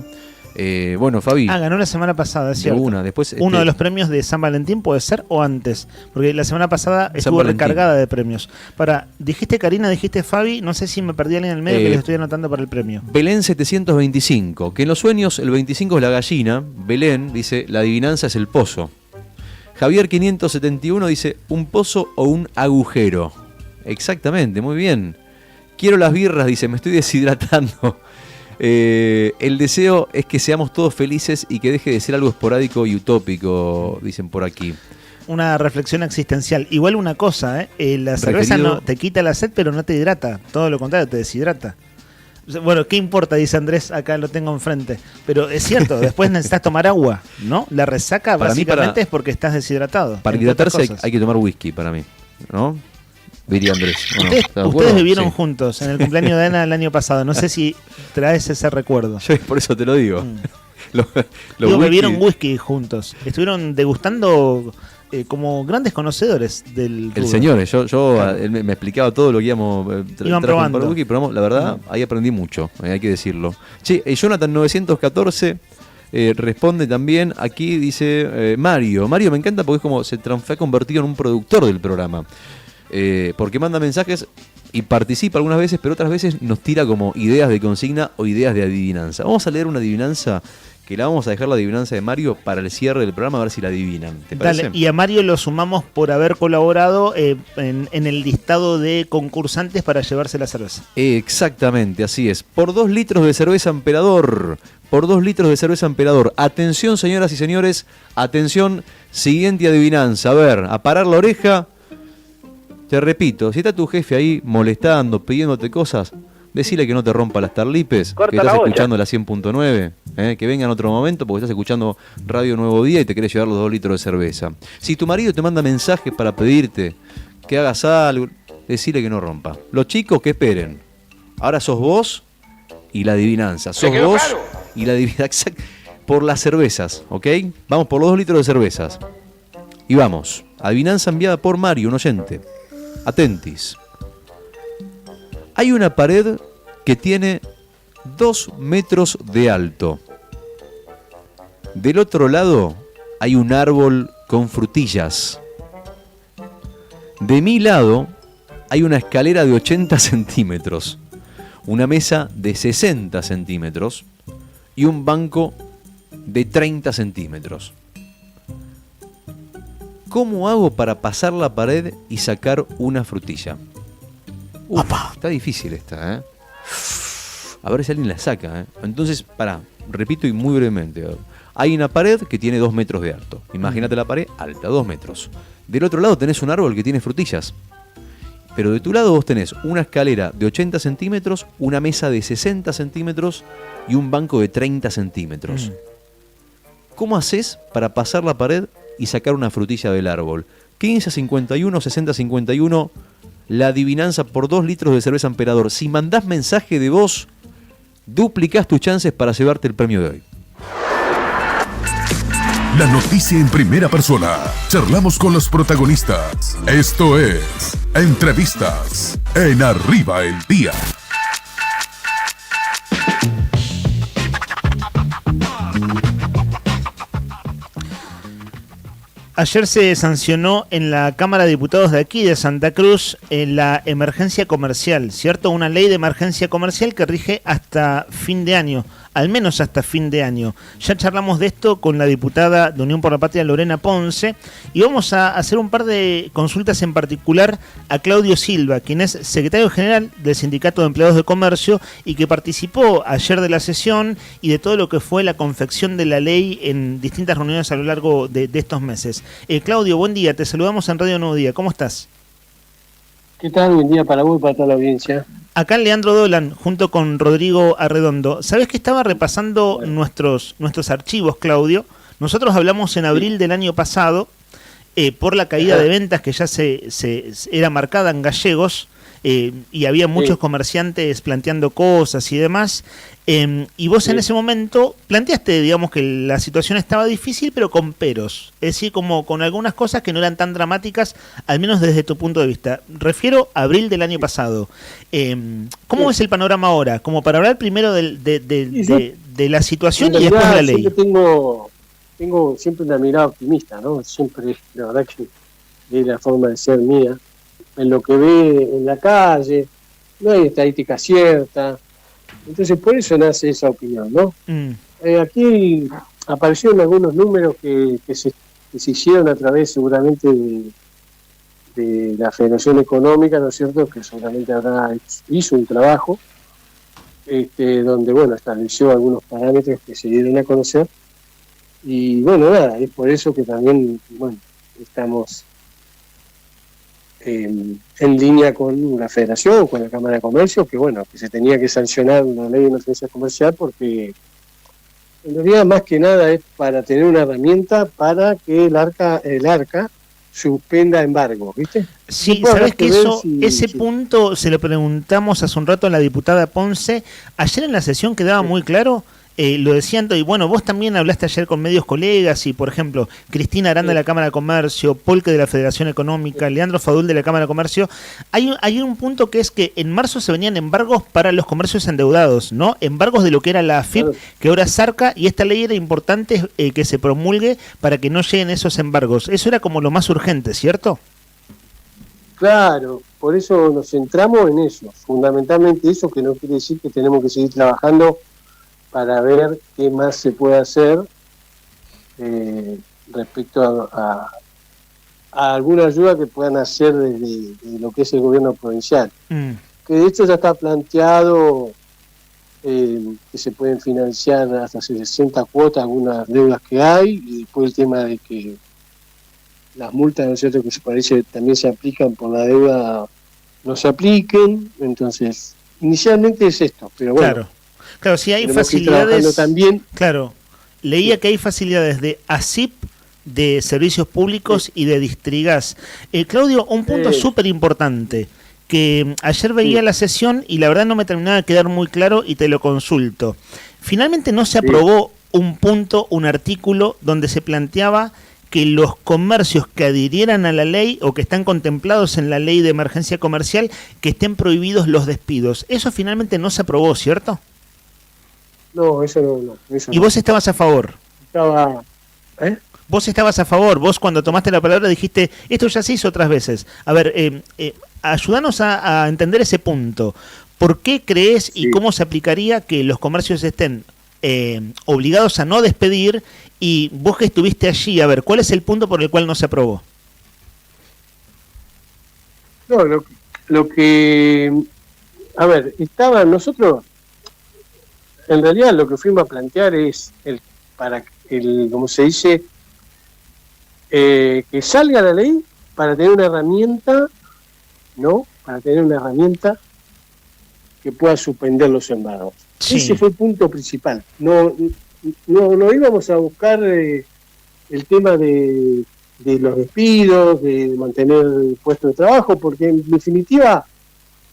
Bueno, Fabi. Ganó la semana pasada, es cierto. Después, uno de los premios de San Valentín puede ser o antes, porque la semana pasada estuvo Valentín. recargada de premios. Dijiste Karina, dijiste Fabi, no sé si me perdí alguien en el medio que les estoy anotando para el premio. Belén 725, que en los sueños el 25 es la gallina. Belén dice, la adivinanza es el pozo. Javier 571 dice, un pozo o un agujero. Exactamente, muy bien. Quiero las birras, dice, me estoy deshidratando. El deseo es que seamos todos felices y que deje de ser algo esporádico y utópico, dicen por aquí. Una reflexión existencial. Igual una cosa, la cerveza no te quita la sed, pero no te hidrata. Todo lo contrario, te deshidrata. Bueno, ¿qué importa? Dice Andrés, acá lo tengo enfrente. Pero es cierto, después necesitas tomar agua, ¿no? La resaca básicamente es porque estás deshidratado. Para hidratarse hay que tomar whisky, para mí, ¿no? Diría Andrés. Ustedes vivieron juntos en el cumpleaños de Ana el año pasado. No sé si traes ese recuerdo. Yo por eso te lo digo. Bebieron whisky juntos. Estuvieron degustando como grandes conocedores del rubro. El señor, él me explicaba todo lo que íbamos iban probando. Para el whisky, pero la verdad, ahí aprendí mucho, hay que decirlo. Che, Jonathan 914 responde también, aquí dice Mario. Mario me encanta porque es como se ha convertido en un productor del programa. Porque manda mensajes y participa algunas veces, pero otras veces nos tira como ideas de consigna o ideas de adivinanza. Vamos a leer una adivinanza que la vamos a dejar la adivinanza de Mario para el cierre del programa, a ver si la adivinan. ¿Te parece? Dale, y a Mario lo sumamos por haber colaborado en el listado de concursantes para llevarse la cerveza. Exactamente, así es. Por 2 litros de cerveza Emperador. Por 2 litros de cerveza Emperador. Atención, señoras y señores. Atención, siguiente adivinanza. A ver, a parar la oreja. Te repito, si está tu jefe ahí molestando, pidiéndote cosas, decile que no te rompa las tarlipes, que estás escuchando la 100.9, que venga en otro momento porque estás escuchando Radio Nuevo Día y te querés llevar los 2 litros de cerveza. Si tu marido te manda mensajes para pedirte que hagas algo, decile que no rompa. Los chicos que esperen. Ahora sos vos y la adivinanza. Sos quedó vos claro? y la adivinanza por las cervezas, ¿ok? Vamos por los 2 litros de cervezas. Y vamos. Adivinanza enviada por Mario, un oyente. Atentis. Hay una pared que tiene 2 metros de alto. Del otro lado hay un árbol con frutillas. De mi lado hay una escalera de 80 centímetros, una mesa de 60 centímetros y un banco de 30 centímetros. ¿Cómo hago para pasar la pared y sacar una frutilla? Está difícil esta, ¿eh? A ver si alguien la saca, ¿eh? Entonces, repito y muy brevemente. Hay una pared que tiene 2 metros de alto. Imagínate la pared alta, 2 metros. Del otro lado tenés un árbol que tiene frutillas. Pero de tu lado vos tenés una escalera de 80 centímetros, una mesa de 60 centímetros y un banco de 30 centímetros. ¿Cómo haces para pasar la pared y sacar una frutilla del árbol? 1551, 6051, la adivinanza por 2 litros de cerveza Emperador. Si mandás mensaje de voz, duplicás tus chances para llevarte el premio de hoy. La noticia en primera persona. Charlamos con los protagonistas. Esto es Entrevistas en Arriba el Día. Ayer se sancionó en la Cámara de Diputados de aquí, de Santa Cruz, la emergencia comercial, ¿cierto? Una ley de emergencia comercial que rige hasta fin de año, al menos hasta fin de año. Ya charlamos de esto con la diputada de Unión por la Patria, Lorena Ponce, y vamos a hacer un par de consultas en particular a Claudio Silva, quien es secretario general del Sindicato de Empleados de Comercio y que participó ayer de la sesión y de todo lo que fue la confección de la ley en distintas reuniones a lo largo de estos meses. Claudio, buen día, te saludamos en Radio Nuevo Día, ¿cómo estás? ¿Qué tal? Buen día para vos y para toda la audiencia. Acá Leandro Dolan, junto con Rodrigo Arredondo. ¿Sabés que estaba repasando nuestros archivos, Claudio? Nosotros hablamos en abril del año pasado por la caída de ventas que ya se era marcada en gallegos y había muchos comerciantes planteando cosas y demás. Y vos en ese momento planteaste, digamos, que la situación estaba difícil, pero con peros. Es decir, como con algunas cosas que no eran tan dramáticas, al menos desde tu punto de vista. Refiero a abril del año pasado. ¿Cómo ves el panorama ahora? Como para hablar primero de la situación y después de la ley. Tengo siempre una mirada optimista, ¿no? Siempre, la verdad que es la forma de ser mía. En lo que ve en la calle, no hay estadística cierta. Entonces, por eso nace esa opinión, ¿no? Aquí aparecieron algunos números que se hicieron a través, seguramente, de la Federación Económica, ¿no es cierto?, que seguramente hizo un trabajo, donde, bueno, estableció algunos parámetros que se dieron a conocer. Y, bueno, nada, es por eso que también, bueno, estamos en línea con la Federación, con la Cámara de Comercio, que bueno, que se tenía que sancionar una ley de emergencia comercial porque en realidad más que nada es para tener una herramienta para que el ARCA suspenda embargo, ¿viste? Sí, sabes que ese punto se lo preguntamos hace un rato a la diputada Ponce. Ayer en la sesión quedaba muy claro. Lo decían, y bueno, vos también hablaste ayer con medios colegas y, por ejemplo, Cristina Aranda de la Cámara de Comercio, Polke de la Federación Económica, Leandro Fadul de la Cámara de Comercio. Hay un punto que es que en marzo se venían embargos para los comercios endeudados, ¿no? Embargos de lo que era la AFIP, que ahora es ARCA, y esta ley era importante que se promulgue para que no lleguen esos embargos. Eso era como lo más urgente, ¿cierto? Claro, por eso nos centramos en eso, fundamentalmente eso, que no quiere decir que tenemos que seguir trabajando para ver qué más se puede hacer respecto a alguna ayuda que puedan hacer desde lo que es el gobierno provincial. Que de hecho ya está planteado que se pueden financiar hasta 60 cuotas algunas deudas que hay, y después el tema de que las multas, ¿no es cierto?, que se parece también se aplican por la deuda, no se apliquen. Entonces, inicialmente es esto, pero bueno. Claro, sí hay facilidades. También. Claro, leía que hay facilidades de ASIP, de servicios públicos y de Distrigas. Claudio, un punto súper importante, porque ayer veía la sesión y la verdad no me terminaba de quedar muy claro y te lo consulto. Finalmente no se aprobó un punto, un artículo donde se planteaba que los comercios que adhirieran a la ley o que están contemplados en la ley de emergencia comercial, que estén prohibidos los despidos. Eso finalmente no se aprobó, ¿cierto? No, eso no. ¿Y vos estabas a favor? Vos estabas a favor. Vos cuando tomaste la palabra dijiste, esto ya se hizo otras veces. A ver, ayúdanos a entender ese punto. ¿Por qué crees y cómo se aplicaría que los comercios estén obligados a no despedir? Y vos que estuviste allí, a ver, ¿cuál es el punto por el cual no se aprobó? No, lo que... A ver, nosotros, en realidad lo que fuimos a plantear es, como se dice, que salga la ley para tener una herramienta, ¿no? Para tener una herramienta que pueda suspender los embargos. Sí. Ese fue el punto principal. No íbamos a buscar el tema de los despidos, de mantener puestos de trabajo, porque en definitiva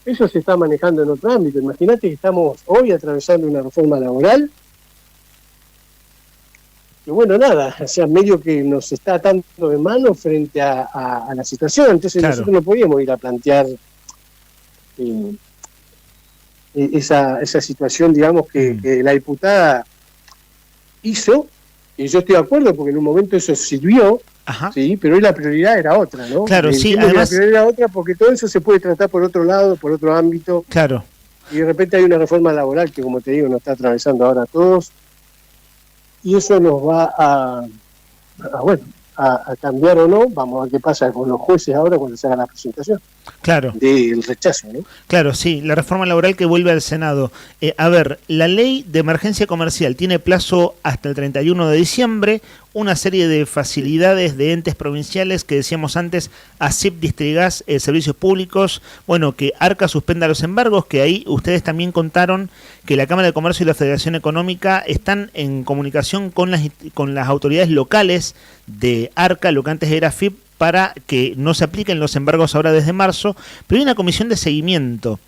eso se está manejando en otro ámbito. Imagínate que estamos hoy atravesando una reforma laboral que bueno, nada, o sea, medio que nos está atando de mano frente a la situación. Entonces nosotros no podíamos ir a plantear esa situación, digamos, que la diputada hizo, y yo estoy de acuerdo porque en un momento eso sirvió, sí, pero hoy la prioridad era otra, ¿no? Claro, sí, además... La prioridad era otra porque todo eso se puede tratar por otro lado, por otro ámbito. Claro. Y de repente hay una reforma laboral que, como te digo, nos está atravesando ahora a todos, y eso nos va a cambiar o no. Vamos a ver qué pasa con los jueces ahora cuando se haga la presentación. Claro. Del rechazo, ¿no? Claro, sí, la reforma laboral que vuelve al Senado. A ver, la ley de emergencia comercial tiene plazo hasta el 31 de diciembre, una serie de facilidades de entes provinciales que decíamos antes, ASIP, Distrigas, Servicios Públicos, bueno, que ARCA suspenda los embargos, que ahí ustedes también contaron que la Cámara de Comercio y la Federación Económica están en comunicación con las autoridades locales de ARCA, lo que antes era FIP, para que no se apliquen los embargos ahora desde marzo, pero hay una comisión de seguimiento.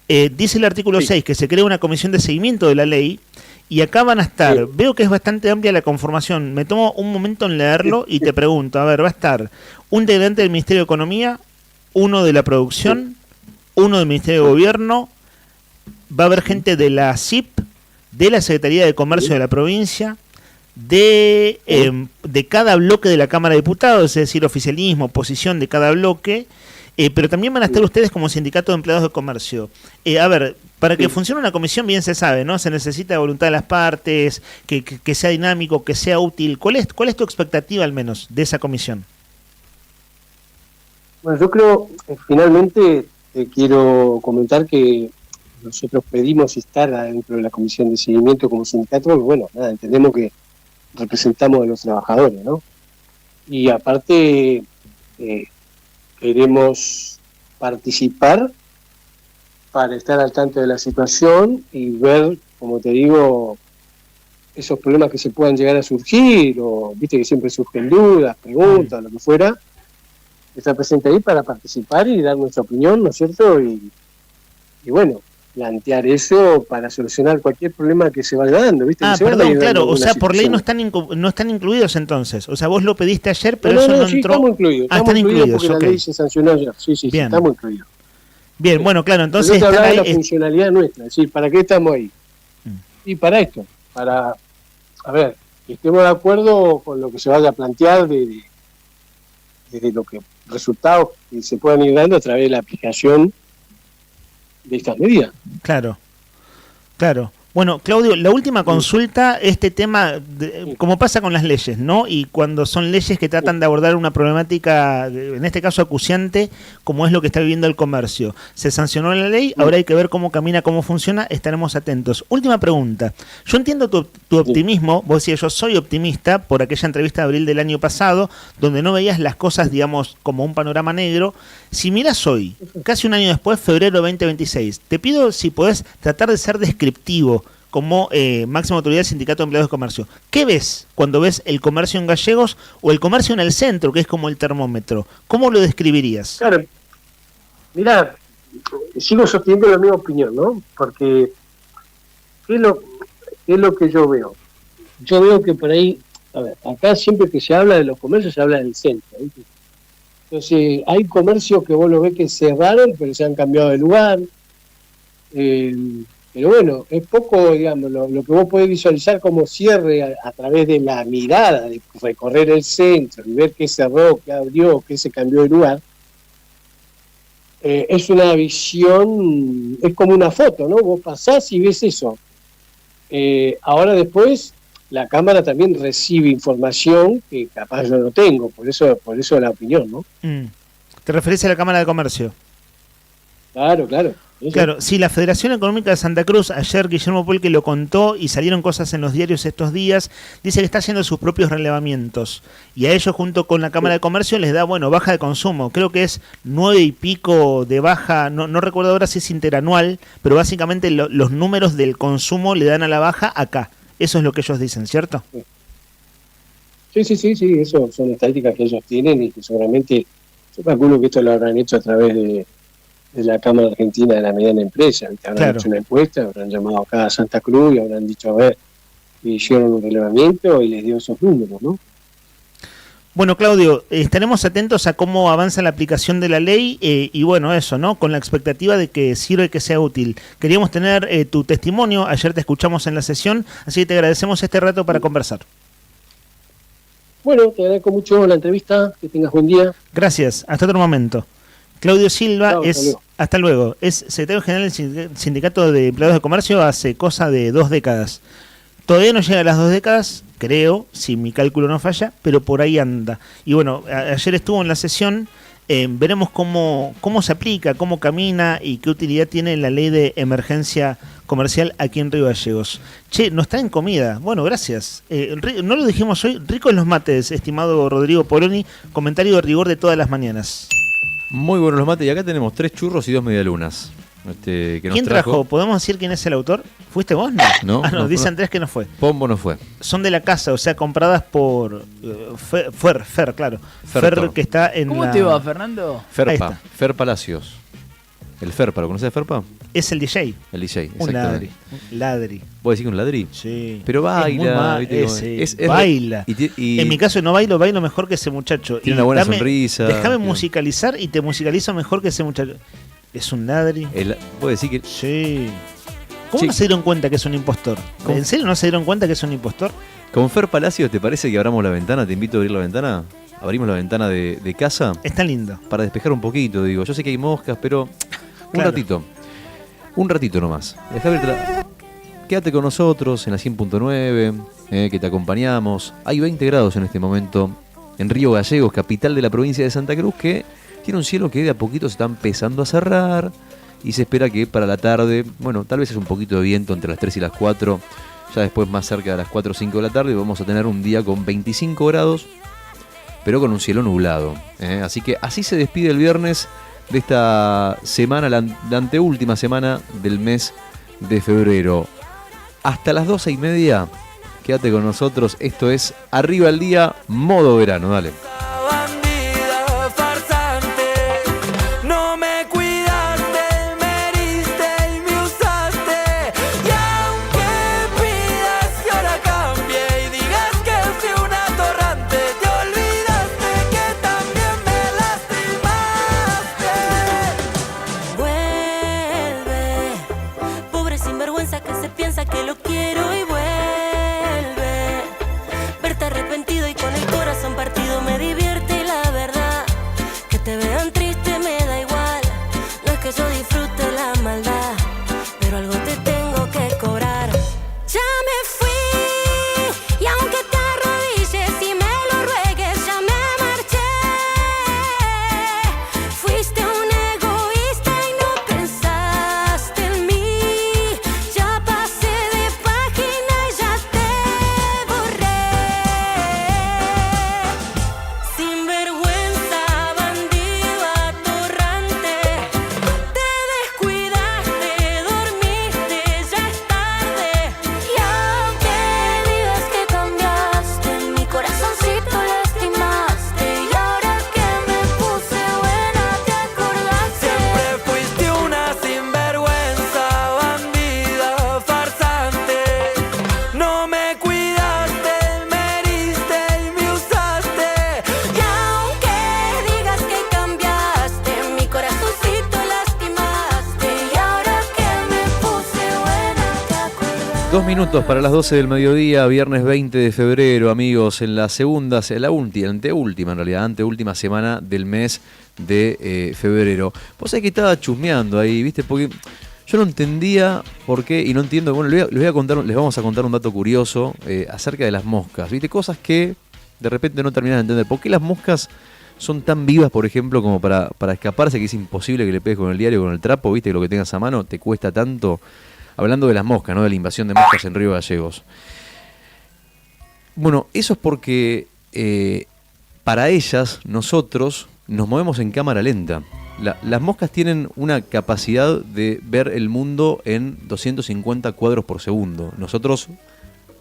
Dice el artículo 6 que se crea una comisión de seguimiento de la ley, y acá van a estar, veo que es bastante amplia la conformación, me tomo un momento en leerlo y te pregunto, a ver, va a estar un integrante del Ministerio de Economía, uno de la Producción, uno del Ministerio de Gobierno, va a haber gente de la CIP, de la Secretaría de Comercio de la provincia, de cada bloque de la Cámara de Diputados, es decir, oficialismo, oposición de cada bloque, pero también van a estar ustedes como sindicato de empleados de comercio. A ver, para que funcione una comisión bien se sabe, ¿no? Se necesita voluntad de las partes, que sea dinámico, que sea útil. ¿Cuál es tu expectativa al menos de esa comisión? Bueno, yo creo, finalmente, quiero comentar que nosotros pedimos estar dentro de la comisión de seguimiento como sindicato, porque bueno, nada, entendemos que representamos a los trabajadores, ¿no? Y aparte queremos participar para estar al tanto de la situación y ver, como te digo, esos problemas que se puedan llegar a surgir, o viste que siempre surgen dudas, preguntas, lo que fuera, estar presente ahí para participar y dar nuestra opinión, ¿no es cierto? Y bueno, plantear eso para solucionar cualquier problema que se vaya dando, ¿viste? Perdón, claro, o sea, por ley no están incluidos entonces. O sea, vos lo pediste ayer, pero eso no sí, entró. Estamos incluidos. Están incluidos porque la ley se sancionó ayer. Sí, bien. Estamos incluidos. Bien, bueno, claro, entonces están ahí. La funcionalidad nuestra, es decir, ¿para qué estamos ahí? Y para esto, para, a ver, que estemos de acuerdo con lo que se vaya a plantear de lo que resultados que se puedan ir dando a través de la aplicación de estas medidas. Claro. Bueno, Claudio, la última consulta, este tema, como pasa con las leyes, ¿no? Y cuando son leyes que tratan de abordar una problemática, en este caso acuciante, como es lo que está viviendo el comercio. Se sancionó la ley, ahora hay que ver cómo camina, cómo funciona, estaremos atentos. Última pregunta. Yo entiendo tu optimismo, vos decías, yo soy optimista por aquella entrevista de abril del año pasado, donde no veías las cosas, digamos, como un panorama negro. Si miras hoy, casi un año después, febrero 2026, te pido si podés tratar de ser descriptivo como máxima autoridad del Sindicato de Empleados de Comercio. ¿Qué ves cuando ves el comercio en Gallegos o el comercio en el centro, que es como el termómetro? ¿Cómo lo describirías? Claro, mirá, sigo sosteniendo la misma opinión, ¿no? Porque ¿qué es lo que yo veo? Yo veo que por ahí, a ver, acá siempre que se habla de los comercios se habla del centro, ¿viste? Entonces hay comercios que vos lo ves que cerraron, pero se han cambiado de lugar. Pero bueno, es poco, digamos, lo que vos podés visualizar como cierre a través de la mirada, de recorrer el centro y ver qué cerró, qué abrió, qué se cambió de lugar. Es una visión, es como una foto, ¿no? Vos pasás y ves eso. Ahora después, la cámara también recibe información que capaz yo no tengo, por eso la opinión, ¿no? ¿Te referís a la Cámara de Comercio? Claro. Claro, sí, la Federación Económica de Santa Cruz, ayer Guillermo Polque lo contó y salieron cosas en los diarios estos días, dice que está haciendo sus propios relevamientos y a ellos junto con la Cámara de Comercio les da, baja de consumo, creo que es 9 y pico de baja, no recuerdo ahora si es interanual, pero básicamente los números del consumo le dan a la baja acá, eso es lo que ellos dicen, ¿cierto? Sí, eso son estadísticas que ellos tienen y que seguramente, yo calculo que esto lo habrán hecho a través de la Cámara Argentina de la Mediana Empresa, ¿viste? Habrán hecho una encuesta, habrán llamado acá a Santa Cruz y habrán dicho, a ver, y hicieron un relevamiento y les dio esos números, ¿no? Bueno, Claudio, estaremos atentos a cómo avanza la aplicación de la ley y bueno, eso, ¿no? Con la expectativa de que sirva y que sea útil. Queríamos tener tu testimonio, ayer te escuchamos en la sesión, así que te agradecemos este rato para conversar. Bueno, te agradezco mucho la entrevista, que tengas buen día. Gracias, hasta otro momento. Claudio Silva Chao, hasta luego, es secretario general del Sindicato de Empleados de Comercio hace cosa de 2 décadas. Todavía no llega a las 2 décadas, creo, si mi cálculo no falla, pero por ahí anda. Y bueno, ayer estuvo en la sesión, veremos cómo se aplica, cómo camina y qué utilidad tiene la ley de emergencia comercial aquí en Río Gallegos. Che, no está en comida. Bueno, gracias. No lo dijimos hoy, ricos los mates, estimado Rodrigo Poloni, comentario de rigor de todas las mañanas. Muy buenos los mates y acá tenemos 3 churros y 2 medialunas. Que nos ¿Quién trajo? ¿Podemos decir quién es el autor? ¿Fuiste vos? No. No, dice Andrés que no fue. Pombo no fue. Son de la casa, o sea, compradas por Fer, claro. Fer que está en ¿Cómo te va, Fernando? Ferpa, Fer Palacios. El Ferpa, ¿lo conoces, Ferpa? Es el DJ. El DJ, un exactamente. Ladri. ¿Vos decís que un ladri? Sí. Pero baila. Baila. En mi caso no bailo mejor que ese muchacho. Tiene una buena sonrisa. Déjame musicalizar y te musicalizo mejor que ese muchacho. Es un ladri. ¿Vos decís que...? Sí. ¿Cómo no se dieron cuenta que es un impostor? ¿En serio no se dieron cuenta que es un impostor? Con Fer Palacios, ¿te parece que abramos la ventana? Te invito a abrir la ventana. Abrimos la ventana de casa. Está lindo. Para despejar un poquito, digo. Yo sé que hay moscas, pero... Un ratito nomás. Quédate con nosotros en la 100.9, que te acompañamos. Hay 20 grados en este momento en Río Gallegos, capital de la provincia de Santa Cruz, que tiene un cielo que de a poquito se está empezando a cerrar y se espera que para la tarde, tal vez es un poquito de viento entre las 3 y las 4, ya después más cerca de las 4 o 5 de la tarde vamos a tener un día con 25 grados, pero con un cielo nublado. Así que así se despide el viernes de esta semana, la anteúltima semana del mes de febrero. Hasta las 12:30, quédate con nosotros. Esto es Arriba el Día, modo verano. Dale. Página 2 minutos para las 12 del mediodía, viernes 20 de febrero, amigos, en la segunda, anteúltima semana del mes de febrero. Vos sabés que estaba chusmeando ahí, ¿viste? Porque yo no entendía por qué, y no entiendo, bueno, les vamos a contar un dato curioso acerca de las moscas, ¿viste? Cosas que de repente no terminan de entender. ¿Por qué las moscas son tan vivas, por ejemplo, como para escaparse, que es imposible que le pegues con el diario, con el trapo, ¿viste? Que lo que tengas a mano te cuesta tanto. Hablando de las moscas, ¿no? De la invasión de moscas en Río Gallegos. Bueno, eso es porque para ellas, nosotros, nos movemos en cámara lenta. Las moscas tienen una capacidad de ver el mundo en 250 cuadros por segundo. Nosotros,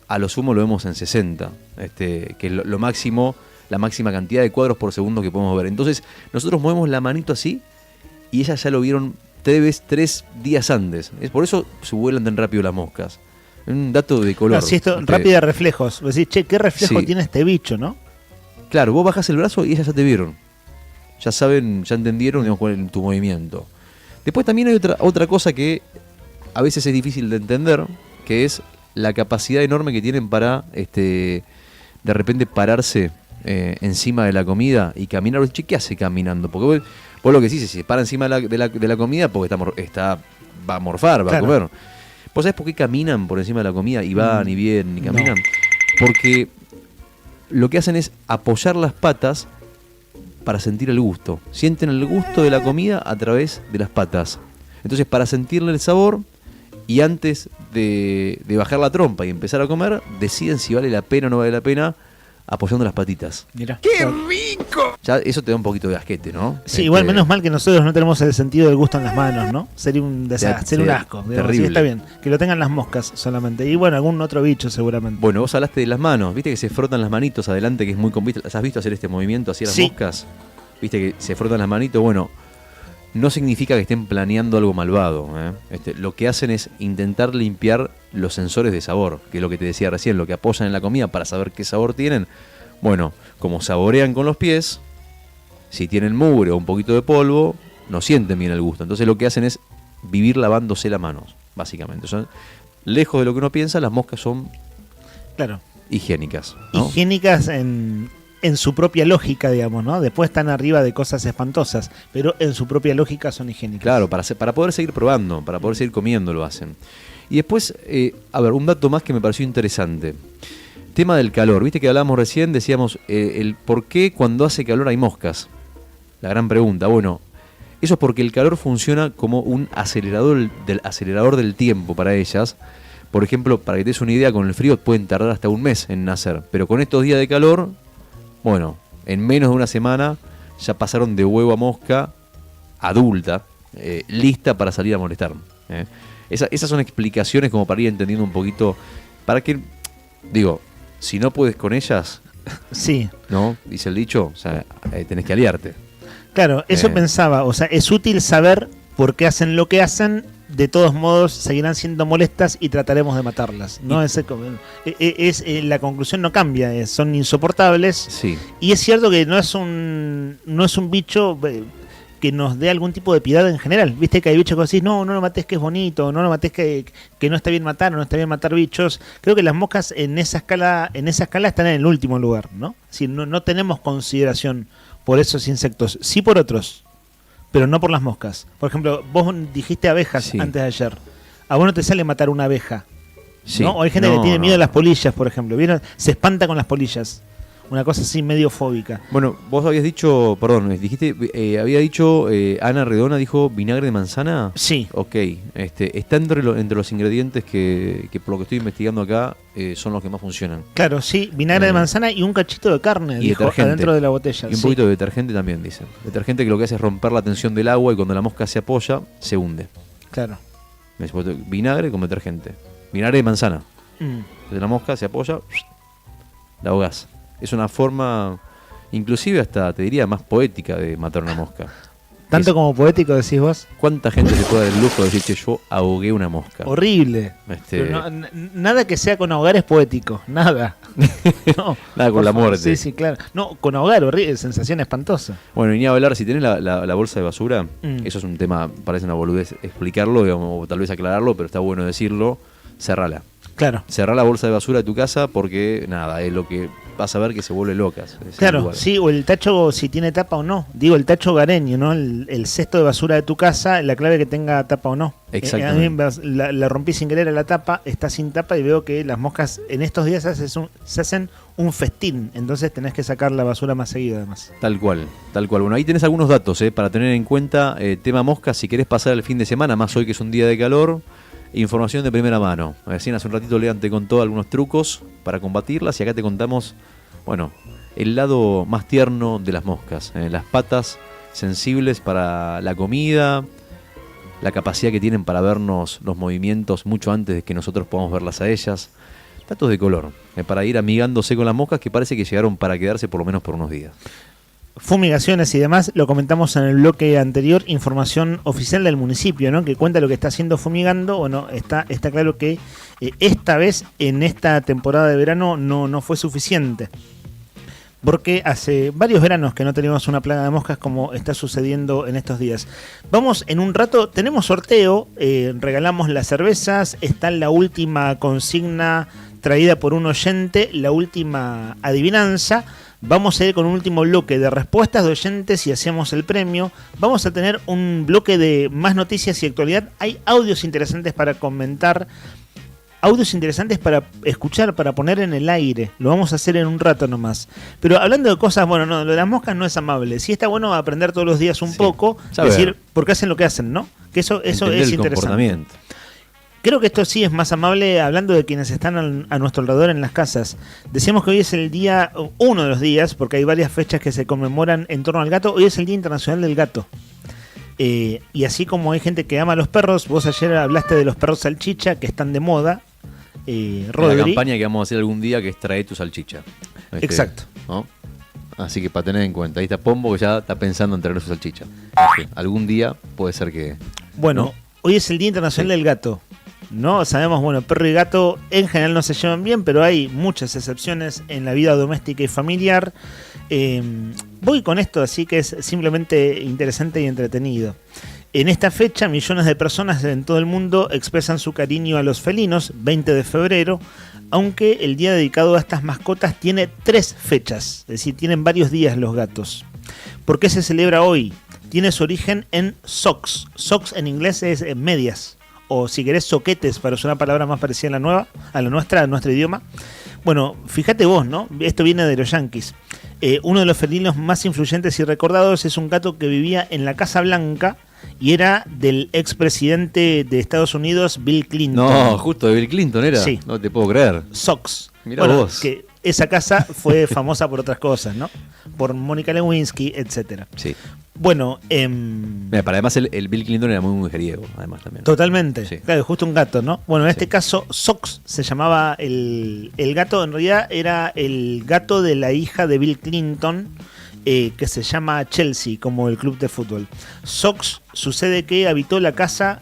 a lo sumo, lo vemos en 60, que es lo máximo, la máxima cantidad de cuadros por segundo que podemos ver. Entonces, nosotros movemos la manito así y ellas ya lo vieron 3 días antes. Es por eso se vuelan tan rápido las moscas. Un dato de color. Así esto, rápido de reflejos. Vos decís, che, ¿qué reflejo tiene este bicho, no? Claro, vos bajás el brazo y ellas ya te vieron. Ya saben, ya entendieron, digamos, cuál es tu movimiento. Después también hay otra cosa que a veces es difícil de entender, que es la capacidad enorme que tienen para de repente pararse encima de la comida y caminar. Che, ¿qué hace caminando? Porque vos lo que decís es, se para encima de la comida porque va a morfar, va a comer. ¿Vos sabés por qué caminan por encima de la comida y van y vienen y caminan? No. Porque lo que hacen es apoyar las patas para sentir el gusto. Sienten el gusto de la comida a través de las patas. Entonces, para sentirle el sabor y antes de bajar la trompa y empezar a comer, deciden si vale la pena o no vale la pena apoyando las patitas. Mirá. ¡Qué rico! Ya eso te da un poquito de asquete, ¿no? Sí, igual menos mal que nosotros no tenemos el sentido del gusto en las manos, ¿no? Sería un desastre, sería un asco. Terrible. Sí, está bien, que lo tengan las moscas solamente. Y bueno, algún otro bicho seguramente. Bueno, vos hablaste de las manos, viste que se frotan las manitos adelante, que es muy... ¿Has visto hacer este movimiento así a las moscas? Viste que se frotan las manitos, bueno... No significa que estén planeando algo malvado, ¿eh? Lo que hacen es intentar limpiar los sensores de sabor, que es lo que te decía recién, lo que apoyan en la comida para saber qué sabor tienen. Bueno, como saborean con los pies, si tienen mugre o un poquito de polvo, no sienten bien el gusto. Entonces lo que hacen es vivir lavándose las manos, básicamente. Son, lejos de lo que uno piensa, las moscas son higiénicas, ¿no? Higiénicas en su propia lógica, digamos, ¿no? Después están arriba de cosas espantosas, pero en su propia lógica son higiénicas. Claro, para poder seguir probando, para poder seguir comiendo lo hacen. Y después, a ver, un dato más que me pareció interesante. Tema del calor. Viste que hablábamos recién, decíamos, el por qué cuando hace calor hay moscas. La gran pregunta. Bueno, eso es porque el calor funciona como un acelerador del tiempo para ellas. Por ejemplo, para que te des una idea, con el frío pueden tardar hasta un mes en nacer. Pero con estos días de calor... Bueno, en menos de una semana ya pasaron de huevo a mosca adulta, lista para salir a molestar. Esas son explicaciones como para ir entendiendo un poquito, para que, digo, si no puedes con ellas, sí, ¿no? Dice el dicho, o sea, tenés que aliarte. Claro, eso pensaba, o sea, es útil saber por qué hacen lo que hacen. De todos modos seguirán siendo molestas y trataremos de matarlas, ¿no? La conclusión no cambia, son insoportables. Sí. Y es cierto que no es un bicho que nos dé algún tipo de piedad en general. Viste que hay bichos que decís, no lo mates que es bonito, no lo mates que no está bien matar, o no está bien matar bichos. Creo que las moscas en esa escala están en el último lugar, ¿no? Si no tenemos consideración por esos insectos, sí por otros, pero no por las moscas. Por ejemplo, vos dijiste abejas antes de ayer. A vos no te sale matar una abeja. Sí. ¿No? O hay gente que tiene miedo a las polillas, por ejemplo. ¿Vieron? Se espanta con las polillas. Una cosa así medio fóbica. Bueno, vos habías dicho, dijiste, había dicho, Ana Redona dijo vinagre de manzana. Sí. Ok, está entre los ingredientes que por lo que estoy investigando acá son los que más funcionan. Claro, sí, vinagre de manzana y un cachito de carne, y dijo, adentro de la botella. Y un poquito de detergente también, dicen. Detergente que lo que hace es romper la tensión del agua y cuando la mosca se apoya, se hunde. Claro. Vinagre con detergente. Vinagre de manzana. Entonces la mosca se apoya, la ahogás. Es una forma, inclusive hasta, te diría, más poética de matar una mosca. ¿Tanto como poético decís vos? ¿Cuánta gente se puede dar el lujo de decir, che, yo ahogué una mosca? Horrible. Nada que sea con ahogar es poético, nada. No, nada con la muerte. Sí, claro. No, con ahogar, horrible, sensación espantosa. Bueno, y ni a hablar, si tenés la bolsa de basura, eso es un tema, parece una boludez explicarlo, digamos, o tal vez aclararlo, pero está bueno decirlo. cerrala. Claro. Cerrá la bolsa de basura de tu casa porque, nada, es lo que vas a ver que se vuelve locas. Claro, sí, o el tacho si tiene tapa o no. Digo, el tacho hogareño, ¿no? El cesto de basura de tu casa, la clave que tenga tapa o no. Exactamente. A mí la rompí sin querer a la tapa, está sin tapa y veo que las moscas en estos días se hacen un festín. Entonces tenés que sacar la basura más seguido además. Tal cual, tal cual. Bueno, ahí tenés algunos datos para tener en cuenta. Tema moscas, si querés pasar el fin de semana, más hoy que es un día de calor. Información de primera mano. Recién hace un ratito Lean te contó algunos trucos para combatirlas y acá te contamos, bueno, el lado más tierno de las moscas. Las patas sensibles para la comida, la capacidad que tienen para vernos los movimientos mucho antes de que nosotros podamos verlas a ellas. Datos de color, para ir amigándose con las moscas que parece que llegaron para quedarse por lo menos por unos días. Fumigaciones y demás, lo comentamos en el bloque anterior, información oficial del municipio, ¿no? Que cuenta lo que está haciendo fumigando. Bueno, está claro que esta vez, en esta temporada de verano, no fue suficiente. Porque hace varios veranos que no teníamos una plaga de moscas como está sucediendo en estos días. Vamos en un rato, tenemos sorteo, regalamos las cervezas, está la última consigna traída por un oyente, la última adivinanza. Vamos a ir con un último bloque de respuestas de oyentes y hacemos el premio. Vamos a tener un bloque de más noticias y actualidad. Hay audios interesantes para comentar, audios interesantes para escuchar, para poner en el aire. Lo vamos a hacer en un rato nomás. Pero hablando de cosas, bueno, no, lo de las moscas no es amable. Sí está bueno aprender todos los días un poco, decir por qué hacen lo que hacen, ¿no? Que eso es interesante. Creo que esto sí es más amable hablando de quienes están a nuestro alrededor en las casas. Decíamos que hoy es el día, uno de los días, porque hay varias fechas que se conmemoran en torno al gato. Hoy es el Día Internacional del Gato. Y así como hay gente que ama a los perros, vos ayer hablaste de los perros salchicha que están de moda. La campaña que vamos a hacer algún día que es Trae tu salchicha. Exacto. ¿No? Así que para tener en cuenta. Ahí está Pombo que ya está pensando en traer su salchicha. Algún día puede ser que... Bueno, ¿no? Hoy es el Día Internacional del Gato. No sabemos, bueno, perro y gato en general no se llevan bien, pero hay muchas excepciones en la vida doméstica y familiar. Voy con esto, así que es simplemente interesante y entretenido. En esta fecha, millones de personas en todo el mundo expresan su cariño a los felinos, 20 de febrero, aunque el día dedicado a estas mascotas tiene 3 fechas, es decir, tienen varios días los gatos. ¿Por qué se celebra hoy? Tiene su origen en socks. Socks en inglés es medias. O si querés soquetes, para usar una palabra más parecida a la nuestra, a nuestro idioma. Bueno, fíjate vos, ¿no? Esto viene de los yanquis. Uno de los felinos más influyentes y recordados es un gato que vivía en la Casa Blanca y era del expresidente de Estados Unidos, Bill Clinton. No, justo de Bill Clinton era. Sí. No te puedo creer. Sox. Mirá vos. Que esa casa fue famosa por otras cosas, ¿no? Por Mónica Lewinsky, etcétera. Sí. Bueno, mira, para además el Bill Clinton era muy mujeriego, además también. Totalmente. Sí. Claro, justo un gato, ¿no? Bueno, en este caso, Sox se llamaba el gato. En realidad era el gato de la hija de Bill Clinton, que se llama Chelsea, como el club de fútbol. Sox sucede que habitó la Casa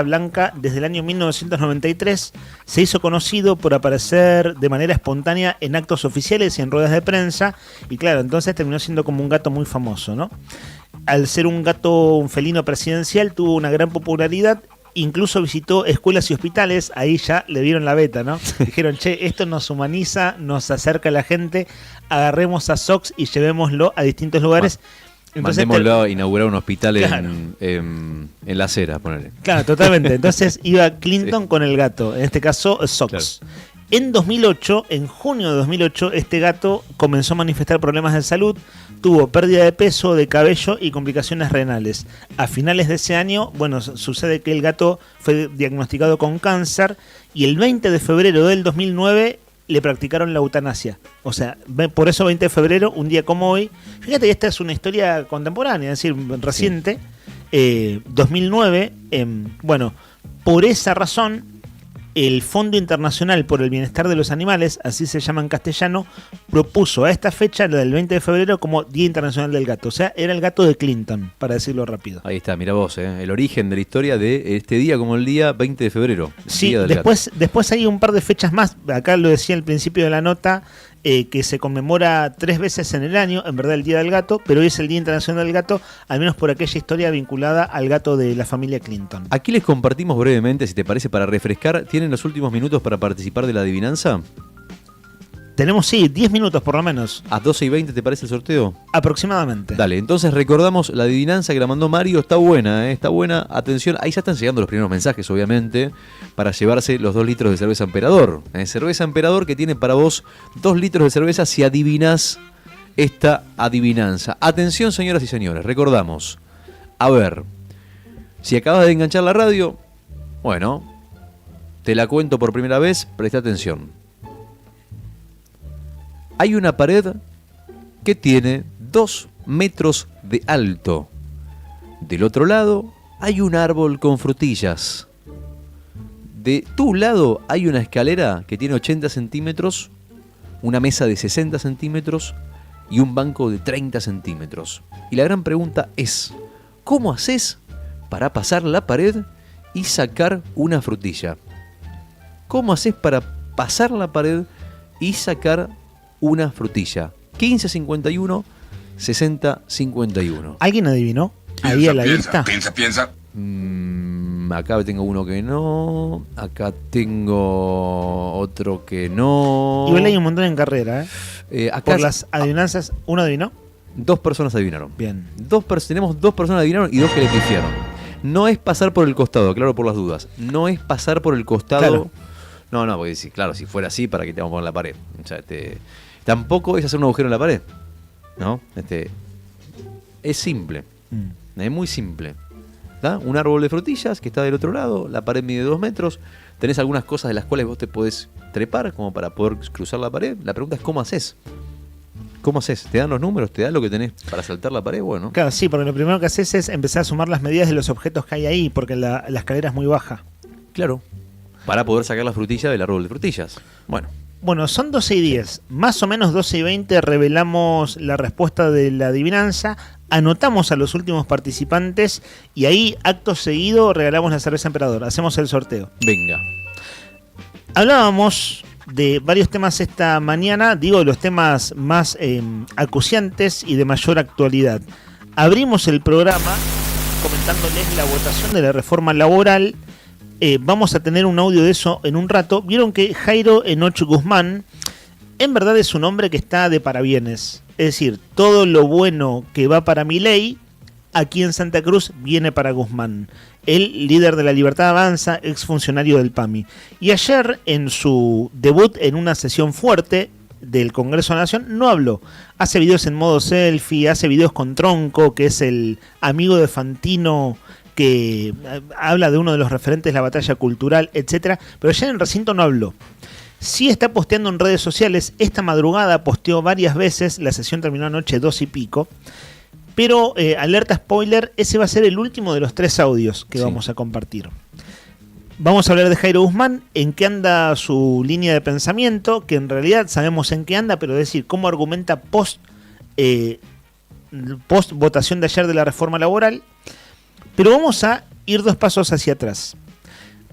Blanca desde el año 1993. Se hizo conocido por aparecer de manera espontánea en actos oficiales y en ruedas de prensa. Y claro, entonces terminó siendo como un gato muy famoso, ¿no? Al ser un felino presidencial, tuvo una gran popularidad. Incluso visitó escuelas y hospitales. Ahí ya le dieron la beta, ¿no? Dijeron, che, esto nos humaniza, nos acerca a la gente. Agarremos a Sox y llevémoslo a distintos lugares. Entonces, mandémoslo a inaugurar un hospital, claro, en la acera, ponele. Claro, totalmente. Entonces iba Clinton con el gato. En este caso, Sox. Claro. En 2008, en junio de 2008, este gato comenzó a manifestar problemas de salud, tuvo pérdida de peso, de cabello y complicaciones renales. A finales de ese año, bueno, sucede que el gato fue diagnosticado con cáncer y el 20 de febrero del 2009 le practicaron la eutanasia. O sea, por eso 20 de febrero, un día como hoy. Fíjate, esta es una historia contemporánea, es decir, reciente. Sí. 2009, bueno, por esa razón, el Fondo Internacional por el Bienestar de los Animales, así se llama en castellano, propuso a esta fecha, la del 20 de febrero, como Día Internacional del Gato. O sea, era el gato de Clinton, para decirlo rápido. Ahí está, mira vos, el origen de la historia de este día como el día 20 de febrero. Sí, después hay un par de fechas más. Acá lo decía al principio de la nota, que se conmemora 3 veces en el año, en verdad el Día del Gato, pero hoy es el Día Internacional del Gato, al menos por aquella historia vinculada al gato de la familia Clinton. Aquí les compartimos brevemente, si te parece, para refrescar. ¿Tienen los últimos minutos para participar de la adivinanza? Tenemos, sí, 10 minutos por lo menos. ¿A 12:20 te parece el sorteo? Aproximadamente. Dale, entonces recordamos la adivinanza que la mandó Mario. Está buena, está buena. Atención, ahí ya están llegando los primeros mensajes, obviamente, para llevarse los 2 litros de cerveza Emperador. Cerveza Emperador que tiene para vos 2 litros de cerveza si adivinás esta adivinanza. Atención, señoras y señores, recordamos. A ver, si acabas de enganchar la radio, bueno, te la cuento por primera vez, presta atención. Hay una pared que tiene 2 metros de alto. Del otro lado hay un árbol con frutillas. De tu lado hay una escalera que tiene 80 centímetros, una mesa de 60 centímetros y un banco de 30 centímetros. Y la gran pregunta es, ¿cómo haces para pasar la pared y sacar una frutilla? ¿Cómo haces para pasar la pared y sacar una frutilla? 1551 6051. ¿Alguien adivinó? Ahí a la vista. Piensa. Acá tengo uno que no. Acá tengo otro que no. Igual hay un montón en carrera, acá por las adivinanzas, ¿uno adivinó? 2 personas adivinaron. Bien. Tenemos 2 personas adivinaron y 2 que le pifiaron. No es pasar por el costado, claro, por las dudas. No es pasar por el costado. Claro. No, porque sí, claro, si fuera así, ¿para qué te vamos a poner la pared? O sea, tampoco es hacer un agujero en la pared, ¿no? Es simple, es muy simple. ¿Da? Un árbol de frutillas que está del otro lado, la pared mide 2 metros, tenés algunas cosas de las cuales vos te podés trepar como para poder cruzar la pared. La pregunta es ¿cómo haces? ¿Cómo haces? ¿Te dan los números? ¿Te dan lo que tenés para saltar la pared? Bueno. Claro, sí, porque lo primero que haces es empezar a sumar las medidas de los objetos que hay ahí, porque la escalera es muy baja. Claro. Para poder sacar la frutilla del árbol de frutillas. Bueno, son 12:10. Más o menos 12:20 revelamos la respuesta de la adivinanza, anotamos a los últimos participantes y ahí, acto seguido, regalamos la cerveza Emperador. Hacemos el sorteo. Venga. Hablábamos de varios temas esta mañana, digo, de los temas más acuciantes y de mayor actualidad. Abrimos el programa comentándoles la votación de la reforma laboral. Vamos a tener un audio de eso en un rato. Vieron que Jairo Enoch Guzmán en verdad es un hombre que está de parabienes. Es decir, todo lo bueno que va para Milei, aquí en Santa Cruz viene para Guzmán. El líder de la Libertad Avanza, exfuncionario del PAMI. Y ayer, en su debut en una sesión fuerte del Congreso de la Nación, no habló. Hace videos en modo selfie, hace videos con Tronco, que es el amigo de Fantino, que habla de uno de los referentes de la batalla cultural, etcétera, pero ayer en el recinto no habló. Sí está posteando en redes sociales, esta madrugada posteó varias veces, la sesión terminó anoche 2 y pico, pero alerta spoiler, ese va a ser el último de los 3 audios que vamos a compartir. Vamos a hablar de Jairo Guzmán, en qué anda su línea de pensamiento, que en realidad sabemos en qué anda, pero es decir, cómo argumenta post votación de ayer de la reforma laboral. Pero vamos a ir 2 pasos hacia atrás.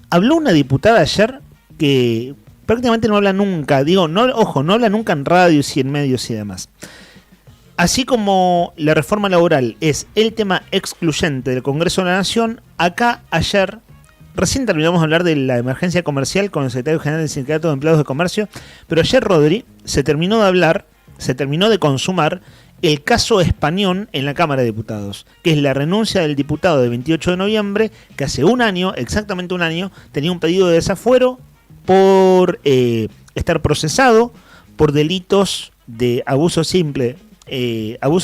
Habló una diputada ayer que prácticamente no habla nunca, no habla nunca en radios y en medios y demás. Así como la reforma laboral es el tema excluyente del Congreso de la Nación, acá ayer, recién terminamos de hablar de la emergencia comercial con el secretario general del Sindicato de Empleados de Comercio, pero ayer, Rodri, se terminó de consumar el caso Español en la Cámara de Diputados, que es la renuncia del diputado del 28 de noviembre, que hace exactamente un año, tenía un pedido de desafuero por estar procesado por delitos de abuso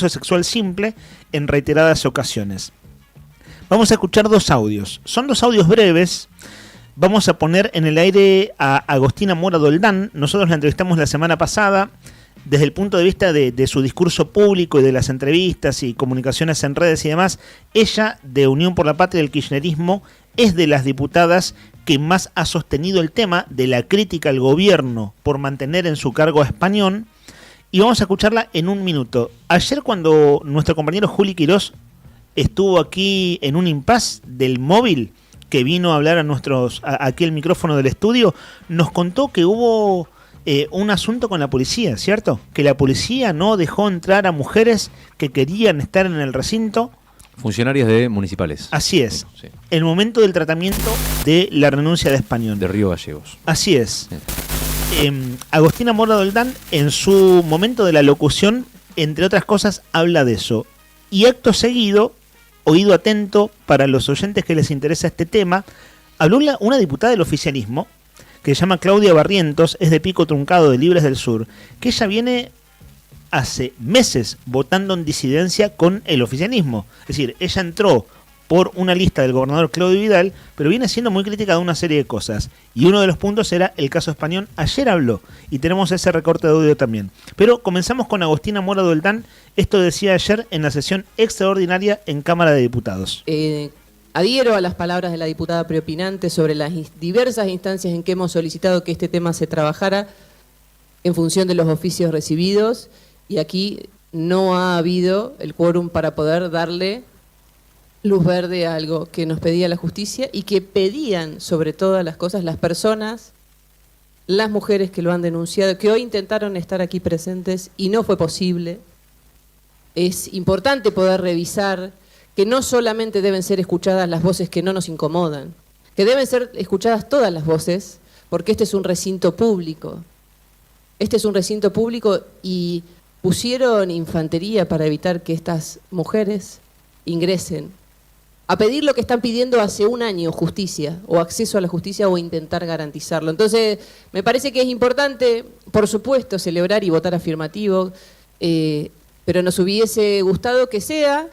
sexual simple en reiteradas ocasiones. Vamos a escuchar 2 audios. Son 2 audios breves. Vamos a poner en el aire a Agostina Mora Doldán. Nosotros la entrevistamos la semana pasada. Desde el punto de vista de su discurso público y de las entrevistas y comunicaciones en redes y demás, ella, de Unión por la Patria del Kirchnerismo, es de las diputadas que más ha sostenido el tema de la crítica al gobierno por mantener en su cargo a Español. Y vamos a escucharla en un minuto. Ayer, cuando nuestro compañero Juli Quirós estuvo aquí en un impasse del móvil, que vino a hablar aquí el micrófono del estudio, nos contó que hubo un asunto con la policía, ¿cierto? Que la policía no dejó entrar a mujeres que querían estar en el recinto. Funcionarias de municipales. Así es. Sí. El momento del tratamiento de la renuncia de Español. De Río Gallegos. Así es. Sí. Agostina Mora Doldán, en su momento de la locución, entre otras cosas, habla de eso. Y acto seguido, oído atento para los oyentes que les interesa este tema, habló una diputada del oficialismo, que se llama Claudia Barrientos, es de Pico Truncado, de Libres del Sur, que ella viene hace meses votando en disidencia con el oficialismo. Es decir, ella entró por una lista del gobernador Claudio Vidal, pero viene siendo muy crítica de una serie de cosas. Y uno de los puntos era el caso Español. Ayer habló, y tenemos ese recorte de audio también. Pero comenzamos con Agostina Mora Doldán. Esto decía ayer en la sesión extraordinaria en Cámara de Diputados. Adhiero a las palabras de la diputada preopinante sobre las diversas instancias en que hemos solicitado que este tema se trabajara en función de los oficios recibidos, y aquí no ha habido el quórum para poder darle luz verde a algo que nos pedía la justicia y que pedían, sobre todas las cosas, las personas, las mujeres que lo han denunciado, que hoy intentaron estar aquí presentes y no fue posible. Es importante poder revisar que no solamente deben ser escuchadas las voces que no nos incomodan, que deben ser escuchadas todas las voces, porque este es un recinto público. Este es un recinto público y pusieron infantería para evitar que estas mujeres ingresen a pedir lo que están pidiendo hace un año, justicia, o acceso a la justicia, o intentar garantizarlo. Entonces, me parece que es importante, por supuesto, celebrar y votar afirmativo, pero nos hubiese gustado que sea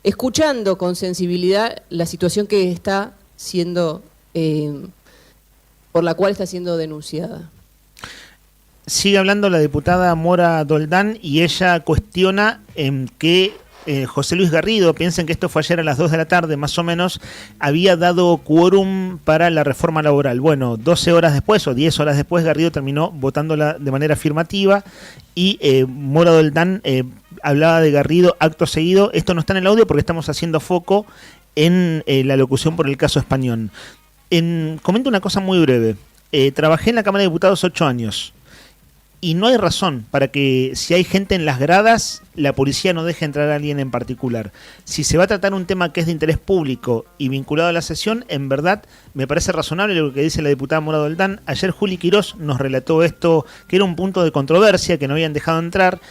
escuchando con sensibilidad la situación que está siendo, por la cual está siendo denunciada. Sigue hablando la diputada Mora Doldán y ella cuestiona que José Luis Garrido, piensen que esto fue ayer a las 2 de la tarde más o menos, había dado quórum para la reforma laboral. Bueno, 12 horas después o 10 horas después Garrido terminó votándola de manera afirmativa y Mora Doldán hablaba de Garrido acto seguido. Esto no está en el audio porque estamos haciendo foco en la locución por el caso Español. Comento una cosa muy breve. Trabajé en la Cámara de Diputados 8 años. Y no hay razón para que, si hay gente en las gradas, la policía no deje entrar a alguien en particular. Si se va a tratar un tema que es de interés público y vinculado a la sesión, en verdad me parece razonable lo que dice la diputada Mora Doldán. Ayer Juli Quirós nos relató esto, que era un punto de controversia, que no habían dejado entrar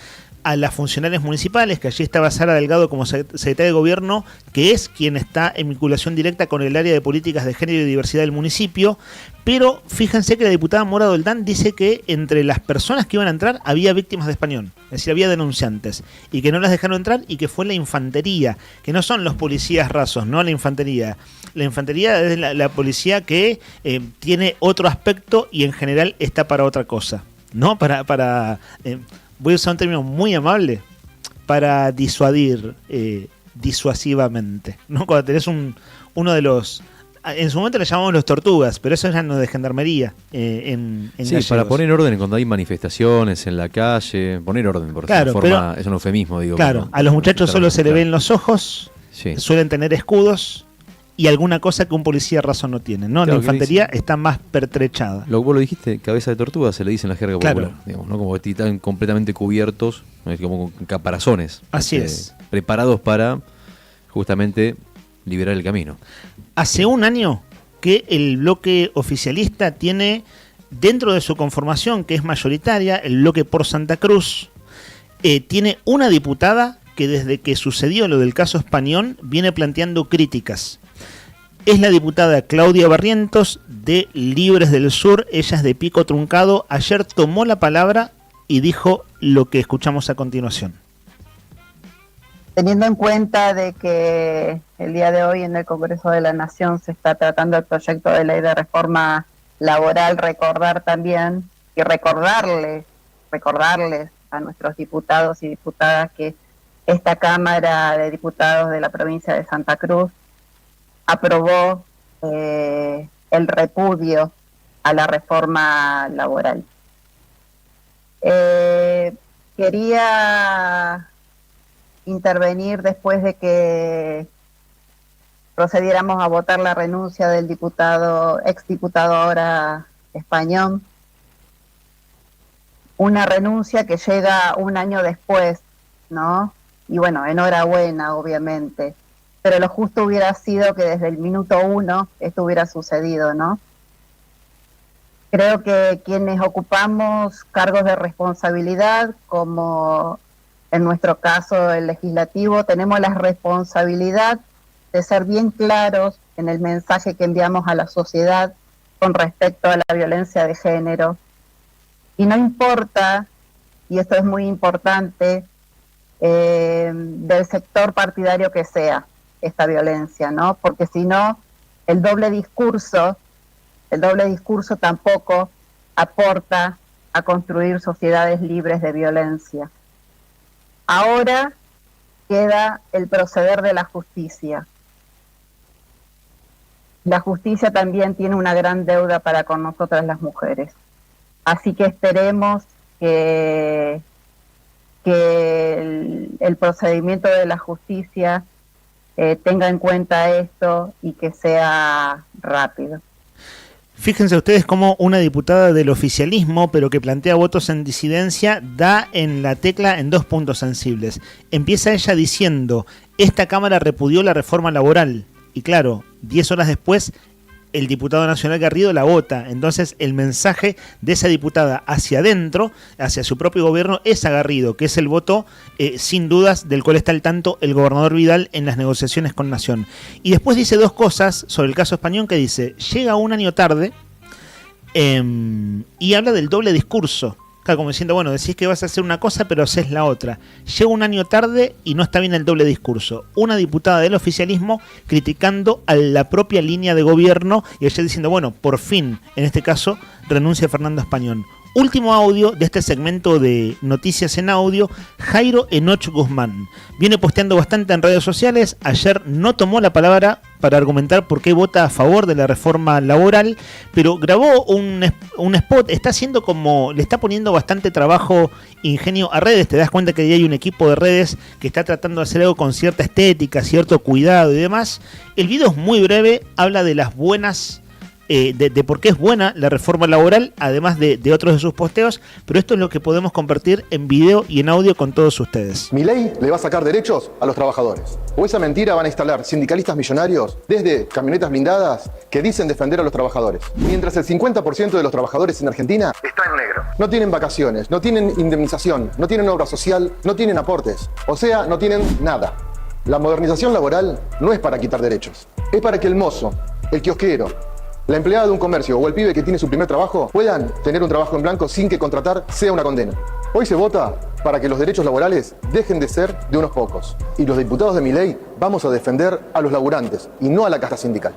a las funcionarias municipales, que allí estaba Sara Delgado como secretaria de Gobierno, que es quien está en vinculación directa con el área de políticas de género y diversidad del municipio. Pero fíjense que la diputada Mora Doldán dice que entre las personas que iban a entrar había víctimas de Español, es decir, había denunciantes, y que no las dejaron entrar y que fue la infantería, que no son los policías rasos, no la infantería. La infantería es la policía que tiene otro aspecto y en general está para otra cosa, ¿no? Voy a usar un término muy amable, para disuadir disuasivamente, ¿no? Cuando tenés uno de los... En su momento le llamamos los tortugas, pero eso ya no de gendarmería en sí, Gallegos. Para poner orden cuando hay manifestaciones en la calle, poner orden, por claro, forma, es un eufemismo, digo. Claro, a los muchachos solo se le ven los ojos, sí. Suelen tener escudos y alguna cosa que un policía raso no tiene, ¿no? Claro, la infantería está más pertrechada. Vos lo dijiste, cabeza de tortuga se le dice en la jerga Claro. popular, digamos, ¿no? Como que están completamente cubiertos, como con caparazones. Así es. Preparados para justamente liberar el camino. Hace un año que el bloque oficialista tiene dentro de su conformación, que es mayoritaria, el bloque por Santa Cruz, tiene una diputada que desde que sucedió lo del caso Español viene planteando críticas. Es la diputada Claudia Barrientos de Libres del Sur, ella es de Pico Truncado. Ayer tomó la palabra y dijo lo que escuchamos a continuación. Teniendo en cuenta de que el día de hoy en el Congreso de la Nación se está tratando el proyecto de ley de reforma laboral, recordar también y recordarles a nuestros diputados y diputadas que esta Cámara de Diputados de la provincia de Santa Cruz aprobó el repudio a la reforma laboral. Quería intervenir después de que procediéramos a votar la renuncia del exdiputado ahora Español, una renuncia que llega un año después, ¿no? Y bueno, enhorabuena, obviamente. Pero lo justo hubiera sido que desde el minuto 1 esto hubiera sucedido, ¿no? Creo que quienes ocupamos cargos de responsabilidad, como en nuestro caso el legislativo, tenemos la responsabilidad de ser bien claros en el mensaje que enviamos a la sociedad con respecto a la violencia de género. Y no importa, y esto es muy importante, del sector partidario que sea esta violencia, ¿no? Porque si no, el doble discurso tampoco aporta a construir sociedades libres de violencia. Ahora queda el proceder de la justicia. La justicia también tiene una gran deuda para con nosotras las mujeres. Así que esperemos que el procedimiento de la justicia tenga en cuenta esto y que sea rápido. Fíjense ustedes cómo una diputada del oficialismo, pero que plantea votos en disidencia, da en la tecla en 2 puntos sensibles. Empieza ella diciendo, esta Cámara repudió la reforma laboral. Y claro, 10 horas después, el diputado nacional Garrido la vota. Entonces el mensaje de esa diputada hacia adentro, hacia su propio gobierno, es a Garrido, que es el voto sin dudas del cual está al tanto el gobernador Vidal en las negociaciones con Nación. Y después dice 2 cosas sobre el caso Español, que dice, llega un año tarde y habla del doble discurso. Claro, como diciendo, bueno, decís que vas a hacer una cosa, pero haces la otra. Llega un año tarde y no está bien el doble discurso. Una diputada del oficialismo criticando a la propia línea de gobierno y ella diciendo, bueno, por fin, en este caso, renuncia Fernando Español. Último audio de este segmento de Noticias en Audio, Jairo Enoch Guzmán. Viene posteando bastante en redes sociales. Ayer no tomó la palabra para argumentar por qué vota a favor de la reforma laboral, pero grabó un spot. Está haciendo como, le está poniendo bastante trabajo, ingenio a redes. Te das cuenta que ahí hay un equipo de redes que está tratando de hacer algo con cierta estética, cierto cuidado y demás. El video es muy breve, habla de las buenas... de por qué es buena la reforma laboral, además de otros de sus posteos, pero esto es lo que podemos compartir en video y en audio con todos ustedes. ¿Milei le va a sacar derechos a los trabajadores? ¿O esa mentira van a instalar sindicalistas millonarios desde camionetas blindadas que dicen defender a los trabajadores? Mientras el 50% de los trabajadores en Argentina está en negro. No tienen vacaciones, no tienen indemnización, no tienen obra social, no tienen aportes. O sea, no tienen nada. La modernización laboral no es para quitar derechos. Es para que el mozo, el kiosquero, la empleada de un comercio o el pibe que tiene su primer trabajo puedan tener un trabajo en blanco sin que contratar sea una condena. Hoy se vota para que los derechos laborales dejen de ser de unos pocos. Y los diputados de Milei vamos a defender a los laburantes y no a la casta sindical.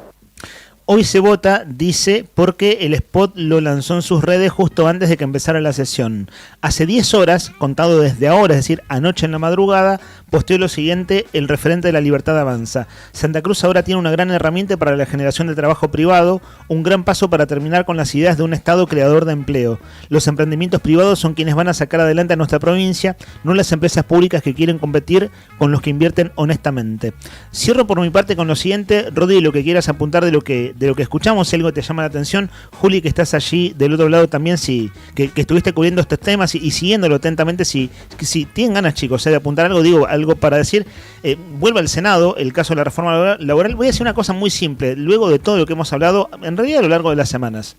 Hoy se vota, dice, porque el spot lo lanzó en sus redes justo antes de que empezara la sesión. Hace 10 horas, contado desde ahora, es decir, anoche en la madrugada, posteó lo siguiente el referente de La Libertad Avanza. Santa Cruz ahora tiene una gran herramienta para la generación de trabajo privado, un gran paso para terminar con las ideas de un Estado creador de empleo. Los emprendimientos privados son quienes van a sacar adelante a nuestra provincia, no las empresas públicas que quieren competir con los que invierten honestamente. Cierro por mi parte con lo siguiente, Rodri, lo que quieras apuntar de lo que escuchamos, si algo te llama la atención. Juli, que estás allí del otro lado también, que estuviste cubriendo estos temas y siguiéndolo atentamente, si tienen ganas, chicos, de apuntar algo, digo, algo para decir, vuelve al Senado el caso de la reforma laboral. Voy a decir una cosa muy simple, luego de todo lo que hemos hablado, en realidad a lo largo de las semanas.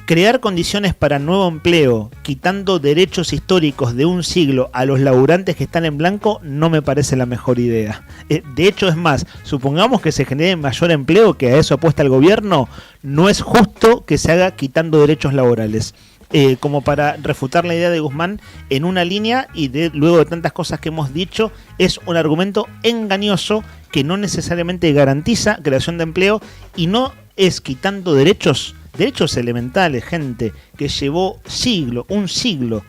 Crear condiciones para nuevo empleo, quitando derechos históricos de un siglo a los laburantes que están en blanco, no me parece la mejor idea. De hecho, es más, supongamos que se genere mayor empleo, que a eso apuesta el gobierno, no es justo que se haga quitando derechos laborales. Como para refutar la idea de Guzmán en una línea y luego de tantas cosas que hemos dicho, es un argumento engañoso que no necesariamente garantiza creación de empleo y no es quitando derechos elementales, gente, que llevó un siglo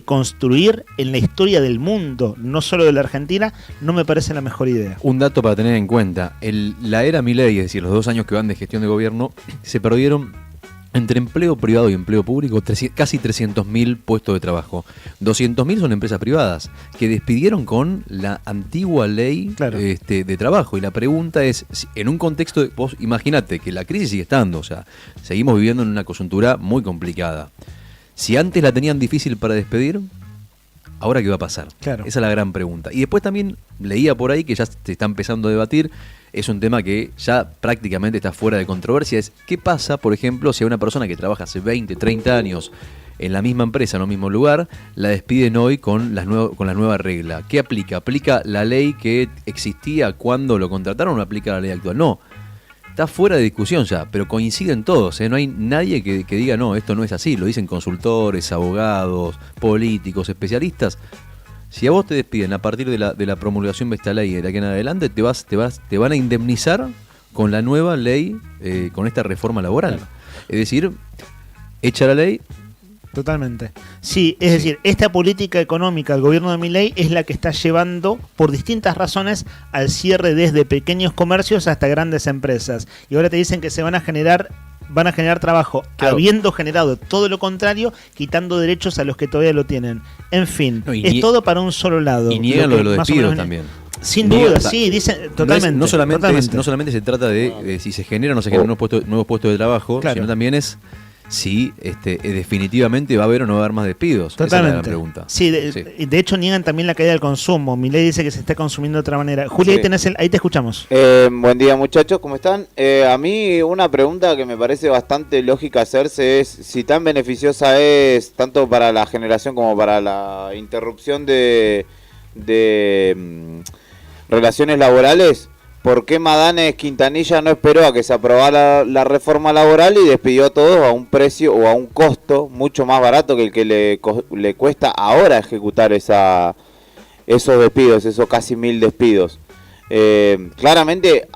construir en la historia del mundo, no solo de la Argentina, no me parece la mejor idea. Un dato para tener en cuenta, la era Milei, es decir, los 2 años que van de gestión de gobierno, se perdieron entre empleo privado y empleo público casi 300.000 puestos de trabajo. 200.000 son empresas privadas que despidieron con la antigua ley, claro, de trabajo. Y la pregunta es, en un contexto, vos imagínate que la crisis sigue estando, o sea, seguimos viviendo en una coyuntura muy complicada. Si antes la tenían difícil para despedir, ¿ahora qué va a pasar? Claro. Esa es la gran pregunta. Y después también leía por ahí que ya se está empezando a debatir, es un tema que ya prácticamente está fuera de controversia, es qué pasa, por ejemplo, si a una persona que trabaja hace 20, 30 años en la misma empresa, en el mismo lugar, la despiden hoy con la nueva regla. ¿Qué aplica? ¿Aplica la ley que existía cuando lo contrataron o aplica la ley actual? No. Está fuera de discusión ya, pero coinciden todos, ¿eh? No hay nadie que diga, no, esto no es así. Lo dicen consultores, abogados, políticos, especialistas. Si a vos te despiden a partir de la promulgación de esta ley de aquí en adelante, te van a indemnizar con la nueva ley, con esta reforma laboral. Claro. Es decir, echa la ley. Totalmente. Sí, es decir, esta política económica del gobierno de Milei es la que está llevando, por distintas razones, al cierre desde pequeños comercios hasta grandes empresas. Y ahora te dicen que van a generar trabajo, claro, habiendo generado todo lo contrario, quitando derechos a los que todavía lo tienen. En fin, es todo para un solo lado. Y niegan lo de los despidos también. Sin duda, sí, dicen totalmente. No solamente se trata de si se generan o no se generan nuevos puestos de trabajo, claro, sino también es si definitivamente va a haber o no va a haber más despidos. Totalmente. Esa es la gran pregunta. Sí, de hecho niegan también la caída del consumo. Milei dice que se está consumiendo de otra manera. Julia, sí, ahí te escuchamos. Buen día, muchachos, ¿cómo están? A mí una pregunta que me parece bastante lógica hacerse es si tan beneficiosa es tanto para la generación como para la interrupción de relaciones laborales. ¿Por qué Madanes Quintanilla no esperó a que se aprobara la reforma laboral y despidió a todos a un precio o a un costo mucho más barato que el que le cuesta ahora ejecutar esos despidos, esos casi 1000 despidos? Claramente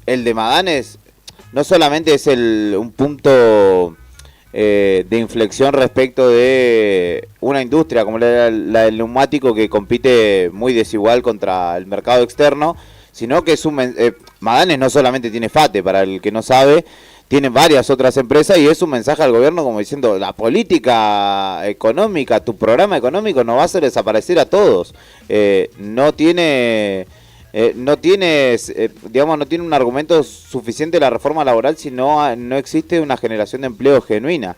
el de Madanes no solamente es un punto de inflexión respecto de una industria como la del neumático que compite muy desigual contra el mercado externo, sino que es Madanes no solamente tiene FATE, para el que no sabe, tiene varias otras empresas y es un mensaje al gobierno como diciendo, la política económica, tu programa económico nos va a hacer desaparecer a todos. No tiene un argumento suficiente la reforma laboral si no existe una generación de empleo genuina.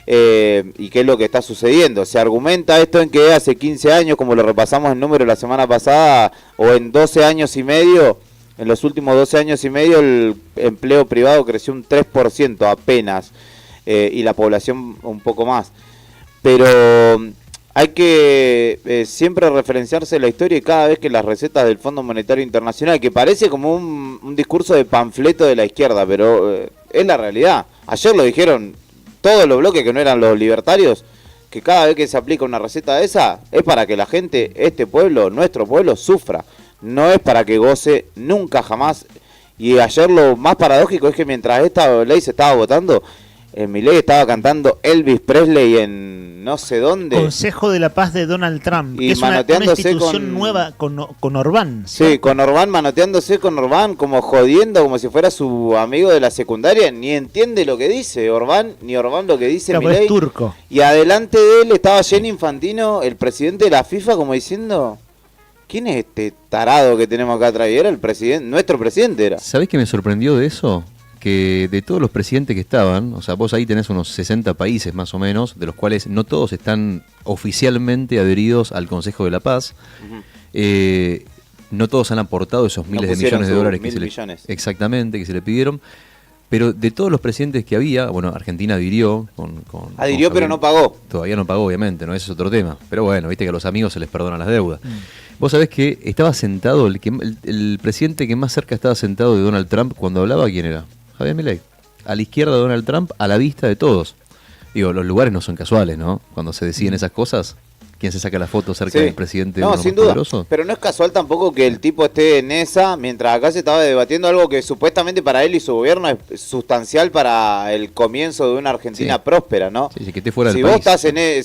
¿Y qué es lo que está sucediendo? Se argumenta esto en que hace 15 años, como lo repasamos en número la semana pasada, o en 12 años y medio, en los últimos 12 años y medio el empleo privado creció un 3% apenas, y la población un poco más. Pero hay que siempre referenciarse la historia y cada vez que las recetas del Fondo Monetario Internacional, que parece como un discurso de panfleto de la izquierda, pero es la realidad. Ayer lo dijeron todos los bloques que no eran los libertarios, que cada vez que se aplica una receta de esa, es para que la gente, este pueblo, nuestro pueblo, sufra. No es para que goce nunca jamás. Y ayer lo más paradójico es que mientras esta ley se estaba votando, Milei estaba cantando Elvis Presley en no sé dónde. Consejo de la Paz de Donald Trump, y que es una institución nueva con Orbán. Sí, con Orbán, manoteándose con Orbán, como jodiendo, como si fuera su amigo de la secundaria. Ni entiende lo que dice Orbán, ni Orbán lo que dice Milei. Es turco. Y adelante de él estaba Gianni Infantino, el presidente de la FIFA, como diciendo, ¿quién es este tarado que tenemos acá atrás? Y era el presidente, nuestro presidente era. ¿Sabés qué me sorprendió de eso? Que de todos los presidentes que estaban, o sea, vos ahí tenés unos 60 países más o menos, de los cuales no todos están oficialmente adheridos al Consejo de la Paz. No todos han aportado esos miles de millones de dólares exactamente, que se le pidieron. Pero de todos los presidentes que había, bueno, Argentina adhirió adhirió, pero no pagó. Todavía no pagó, obviamente, no, ese es otro tema. Pero bueno, viste que a los amigos se les perdonan las deudas. Vos sabés que estaba sentado, el presidente que más cerca estaba sentado de Donald Trump cuando hablaba, ¿quién era? Javier Milei. A la izquierda de Donald Trump, a la vista de todos. Digo, los lugares no son casuales, ¿no? Cuando se deciden esas cosas, ¿quién se saca la foto cerca del presidente? No, sin duda. Poderoso? Pero no es casual tampoco que el tipo esté en esa, mientras acá se estaba debatiendo algo que supuestamente para él y su gobierno es sustancial para el comienzo de una Argentina próspera, ¿no? Sí, que esté fuera del país.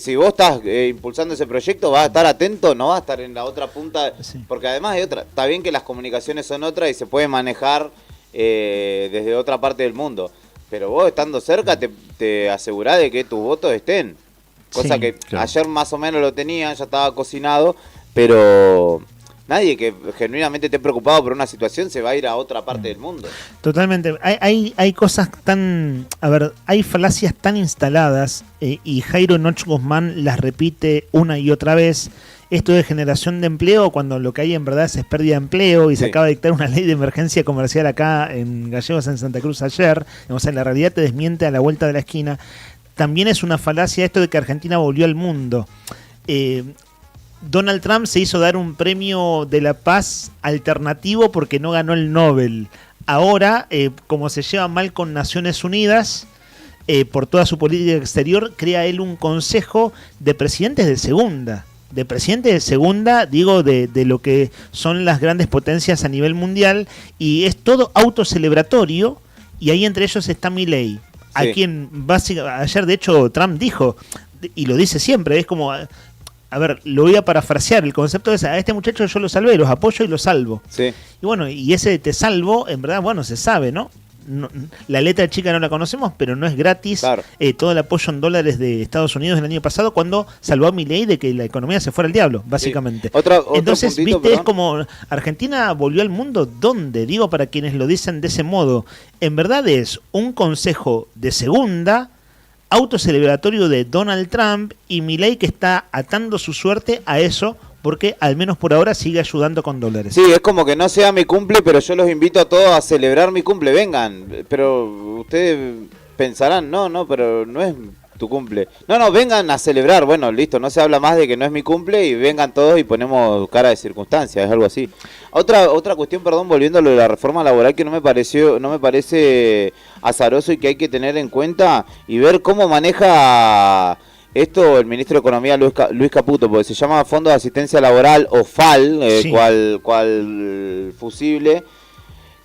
Si vos estás impulsando ese proyecto, vas a estar atento, no vas a estar en la otra punta, porque además hay otra. Está bien que las comunicaciones son otras y se puede manejar desde otra parte del mundo, pero vos estando cerca te asegurás de que tus votos estén, cosa que ayer más o menos lo tenían, ya estaba cocinado, pero nadie que genuinamente esté preocupado por una situación se va a ir a otra parte del mundo. Totalmente. Hay cosas tan... A ver, hay falacias tan instaladas y Jairo Noche Guzmán las repite una y otra vez. Esto de generación de empleo, cuando lo que hay en verdad es pérdida de empleo y se acaba de dictar una ley de emergencia comercial acá en Gallegos, en Santa Cruz ayer. O sea, la realidad te desmiente a la vuelta de la esquina. También es una falacia esto de que Argentina volvió al mundo. Donald Trump se hizo dar un premio de la paz alternativo porque no ganó el Nobel. Ahora, como se lleva mal con Naciones Unidas, por toda su política exterior, crea él un consejo de presidentes de segunda. De presidentes de segunda, digo, de lo que son las grandes potencias a nivel mundial, y es todo autocelebratorio, y ahí entre ellos está Milei, a quien ayer de hecho Trump dijo, y lo dice siempre, es como... A ver, lo voy a parafrasear, el concepto es, a este muchacho yo lo salvé, los apoyo y lo salvo. Sí. Y bueno, y ese te salvo, en verdad, bueno, se sabe, ¿no? La letra chica no la conocemos, pero no es gratis. Claro. Todo el apoyo en dólares de Estados Unidos el año pasado cuando salvó a Milei de que la economía se fuera al diablo, básicamente. Sí. Otro Entonces, puntito, viste, perdón. es como, ¿Argentina volvió al mundo? ¿Dónde? Digo, para quienes lo dicen de ese modo. En verdad es un consejo de segunda, autocelebratorio de Donald Trump, y Milei que está atando su suerte a eso porque al menos por ahora sigue ayudando con dólares. Sí, es como que no sea mi cumple, pero yo los invito a todos a celebrar mi cumple, vengan. Pero ustedes pensarán, no, pero no es tu cumple. No, vengan a celebrar, bueno, listo, no se habla más de que no es mi cumple y vengan todos y ponemos cara de circunstancia, es algo así. Otra cuestión, perdón, volviendo a lo de la reforma laboral que no me parece azaroso y que hay que tener en cuenta y ver cómo maneja esto el ministro de Economía Luis Caputo, porque se llama Fondo de Asistencia Laboral o FAL, Sí. cual fusible,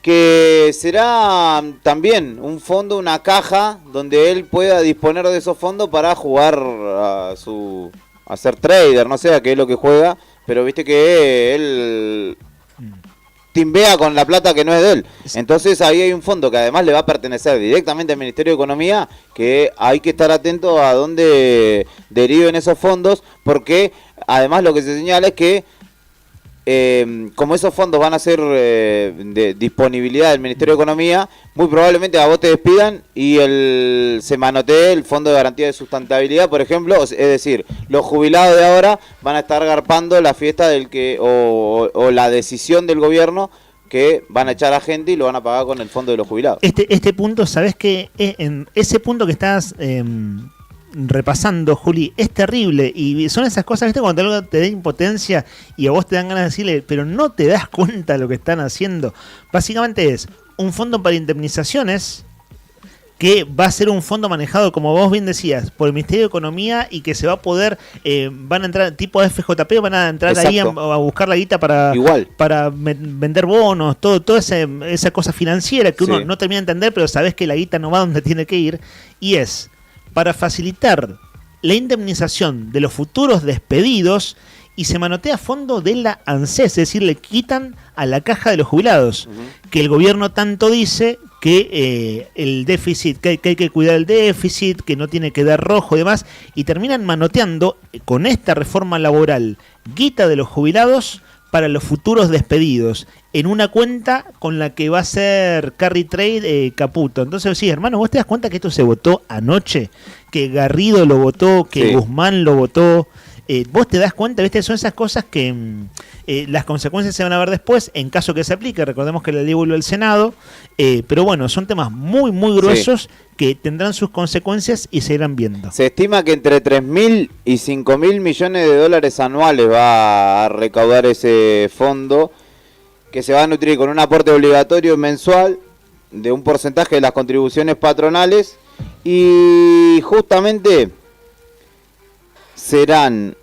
que será también un fondo, una caja donde él pueda disponer de esos fondos para jugar a ser trader, no sé a qué es lo que juega, pero viste que él timbea con la plata que no es de él. Entonces ahí hay un fondo que además le va a pertenecer directamente al Ministerio de Economía, que hay que estar atento a dónde deriven esos fondos, porque además lo que se señala es que como esos fondos van a ser de disponibilidad del Ministerio de Economía, muy probablemente a vos te despidan y se manotee el Fondo de Garantía de Sustentabilidad, por ejemplo, es decir, los jubilados de ahora van a estar garpando la fiesta o la decisión del gobierno que van a echar a gente y lo van a pagar con el Fondo de los Jubilados. Este punto, ¿sabés qué? En ese punto que estás repasando, Juli, es terrible, y son esas cosas, ¿viste? Cuando algo te da impotencia y a vos te dan ganas de decirle, pero no te das cuenta de lo que están haciendo. Básicamente es un fondo para indemnizaciones que va a ser un fondo manejado, como vos bien decías, por el Ministerio de Economía, y que se va a poder, van a entrar tipo FJP, van a entrar ahí a buscar la guita para vender bonos, toda esa cosa financiera que uno no termina de entender, pero sabés que la guita no va donde tiene que ir, y es para facilitar la indemnización de los futuros despedidos, y se manotea a fondo de la ANSES, es decir, le quitan a la caja de los jubilados, que el gobierno tanto dice que el déficit, que hay que cuidar el déficit, que no tiene que dar rojo y demás, y terminan manoteando con esta reforma laboral guita de los jubilados para los futuros despedidos, en una cuenta con la que va a ser carry trade Caputo. Entonces, sí, hermano, ¿vos te das cuenta que esto se votó anoche? Que Garrido lo votó, que Guzmán lo votó. Vos te das cuenta, ¿viste? Son esas cosas que las consecuencias se van a ver después, en caso que se aplique. Recordemos que la ley vuelve al Senado, pero bueno, son temas muy, muy gruesos que tendrán sus consecuencias y se irán viendo. Se estima que entre 3.000 y 5.000 millones de dólares anuales va a recaudar ese fondo, que se va a nutrir con un aporte obligatorio mensual de un porcentaje de las contribuciones patronales, y justamente serán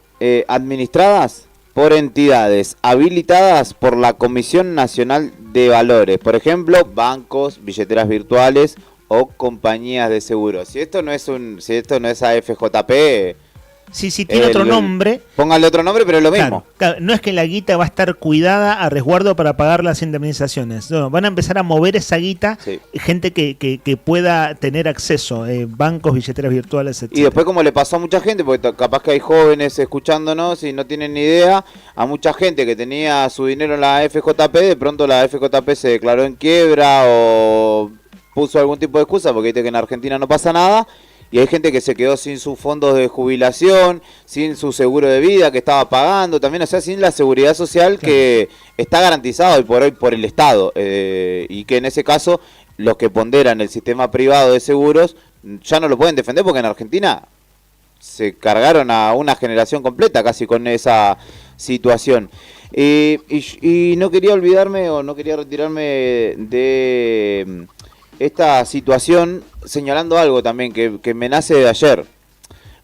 administradas por entidades habilitadas por la Comisión Nacional de Valores, por ejemplo, bancos, billeteras virtuales o compañías de seguros. Si esto no es AFJP, Sí, tiene otro nombre. Póngale otro nombre, pero es lo mismo. Claro, no es que la guita va a estar cuidada a resguardo para pagar las indemnizaciones. No, van a empezar a mover esa guita, gente que pueda tener acceso, bancos, billeteras virtuales, etc. Y después, como le pasó a mucha gente, porque capaz que hay jóvenes escuchándonos y no tienen ni idea, a mucha gente que tenía su dinero en la FJP, de pronto la FJP se declaró en quiebra o puso algún tipo de excusa, porque viste que en Argentina no pasa nada. Y hay gente que se quedó sin sus fondos de jubilación, sin su seguro de vida que estaba pagando, también, o sea, sin la seguridad social que está garantizado hoy por el Estado. Y que en ese caso, los que ponderan el sistema privado de seguros ya no lo pueden defender, porque en Argentina se cargaron a una generación completa casi con esa situación. Y no quería olvidarme o no quería retirarme de esta situación señalando algo también que me nace de ayer,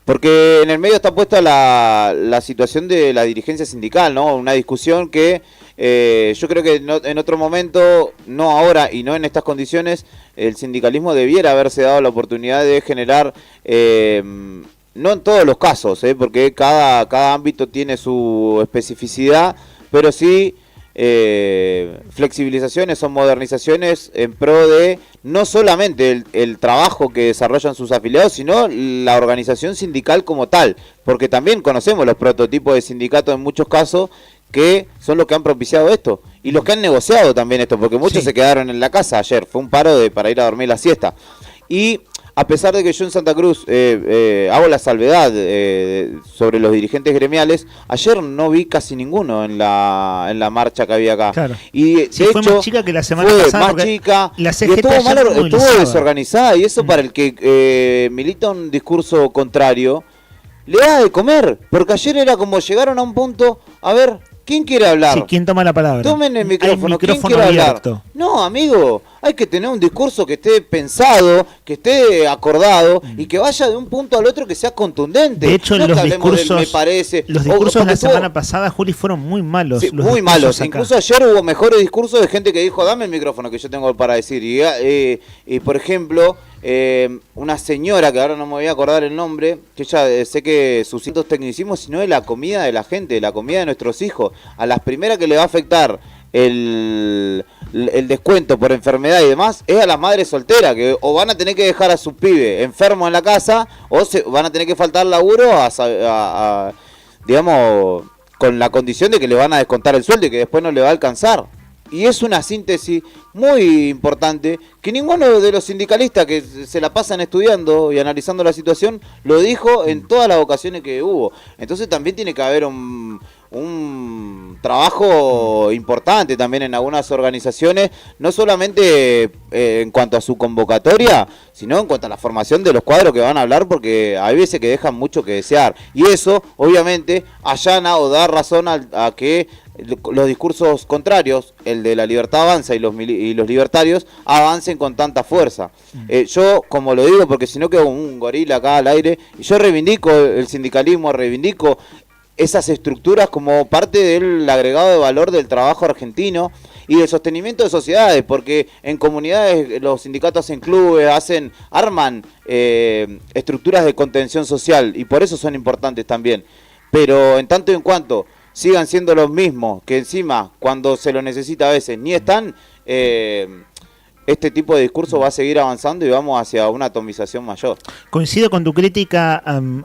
porque en el medio está puesta la situación de la dirigencia sindical, ¿no? Una discusión que yo creo que en otro momento, no ahora y no en estas condiciones, el sindicalismo debiera haberse dado la oportunidad de generar, no en todos los casos, porque cada ámbito tiene su especificidad, pero sí flexibilizaciones o modernizaciones en pro de no solamente el trabajo que desarrollan sus afiliados, sino la organización sindical como tal, porque también conocemos los prototipos de sindicatos en muchos casos que son los que han propiciado esto y los que han negociado también esto, porque muchos se quedaron en la casa ayer, fue un paro para ir a dormir la siesta. Y a pesar de que yo en Santa Cruz hago la salvedad sobre los dirigentes gremiales, ayer no vi casi ninguno en la marcha que había acá. Claro. Y de fue hecho, más chica que la semana fue pasada. más chica, la y CGT estuvo desorganizada, y eso para el que milita un discurso contrario, le da de comer, porque ayer era como llegaron a un punto, a ver, ¿quién quiere hablar? Sí, ¿quién toma la palabra? Tomen el micrófono, ¿quién micrófono quiere abierto. hablar? No, amigo, hay que tener un discurso que esté pensado, que esté acordado y que vaya de un punto al otro que sea contundente. De hecho, no los que hablemos discursos, me parece. los discursos de la semana pasada, Juli, fueron muy malos. Sí, los muy malos. acá. Incluso ayer hubo mejores discursos de gente que dijo, dame el micrófono que yo tengo para decir. Y por ejemplo, una señora, que ahora no me voy a acordar el nombre, que ella sé que sus ciertos tecnicismos, sino de la comida de la gente, de la comida de nuestros hijos. A las primeras que le va a afectar el descuento por enfermedad y demás es a las madres solteras, que o van a tener que dejar a su pibe enfermo en la casa o van a tener que faltar laburo digamos, con la condición de que le van a descontar el sueldo y que después no le va a alcanzar. Y es una síntesis muy importante que ninguno de los sindicalistas que se la pasan estudiando y analizando la situación lo dijo en todas las ocasiones que hubo. Entonces también tiene que haber un trabajo importante también en algunas organizaciones, no solamente en cuanto a su convocatoria, sino en cuanto a la formación de los cuadros que van a hablar, porque hay veces que dejan mucho que desear. Y eso, obviamente, allana o da razón a que los discursos contrarios, el de la libertad avanza y los libertarios, avancen con tanta fuerza. Yo, como lo digo, porque si no quedo un gorila acá al aire, yo reivindico el sindicalismo, reivindico esas estructuras como parte del agregado de valor del trabajo argentino y del sostenimiento de sociedades, porque en comunidades los sindicatos hacen clubes, arman estructuras de contención social, y por eso son importantes también. Pero en tanto y en cuanto sigan siendo los mismos, que encima cuando se lo necesita a veces ni están, este tipo de discurso va a seguir avanzando y vamos hacia una atomización mayor. Coincido con tu crítica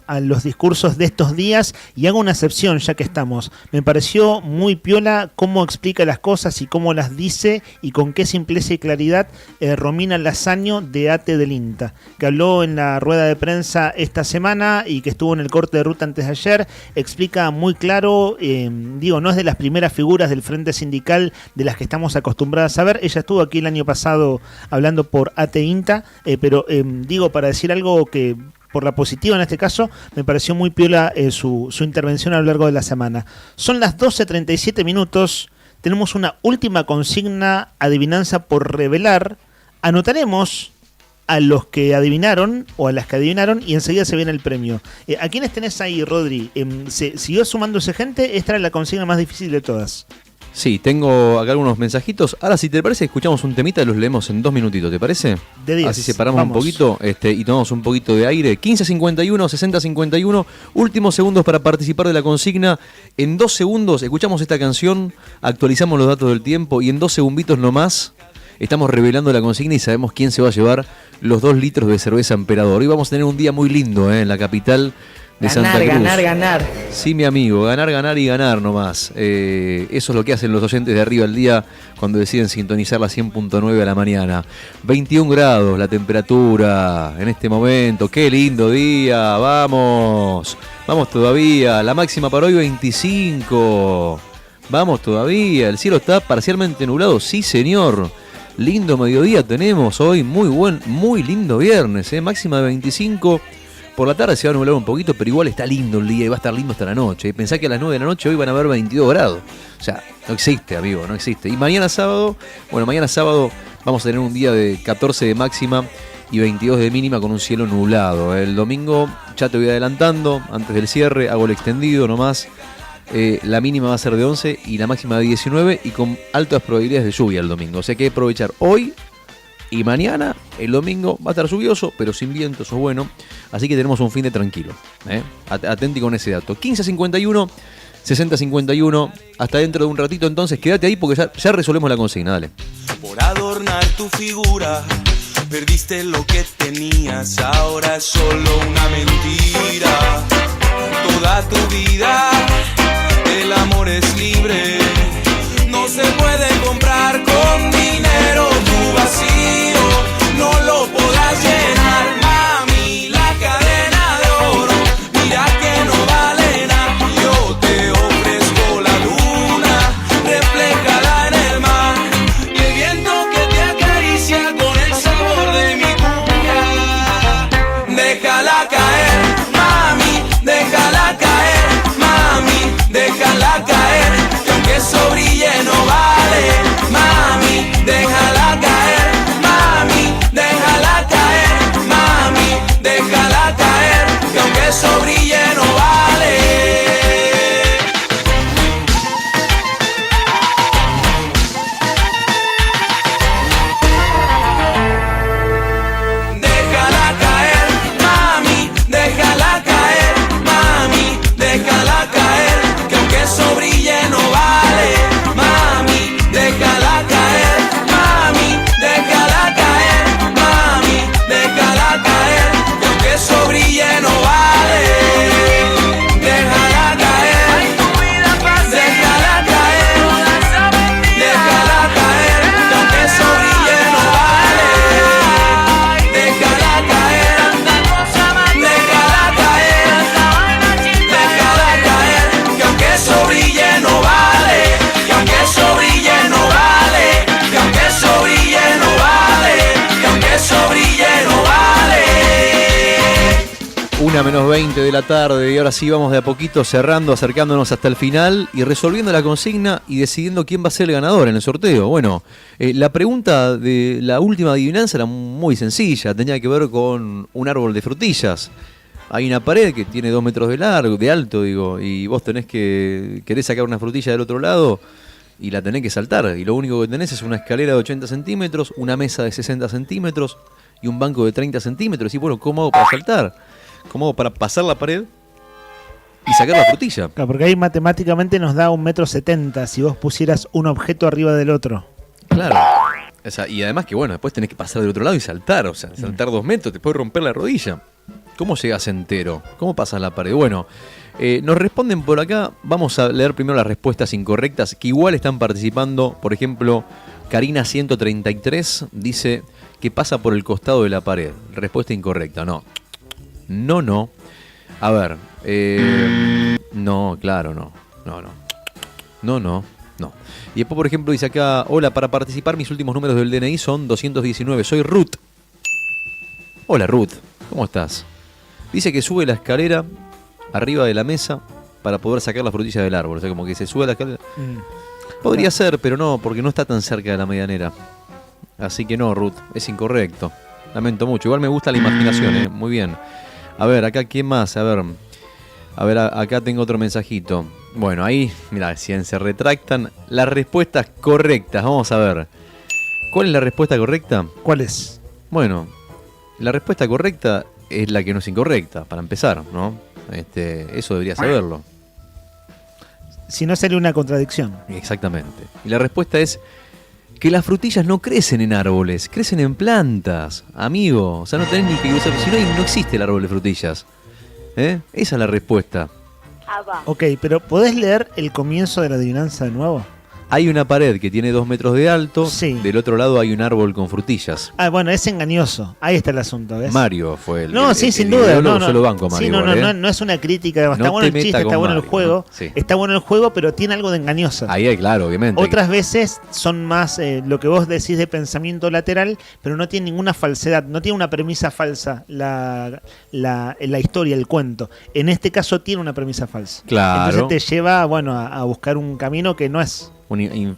a los discursos de estos días y hago una excepción ya que estamos. Me pareció muy piola cómo explica las cosas y cómo las dice y con qué simpleza y claridad Romina Lasaño de ATE del INTA, que habló en la rueda de prensa esta semana y que estuvo en el corte de ruta antes de ayer. Explica muy claro, no es de las primeras figuras del frente sindical de las que estamos acostumbradas a ver. Ella estuvo aquí el año pasado hablando por ATE INTA, pero para decir algo que por la positiva en este caso, me pareció muy piola su intervención a lo largo de la semana. Son las 12:37 minutos, tenemos una última consigna, adivinanza por revelar. Anotaremos a los que adivinaron o a las que adivinaron y enseguida se viene el premio. ¿A quiénes tenés ahí, Rodri? ¿Siguió sumándose gente? Esta era la consigna más difícil de todas. Sí, tengo acá algunos mensajitos. Ahora, si te parece, escuchamos un temita y los leemos en 2 minutitos, ¿te parece? De 10. Así separamos Vamos. un poquito y tomamos un poquito de aire. 15:51, 60:51. Últimos segundos para participar de la consigna. En 2 segundos escuchamos esta canción, actualizamos los datos del tiempo y en 2 segunditos nomás estamos revelando la consigna y sabemos quién se va a llevar los 2 litros de cerveza Emperador. Hoy vamos a tener un día muy lindo en la capital de Santa Cruz. Ganar. Sí, mi amigo, ganar y ganar nomás. Eso es lo que hacen los oyentes de Arriba al Día cuando deciden sintonizar la 100.9 a la mañana. 21 grados la temperatura en este momento. Qué lindo día, vamos todavía. La máxima para hoy 25. Vamos todavía, el cielo está parcialmente nublado, sí señor. Lindo mediodía tenemos hoy, muy lindo viernes, máxima de 25. Por la tarde se va a nublar un poquito, pero igual está lindo el día y va a estar lindo hasta la noche. Pensá que a las 9 de la noche hoy van a haber 22 grados. O sea, no existe, amigo, no existe. Y mañana sábado vamos a tener un día de 14 de máxima y 22 de mínima con un cielo nublado. El domingo, ya te voy adelantando, antes del cierre, hago el extendido nomás. La mínima va a ser de 11 y la máxima de 19 y con altas probabilidades de lluvia el domingo. O sea que hay que aprovechar hoy y mañana. El domingo va a estar lluvioso, pero sin viento, eso es bueno. Así que tenemos un fin de tranquilo. Atenti con ese dato. 15:51, 60:51. Hasta dentro de un ratito, entonces quédate ahí porque ya resolvemos la consigna. Dale. Por adornar tu figura, perdiste lo que tenías, ahora es solo una mentira. Toda tu vida, el amor es libre, no se puede comprar con dinero. Tu vacío no lo podrás llenar, mami, la cadena de oro, mira que no vale nada. Yo te ofrezco la luna, reflejada en el mar, y el viento que te acaricia con el sabor de mi cumbia. Déjala caer, mami, déjala caer, mami, déjala caer, que aunque eso brille no vale, mami, déjala caer, mami, déjala caer, mami, déjala caer, que aunque eso brille no vale. Déjala caer, mami, déjala caer, mami, déjala caer, que aunque eso brille no vale, mami, déjala caer, mami, déjala caer, mami, déjala caer, que aunque eso brille no vale. Déjala caer, déjala caer, déjala caer, que aunque eso brille no vale. Déjala caer, déjala caer, déjala caer, que aunque eso brille no vale, que aunque eso brille no vale, que aunque eso brille no vale, que aunque eso brille no vale. 1:20 de la tarde y ahora sí vamos de a poquito cerrando, acercándonos hasta el final y resolviendo la consigna y decidiendo quién va a ser el ganador en el sorteo. Bueno, la pregunta de la última adivinanza era muy sencilla, tenía que ver con un árbol de frutillas. Hay una pared que tiene 2 metros de alto, y vos querés sacar una frutilla del otro lado y la tenés que saltar. Y lo único que tenés es una escalera de 80 centímetros, una mesa de 60 centímetros y un banco de 30 centímetros. Y bueno, ¿cómo hago para saltar? ¿Cómo hago para pasar la pared y sacar la frutilla? Claro, porque ahí matemáticamente nos da 1,70 m si vos pusieras un objeto arriba del otro. Claro. O sea, y además que bueno, después tenés que pasar del otro lado y saltar. O sea, saltar 2 metros, te puede romper la rodilla. ¿Cómo llegas entero? ¿Cómo pasas la pared? Bueno, nos responden por acá. Vamos a leer primero las respuestas incorrectas, que igual están participando. Por ejemplo, Karina 133 dice que pasa por el costado de la pared. Respuesta incorrecta, no. No. A ver, no, claro, no. Y después, por ejemplo, dice acá: hola, para participar mis últimos números del DNI son 219. Soy Ruth. Hola, Ruth. ¿Cómo estás? Dice que sube la escalera arriba de la mesa para poder sacar las frutillas del árbol. O sea, como que se sube la escalera. Podría ser, pero no, porque no está tan cerca de la medianera. Así que no, Ruth, es incorrecto. Lamento mucho. Igual me gusta la imaginación, muy bien. A ver, acá, ¿quién más? A ver, acá tengo otro mensajito. Bueno, ahí, mira, si se retractan las respuestas correctas. Vamos a ver. ¿Cuál es la respuesta correcta? ¿Cuál es? Bueno, la respuesta correcta es la que no es incorrecta, para empezar, ¿no? Eso debería saberlo. Si no sería una contradicción. Exactamente. Y la respuesta es que las frutillas no crecen en árboles, crecen en plantas, amigo. O sea, no tenés ni que usar. Si no, no existe el árbol de frutillas. Esa es la respuesta. Ok, pero ¿podés leer el comienzo de la adivinanza de nuevo? Hay una pared que tiene 2 metros de alto. Sí. Del otro lado hay un árbol con frutillas. Ah, bueno, es engañoso. Ahí está el asunto, ¿ves? Mario fue el. No, sí, el sin duda. ideólogo, No, yo lo banco, Mario. Sí, no es una crítica. Está No bueno te el chiste, metas está con bueno el Mario, juego. ¿no? Sí. Está bueno el juego, pero tiene algo de engañoso. Ahí hay, claro, obviamente. Otras veces son más lo que vos decís de pensamiento lateral, pero no tiene ninguna falsedad, no tiene una premisa falsa la historia, el cuento. En este caso tiene una premisa falsa. Claro. Entonces te lleva, bueno, a buscar un camino que no es.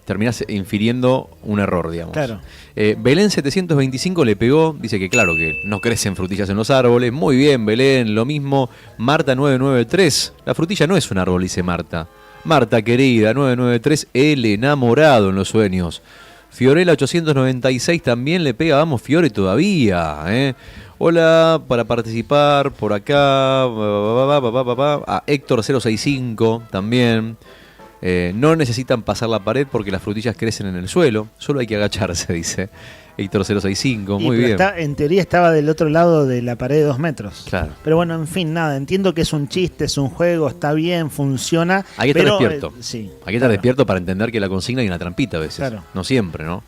Terminás infiriendo un error, digamos. Claro. Belén 725 le pegó, dice que claro, que no crecen frutillas en los árboles. Muy bien, Belén, lo mismo. Marta 993, la frutilla no es un árbol, dice Marta. Marta querida, 993, el enamorado en los sueños. Fiorella 896 también le pega, vamos Fiore todavía. Hola, para participar por acá. A Héctor 065 también. No necesitan pasar la pared porque las frutillas crecen en el suelo. Solo hay que agacharse, dice Héctor 065. Muy bien. En teoría estaba del otro lado de la pared de 2 metros. Claro. Pero bueno, en fin, nada. Entiendo que es un chiste, es un juego, está bien, funciona. Hay que estar despierto. Sí. Hay que estar despierto para entender que la consigna hay una trampita a veces. Claro. No siempre, ¿no?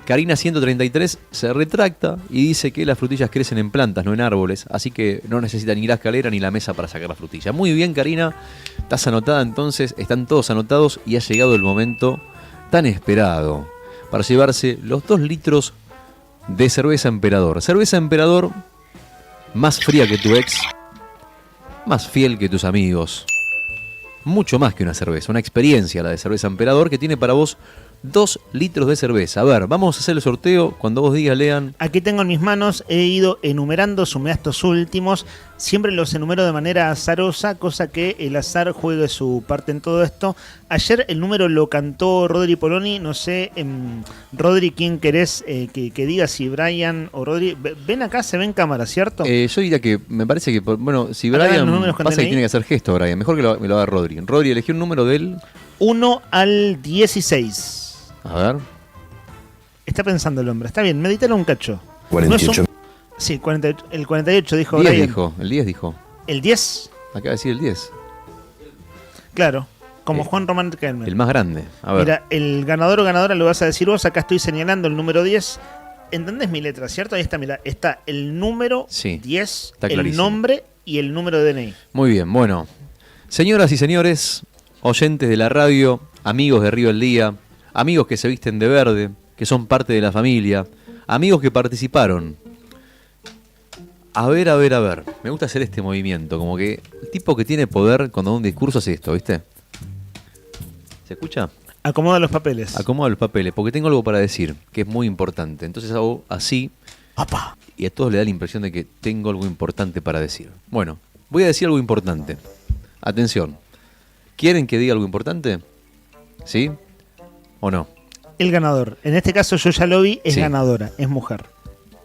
Karina 133 se retracta y dice que las frutillas crecen en plantas, no en árboles. Así que no necesitan ni la escalera ni la mesa para sacar la frutilla. Muy bien, Karina. Estás anotada entonces. Están todos anotados y ha llegado el momento tan esperado para llevarse los 2 litros de cerveza Emperador. Cerveza Emperador, más fría que tu ex, más fiel que tus amigos. Mucho más que una cerveza, una experiencia la de Cerveza Emperador que tiene para vos 2 litros de cerveza. A ver, vamos a hacer el sorteo cuando vos digas, Lean. Aquí tengo en mis manos, he ido enumerando, sumé a estos últimos. Siempre los enumero de manera azarosa, cosa que el azar juegue su parte en todo esto. Ayer el número lo cantó Rodri Poloni, no sé, Rodri, ¿quién querés que diga si Brian o Rodri? Ven acá, se ve en cámara, ¿cierto? Yo diría que me parece que, bueno, si Acá Brian, los números que pasa que tenés ahí. tiene que hacer gesto, Brian. Mejor que me lo haga Rodri. Rodri, elegí un número de él. 1 al 16. A ver. Está pensando el hombre. Está bien, medítalo un cacho. 48. Sí, 48, el 48 dijo 10 Brian. dijo, el 10 dijo. ¿El 10? Acaba de decir el 10. Claro, como Juan Román Riquelme. El más grande. A ver. Mira, el ganador o ganadora lo vas a decir vos. Acá estoy señalando el número 10. ¿Entendés mi letra, cierto? Ahí está, mira. Está el número 10, está el clarísimo. nombre y el número de DNI. Muy bien, bueno. Señoras y señores, oyentes de la radio, amigos de Río el Día, amigos que se visten de verde, que son parte de la familia, amigos que participaron. A ver. Me gusta hacer este movimiento, como que el tipo que tiene poder cuando da un discurso hace esto, ¿viste? ¿Se escucha? Acomoda los papeles. Acomoda los papeles, porque tengo algo para decir, que es muy importante. Entonces hago así, y a todos le da la impresión de que tengo algo importante para decir. Bueno, voy a decir algo importante. Atención. ¿Quieren que diga algo importante? ¿Sí? ¿O no? El ganador. En este caso yo ya lo vi, es Sí. ganadora, es mujer.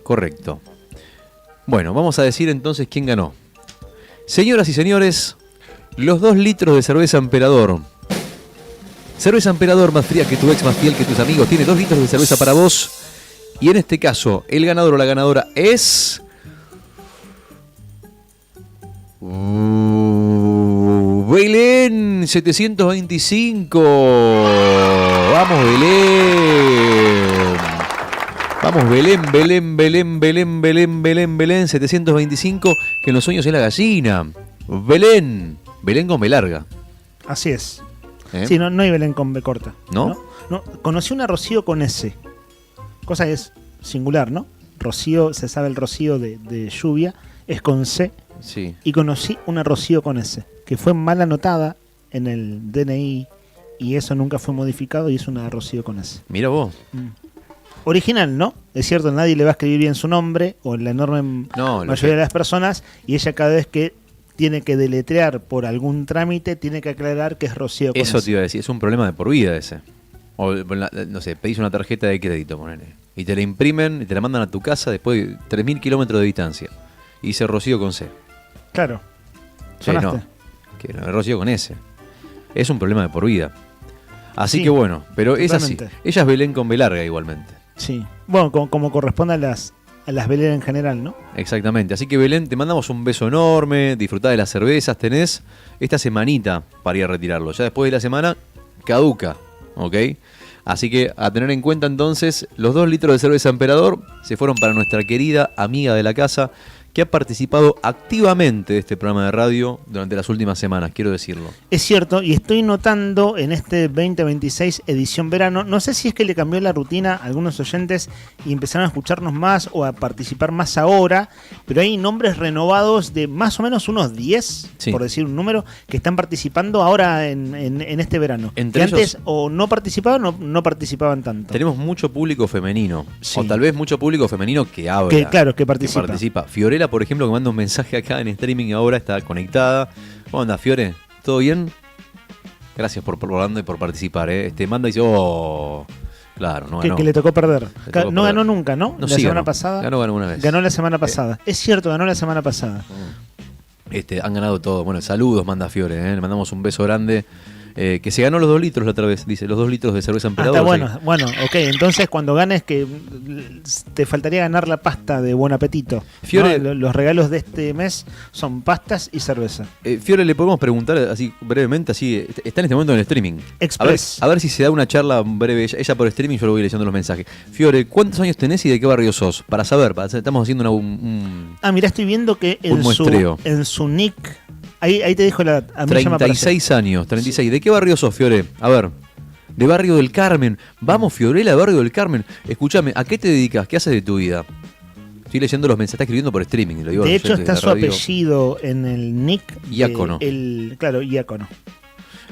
Correcto. Bueno, vamos a decir entonces quién ganó. Señoras y señores, los 2 litros de cerveza Emperador. Cerveza Emperador, más fría que tu ex, más fiel que tus amigos. Tiene 2 litros de cerveza para vos. Y en este caso, el ganador o la ganadora es... Belén 725. Vamos, Belén. Vamos, Belén 725, que en los sueños es la gallina. Belén con B larga. Así es. ¿Eh? Sí, no hay Belén con B corta. ¿No? No, conocí una Rocío con S. Cosa que es singular, ¿no? Rocío, se sabe el Rocío de lluvia, es con C. Sí. Y conocí una Rocío con S, que fue mal anotada en el DNI y eso nunca fue modificado y es una Rocío con S. Mira vos. Original, ¿no? Es cierto, nadie le va a escribir bien su nombre o la enorme mayoría de las personas y ella cada vez que tiene que deletrear por algún trámite, tiene que aclarar que es Rocío con Eso S. te iba a decir, es un problema de por vida ese. O, no sé, pedís una tarjeta de crédito, ponele, y te la imprimen y te la mandan a tu casa después de 3.000 kilómetros de distancia. Y dice Rocío con C. Claro. No, que no es Rocío con S. Es un problema de por vida. Así Sí, que bueno, pero es así. totalmente. Ella es Belén con B larga igualmente. Sí. Bueno, como corresponde a las veleras en general, ¿no? Exactamente. Así que Belén, te mandamos un beso enorme, disfrutá de las cervezas, tenés esta semanita para ir a retirarlo. Ya después de la semana caduca, ¿ok? Así que a tener en cuenta entonces, los 2 litros de cerveza Emperador se fueron para nuestra querida amiga de la casa, que ha participado activamente de este programa de radio durante las últimas semanas, quiero decirlo. Es cierto, y estoy notando en este 2026 edición verano, no sé si es que le cambió la rutina a algunos oyentes y empezaron a escucharnos más o a participar más ahora, pero hay nombres renovados de más o menos unos 10, Sí. por decir un número, que están participando ahora en este verano. Entre que antes ellos- o no participaban o no participaban tanto. Tenemos mucho público femenino, Sí. o tal vez mucho público femenino que habla. Que, claro, que participa. Fiorella, por ejemplo, que manda un mensaje acá en streaming ahora, está conectada. ¿Cómo anda, Fiore? ¿Todo bien? Gracias por hablando y por participar, ¿eh? Manda y dice, oh, claro, no ganó. Que le tocó perder. Le tocó No perder. ganó nunca, ¿no? No, la sí semana ganó. pasada. Ganó una vez. Ganó la semana pasada. Es cierto, ganó la semana pasada. Han ganado todo. Bueno, saludos, manda Fiore, ¿eh? Le mandamos un beso grande. Que se ganó los 2 litros la otra vez, dice, los 2 litros de cerveza Emperador. Está sí. bueno, ok, entonces cuando ganes que te faltaría ganar la pasta de Buen Apetito. Fiore- ¿no? Los regalos de este mes son pastas y cerveza. Fiore, le podemos preguntar así brevemente, así, está en este momento en el streaming. Express. A ver si se da una charla breve, ella por streaming, yo lo voy leyendo los mensajes. Fiore, ¿cuántos años tenés y de qué barrio sos? Para saber, estamos haciendo un Ah, mirá, estoy viendo que Un muestreo. en su nick, ahí te dijo a mí ya me aparece. 36 años, 36. ¿De qué barrio sos, Fiore? A ver. De Barrio del Carmen. Vamos, Fiorella, de Barrio del Carmen. Escúchame, ¿a qué te dedicas? ¿Qué haces de tu vida? Estoy leyendo los mensajes, está escribiendo por streaming. Lo digo a De los hecho oyentes está de su radio. apellido en el nick. de Iácono. Claro, Iácono.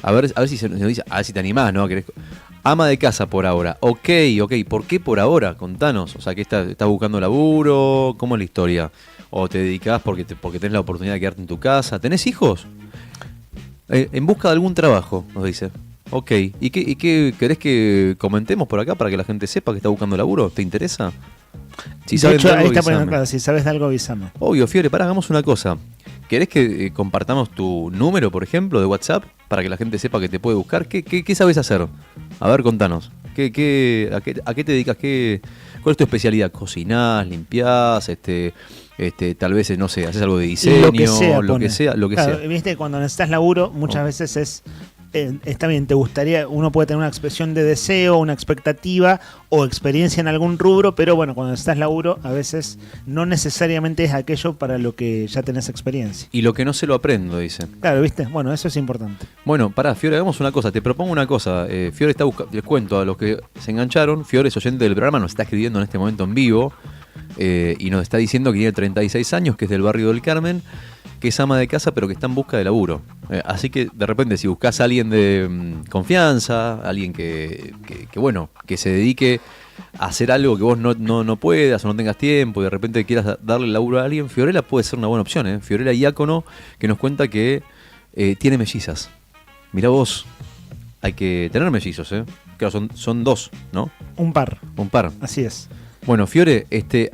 A ver si se nos dice, a ver si te animás, ¿no? ¿Querés? Ama de casa por ahora. Ok. ¿Por qué por ahora? Contanos. O sea, ¿qué estás buscando laburo? ¿Cómo es la historia? ¿O te dedicás porque tenés la oportunidad de quedarte en tu casa? ¿Tenés hijos? En busca de algún trabajo, nos dice. Ok. ¿Y qué querés que comentemos por acá para que la gente sepa que está buscando laburo? ¿Te interesa? Si De saben hecho, de algo, ahí está avísame. poniendo claro, si sabes de algo, avísame. Obvio, Fiore, hagamos una cosa. ¿Querés que compartamos tu número, por ejemplo, de WhatsApp? Para que la gente sepa que te puede buscar. ¿Qué sabes hacer? A ver, contanos. ¿A qué te dedicas? ¿Cuál es tu especialidad? ¿Cocinás? ¿Limpiás? Tal vez, no sé, haces algo de diseño, Lo que sea. lo que sea. Claro, viste, cuando necesitas laburo, muchas veces está bien, te gustaría, uno puede tener una expresión de deseo, una expectativa o experiencia en algún rubro, pero bueno, cuando necesitas laburo, a veces no necesariamente es aquello para lo que ya tenés experiencia. Y lo que no se lo aprendo, dice. Claro, viste, bueno, eso es importante. Bueno, pará, Fiore, hagamos una cosa, te propongo una cosa. Fiore está buscando, les cuento a los que se engancharon, Fiore es oyente del programa, nos está escribiendo en este momento en vivo y nos está diciendo que tiene 36 años, que es del Barrio del Carmen, que es ama de casa pero que está en busca de laburo. Así que de repente si buscas a alguien de confianza, alguien que se dedique a hacer algo que vos no puedas o no tengas tiempo y de repente quieras darle laburo a alguien, Fiorella puede ser una buena opción. Fiorella Iácono, que nos cuenta que tiene mellizas. Mirá vos, hay que tener mellizos, Claro, son 2, ¿no? Un par. Así es. Bueno, Fiore,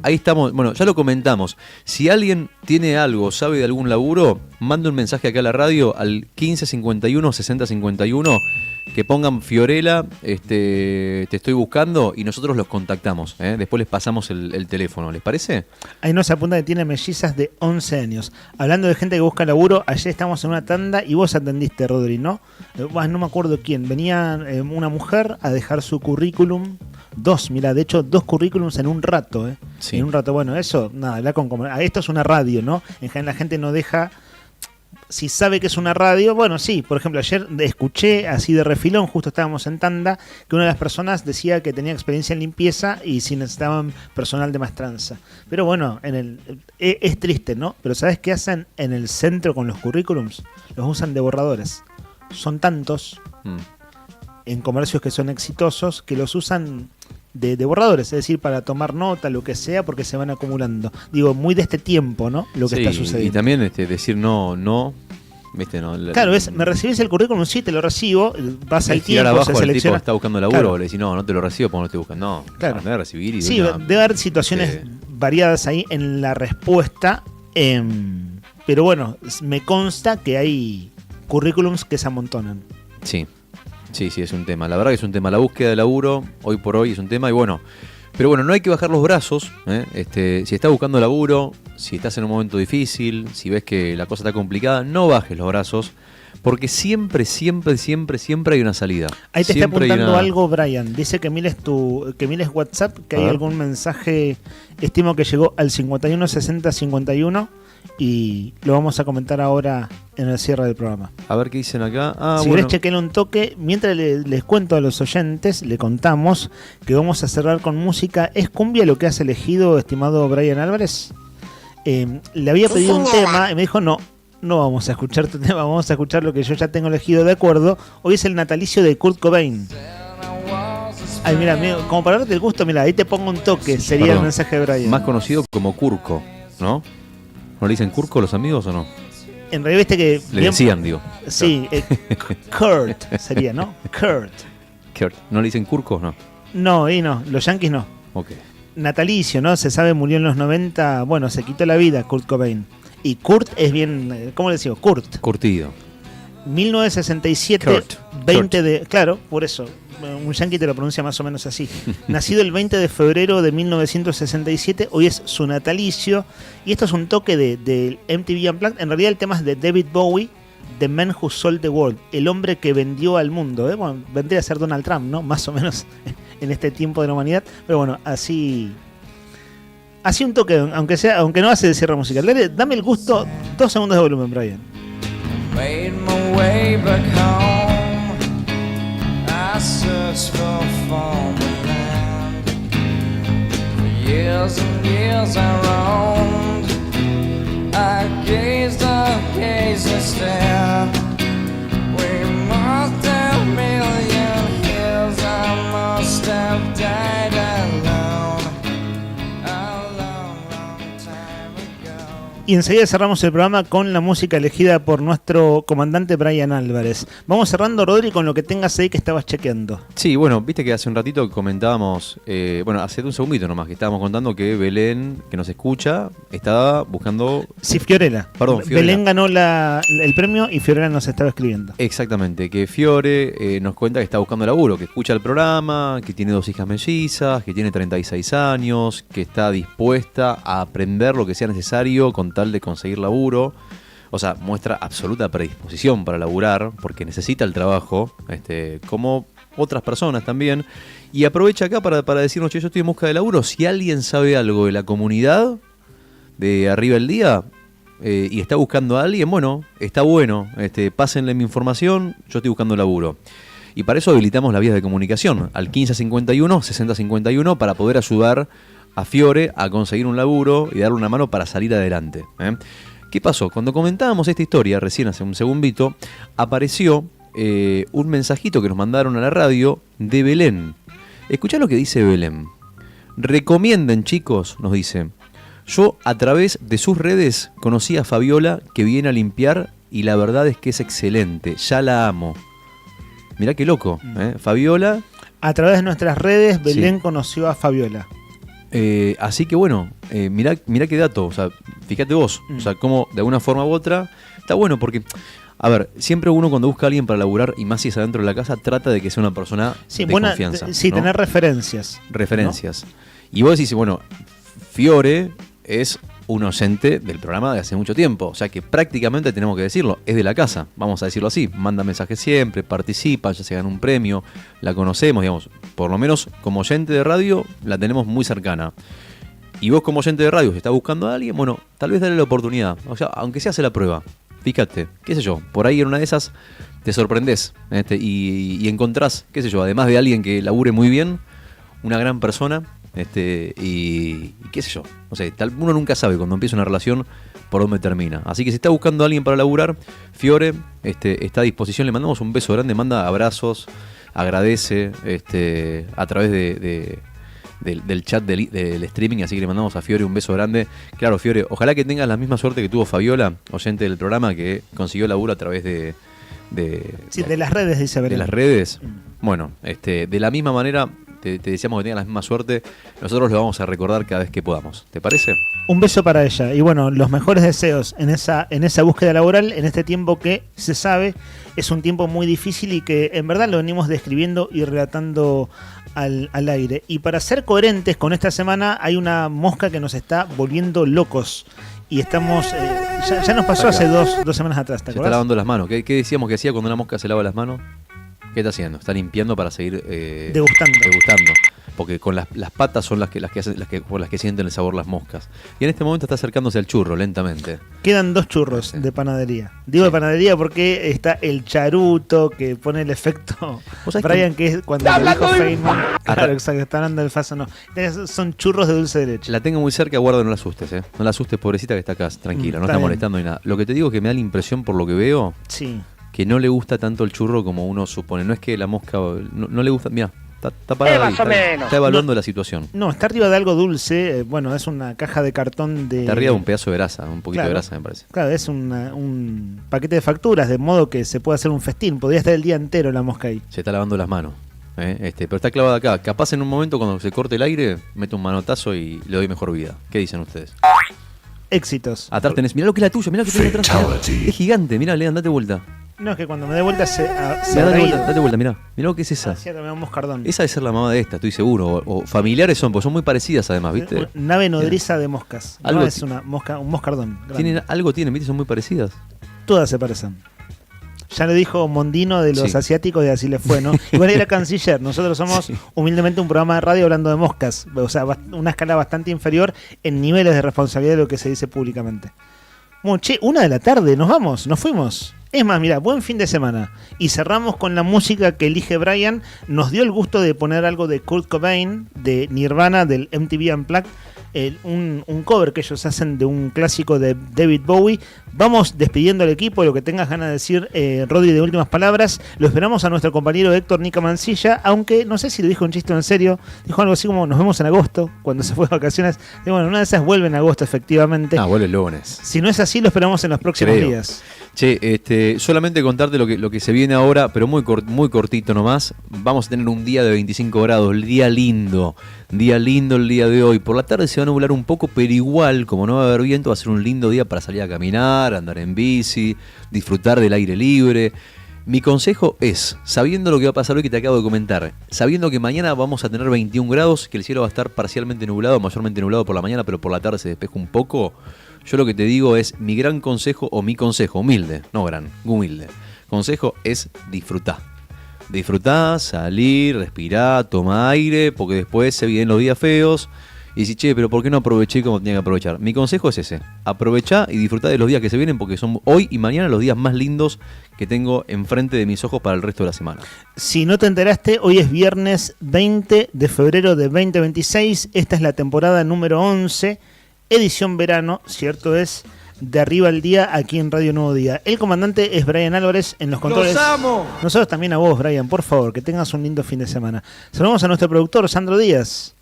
ahí estamos, bueno, ya lo comentamos. Si alguien tiene algo, sabe de algún laburo, manda un mensaje acá a la radio al 1551 6051, que pongan Fiorella, te estoy buscando y nosotros los contactamos. Después les pasamos el teléfono, ¿les parece? Ahí nos apunta que tiene mellizas de 11 años. Hablando de gente que busca laburo, ayer estamos en una tanda y vos atendiste, Rodri, ¿no? No me acuerdo quién. Venía una mujer a dejar su currículum. De hecho, 2 currículums en un rato, Sí. En un rato, bueno, eso, nada, esto es una radio, ¿no? En general la gente no deja. Si sabe que es una radio, bueno, sí, por ejemplo, ayer escuché así de refilón, justo estábamos en tanda, que una de las personas decía que tenía experiencia en limpieza y si necesitaban personal de maestranza. Pero bueno, es triste, ¿no? Pero ¿sabes qué hacen en el centro con los currículums? Los usan de borradores. Son tantos en comercios que son exitosos que los usan de borradores, es decir, para tomar nota, lo que sea, porque se van acumulando. Digo, muy de este tiempo, ¿no? Lo que está sucediendo. Y también decir no, ¿viste? No, claro, me recibís el currículum, sí, te lo recibo, vas al tiempo, abajo, se el tipo selecciona. está buscando laburo, Claro. le decís, no te lo recibo porque no estoy buscando. No, Claro. me voy a recibir y Sí, debe haber situaciones variadas ahí en la respuesta, pero bueno, me consta que hay currículums que se amontonan. Sí, es un tema. La verdad que es un tema. La búsqueda de laburo, hoy por hoy, es un tema. Y bueno, pero bueno, no hay que bajar los brazos. Si estás buscando laburo, si estás en un momento difícil, si ves que la cosa está complicada, no bajes los brazos. Porque siempre hay una salida. Ahí te Siempre está hay apuntando una- algo, Brian. Dice que mires WhatsApp, que A hay ver. algún mensaje, estimo que llegó al 51 60 51 y lo vamos a comentar ahora en el cierre del programa. A ver qué dicen acá. Si Bueno. querés chequear un toque, mientras les cuento a los oyentes, le contamos que vamos a cerrar con música. ¿Es cumbia lo que has elegido, estimado Brian Álvarez? Le había pedido un tema y me dijo no vamos a escuchar tu tema, vamos a escuchar lo que yo ya tengo elegido de acuerdo. Hoy es el natalicio de Kurt Cobain. Ay, mira, como para darte el gusto, mira, ahí te pongo un toque, sería Perdón, el mensaje de Brian. Más conocido como Curco, ¿no? ¿No le dicen Curco los amigos o no? En realidad viste que... Le decían, digo. Sí, Kurt sería, ¿no? Kurt. ¿No le dicen Curco o no? No, los yankees no. Ok. Natalicio, ¿no? Se sabe, murió en los 90, bueno, se quitó la vida Kurt Cobain. Y Kurt es bien, ¿cómo le decimos? Curtido. 1967, Kurt. 20 de... Claro, por eso, un yankee te lo pronuncia más o menos así. Nacido el 20 de febrero de 1967, hoy es su natalicio. Y esto es un toque de MTV Unplugged. En realidad el tema es de David Bowie, The Man Who Sold the World, el hombre que vendió al mundo. Bueno, vendría a ser Donald Trump, ¿no? Más o menos en este tiempo de la humanidad. Pero bueno, así un toque, aunque no hace de cierre musical. Dame el gusto, 2 segundos de volumen, Brian. Made my way back home. I searched for foreign land. For years and years I roamed. I gazed and stared. We must have million years. I must have died alone. A long time ago. Y enseguida cerramos el programa con la música elegida por nuestro comandante Brian Álvarez. Vamos cerrando, Rodri, con lo que tengas ahí que estabas chequeando. Sí, bueno, viste que hace un ratito comentábamos, hace un segundito nomás, que estábamos contando que Belén, que nos escucha, estaba buscando... Sí, Fiorella. Perdón, Fiorella. Belén ganó el premio y Fiorella nos estaba escribiendo. Exactamente, que Fiore nos cuenta que está buscando laburo, que escucha el programa, que tiene 2 hijas mellizas, que tiene 36 años, que está dispuesta a aprender lo que sea necesario con tal de conseguir laburo. O sea, muestra absoluta predisposición para laburar, porque necesita el trabajo, como otras personas también. Y aprovecha acá para decirnos, che, yo estoy en busca de laburo. Si alguien sabe algo de la comunidad de Arriba el Día y está buscando a alguien, bueno, está bueno. Pásenle mi información, yo estoy buscando laburo. Y para eso habilitamos las vías de comunicación al 1551 6051 para poder ayudar a Fiore a conseguir un laburo y darle una mano para salir adelante. ¿Qué pasó? Cuando comentábamos esta historia, recién hace un segundito, apareció un mensajito que nos mandaron a la radio de Belén. Escuchá lo que dice Belén. Recomienden, chicos, nos dice. Yo a través de sus redes conocí a Fabiola, que viene a limpiar, y la verdad es que es excelente. Ya la amo. Mirá qué loco, Fabiola. A través de nuestras redes, Belén Sí. conoció a Fabiola. Así que bueno, mirá qué dato, o sea, fíjate vos, o sea, como de alguna forma u otra, está bueno porque, a ver, siempre uno cuando busca a alguien para laburar, y más si es adentro de la casa, trata de que sea una persona Sí, de confianza. sí, ¿no? tener referencias. Referencias. Y vos decís, bueno, Fiore es un oyente del programa de hace mucho tiempo, o sea que prácticamente tenemos que decirlo, es de la casa, vamos a decirlo así, manda mensajes siempre, participa, ya se gana un premio, la conocemos, digamos, por lo menos como oyente de radio la tenemos muy cercana. Y vos como oyente de radio, si estás buscando a alguien, bueno, tal vez dale la oportunidad, o sea, aunque se hace la prueba, fíjate, qué sé yo, por ahí en una de esas te sorprendés y encontrás, qué sé yo, además de alguien que labure muy bien, una gran persona. Y qué sé yo, no sé, uno nunca sabe cuando empieza una relación por dónde termina. Así que si está buscando a alguien para laburar, Fiore está a disposición. Le mandamos un beso grande, manda abrazos, agradece a través de del chat del streaming, así que le mandamos a Fiore un beso grande. Claro, Fiore, ojalá que tengas la misma suerte que tuvo Fabiola, oyente del programa, que consiguió laburo a través de las redes, dice Belén. De las redes. Bueno, de la misma manera te deseamos que tengas la misma suerte. Nosotros lo vamos a recordar cada vez que podamos. ¿Te parece? Un beso para ella. Y bueno, los mejores deseos en esa búsqueda laboral, en este tiempo que se sabe es un tiempo muy difícil y que en verdad lo venimos describiendo y relatando al aire. Y para ser coherentes con esta semana, hay una mosca que nos está volviendo locos. Y estamos. Ya nos pasó hace dos semanas atrás, ¿te acordás? Se está lavando las manos. ¿Qué decíamos que hacía cuando una mosca se lava las manos? ¿Qué está haciendo? Está limpiando para seguir degustando. Porque con las patas son las que sienten el sabor las moscas. Y en este momento está acercándose al churro lentamente. Quedan 2 churros de panadería. Digo de panadería porque está el charuto que pone el efecto Brian, que es cuando le dijo Feynman. Claro, exacto, está hablando del faso, no. Son churros de dulce de leche. La tengo muy cerca, guarda, no la asustes, No la asustes, pobrecita, que está acá, tranquila, no está molestando ni nada. Lo que te digo es que me da la impresión, por lo que veo, que no le gusta tanto el churro como uno supone. No es que la mosca no le gusta. Mirá, está parada ahí, está evaluando la situación. No, está arriba de algo dulce. Bueno, es una caja de cartón de. Está arriba de un pedazo de grasa, un poquito de grasa, me parece. Claro, es un paquete de facturas, de modo que se puede hacer un festín. Podría estar el día entero la mosca ahí. Se está lavando las manos. Pero está clavada acá. Capaz en un momento, cuando se corte el aire, mete un manotazo y le doy mejor vida. ¿Qué dicen ustedes? Éxitos. Atrás tenés. Mirá lo que es la tuya, mirá lo que tenés atrás. Es gigante, mirá, Lean, date vuelta. No, es que cuando me dé vuelta date vuelta, mirá. Mirá lo que es esa. Cierto, me da un moscardón. Esa debe ser la mamá de esta, estoy seguro. O familiares son, porque son muy parecidas además, ¿viste? Nave nodriza de moscas. No es una mosca, un moscardón. Algo tienen, ¿viste? Son muy parecidas. Todas se parecen. Ya lo dijo Mondino de los asiáticos y así le fue, ¿no? Igual era canciller. Nosotros somos humildemente un programa de radio hablando de moscas. O sea, una escala bastante inferior en niveles de responsabilidad de lo que se dice públicamente. Bueno, 1 de la tarde, nos vamos, nos fuimos. Es más, mira, buen fin de semana. Y cerramos con la música que elige Brian. Nos dio el gusto de poner algo de Kurt Cobain, de Nirvana, del MTV Unplugged. Un cover que ellos hacen de un clásico de David Bowie. Vamos despidiendo al equipo. Lo que tengas ganas de decir, Rodri, de últimas palabras. Lo esperamos a nuestro compañero Héctor Nica Mancilla, aunque no sé si lo dijo un chiste en serio. Dijo algo así como: nos vemos en agosto, cuando se fue de vacaciones. Y bueno, una de esas vuelve en agosto, efectivamente. Vuelve el lunes. Si no es así, lo esperamos en los próximos días. Che, solamente contarte lo que se viene ahora, pero muy cortito nomás. Vamos a tener un día de 25 grados, el día lindo el día de hoy. Por la tarde se va a nublar un poco, pero igual, como no va a haber viento, va a ser un lindo día para salir a caminar, andar en bici, disfrutar del aire libre. Mi consejo es, sabiendo lo que va a pasar hoy que te acabo de comentar, sabiendo que mañana vamos a tener 21 grados, que el cielo va a estar parcialmente nublado, mayormente nublado por la mañana, pero por la tarde se despeja un poco. Yo lo que te digo es, mi consejo, humilde, no gran, humilde, consejo es disfrutar. Disfrutá, salir, respirar, toma aire, porque después se vienen los días feos. Y decís, che, pero ¿por qué no aproveché como tenía que aprovechar? Mi consejo es ese, aprovechá y disfrutá de los días que se vienen, porque son hoy y mañana los días más lindos que tengo enfrente de mis ojos para el resto de la semana. Si no te enteraste, hoy es viernes 20 de febrero de 2026, esta es la temporada número 11, edición verano, cierto es, de Arriba al Día, aquí en Radio Nuevo Día. El comandante es Brian Álvarez en los controles. ¡Los amo! Nosotros también a vos, Brian, por favor, que tengas un lindo fin de semana. Saludamos a nuestro productor, Sandro Díaz,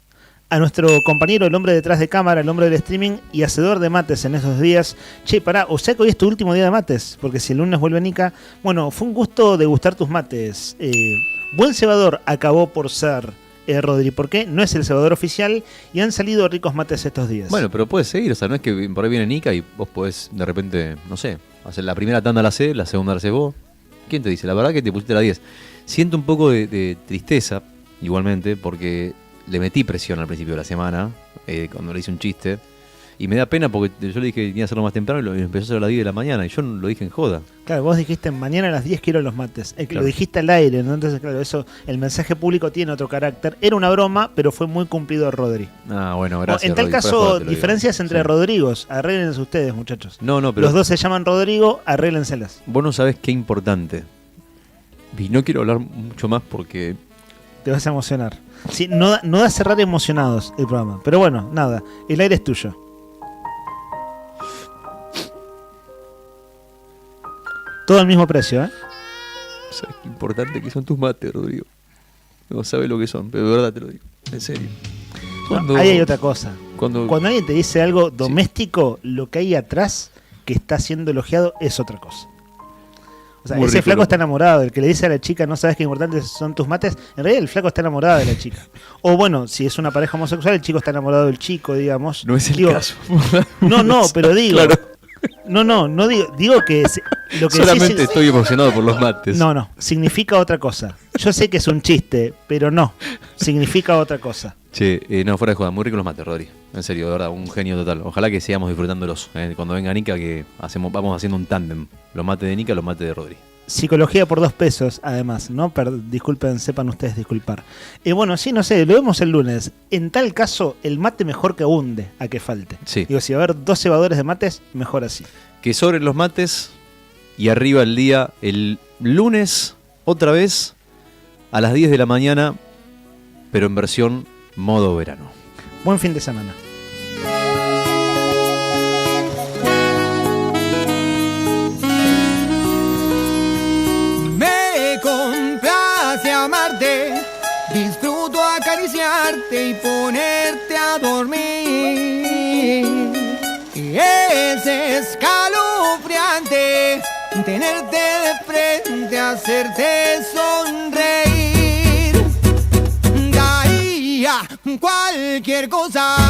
a nuestro compañero, el hombre detrás de cámara, el hombre del streaming y hacedor de mates en esos días. Che, pará, o sea que hoy es tu último día de mates, porque si el lunes vuelve Nica. Bueno, fue un gusto degustar tus mates. Buen cebador acabó por ser Rodri, porque no es el cebador oficial y han salido ricos mates estos días. Bueno, pero puedes seguir, o sea, no es que por ahí viene Nica y vos podés de repente, no sé, hacer la primera tanda la haces, la segunda la haces vos. ¿Quién te dice? La verdad que te pusiste la 10. Siento un poco de tristeza, igualmente, porque le metí presión al principio de la semana, cuando le hice un chiste. Y me da pena porque yo le dije que tenía que hacerlo más temprano y lo empezó a hacer a las 10 de la mañana. Y yo lo dije en joda. Claro, vos dijiste mañana a las 10 quiero los mates. Claro. Lo dijiste al aire, ¿no? Entonces, claro, eso, el mensaje público tiene otro carácter. Era una broma, pero fue muy cumplido Rodri. Ah, bueno, gracias. En tal Rodri, caso, diferencias entre Rodrigos. Arréglense ustedes, muchachos. No, pero los dos se llaman Rodrigo, arréglenselas. Vos no sabés qué importante. Y no quiero hablar mucho más porque te vas a emocionar. Sí, no da cerrar emocionados el programa. Pero bueno, nada, el aire es tuyo. Todo al mismo precio, ¿eh? ¿Sabes qué importante que son tus mates, Rodrigo? No sabes lo que son, pero de verdad te lo digo. En serio. Cuando- ahí hay otra cosa. Cuando Alguien te dice algo doméstico, lo que hay atrás que está siendo elogiado es otra cosa. O sea, Muy ese rico, flaco loco. está enamorado. El que le dice a la chica, no sabes qué importantes son tus mates, en realidad el flaco está enamorado de la chica. O bueno, si es una pareja homosexual, el chico está enamorado del chico, digamos. No es el Digo, caso. No, pero digo. Claro. No digo que lo que Solamente decís- estoy emocionado por los mates. No, significa otra cosa. Yo sé que es un chiste, pero no, significa otra cosa. Che, no, fuera de joda, muy rico los mates, Rodri. En serio, de verdad, un genio total. Ojalá que sigamos disfrutándolos. Cuando venga Nica, que vamos haciendo un tándem. Los mates de Nica, los mates de Rodri. Psicología por $2, además, ¿no? Disculpen, sepan ustedes disculpar. Bueno, sí, no sé, lo vemos el lunes. En tal caso, el mate mejor que abunde a que falte. Sí. Digo, si va a haber 2 cebadores de mates, mejor así. Que sobren los mates y arriba el día, el lunes, otra vez, a las 10 de la mañana, pero en versión modo verano. Buen fin de semana. Me complace amarte, disfruto acariciarte y ponerte a dormir. Y es escalofriante tenerte de frente, hacerte sonreír. Daría cualquier cosa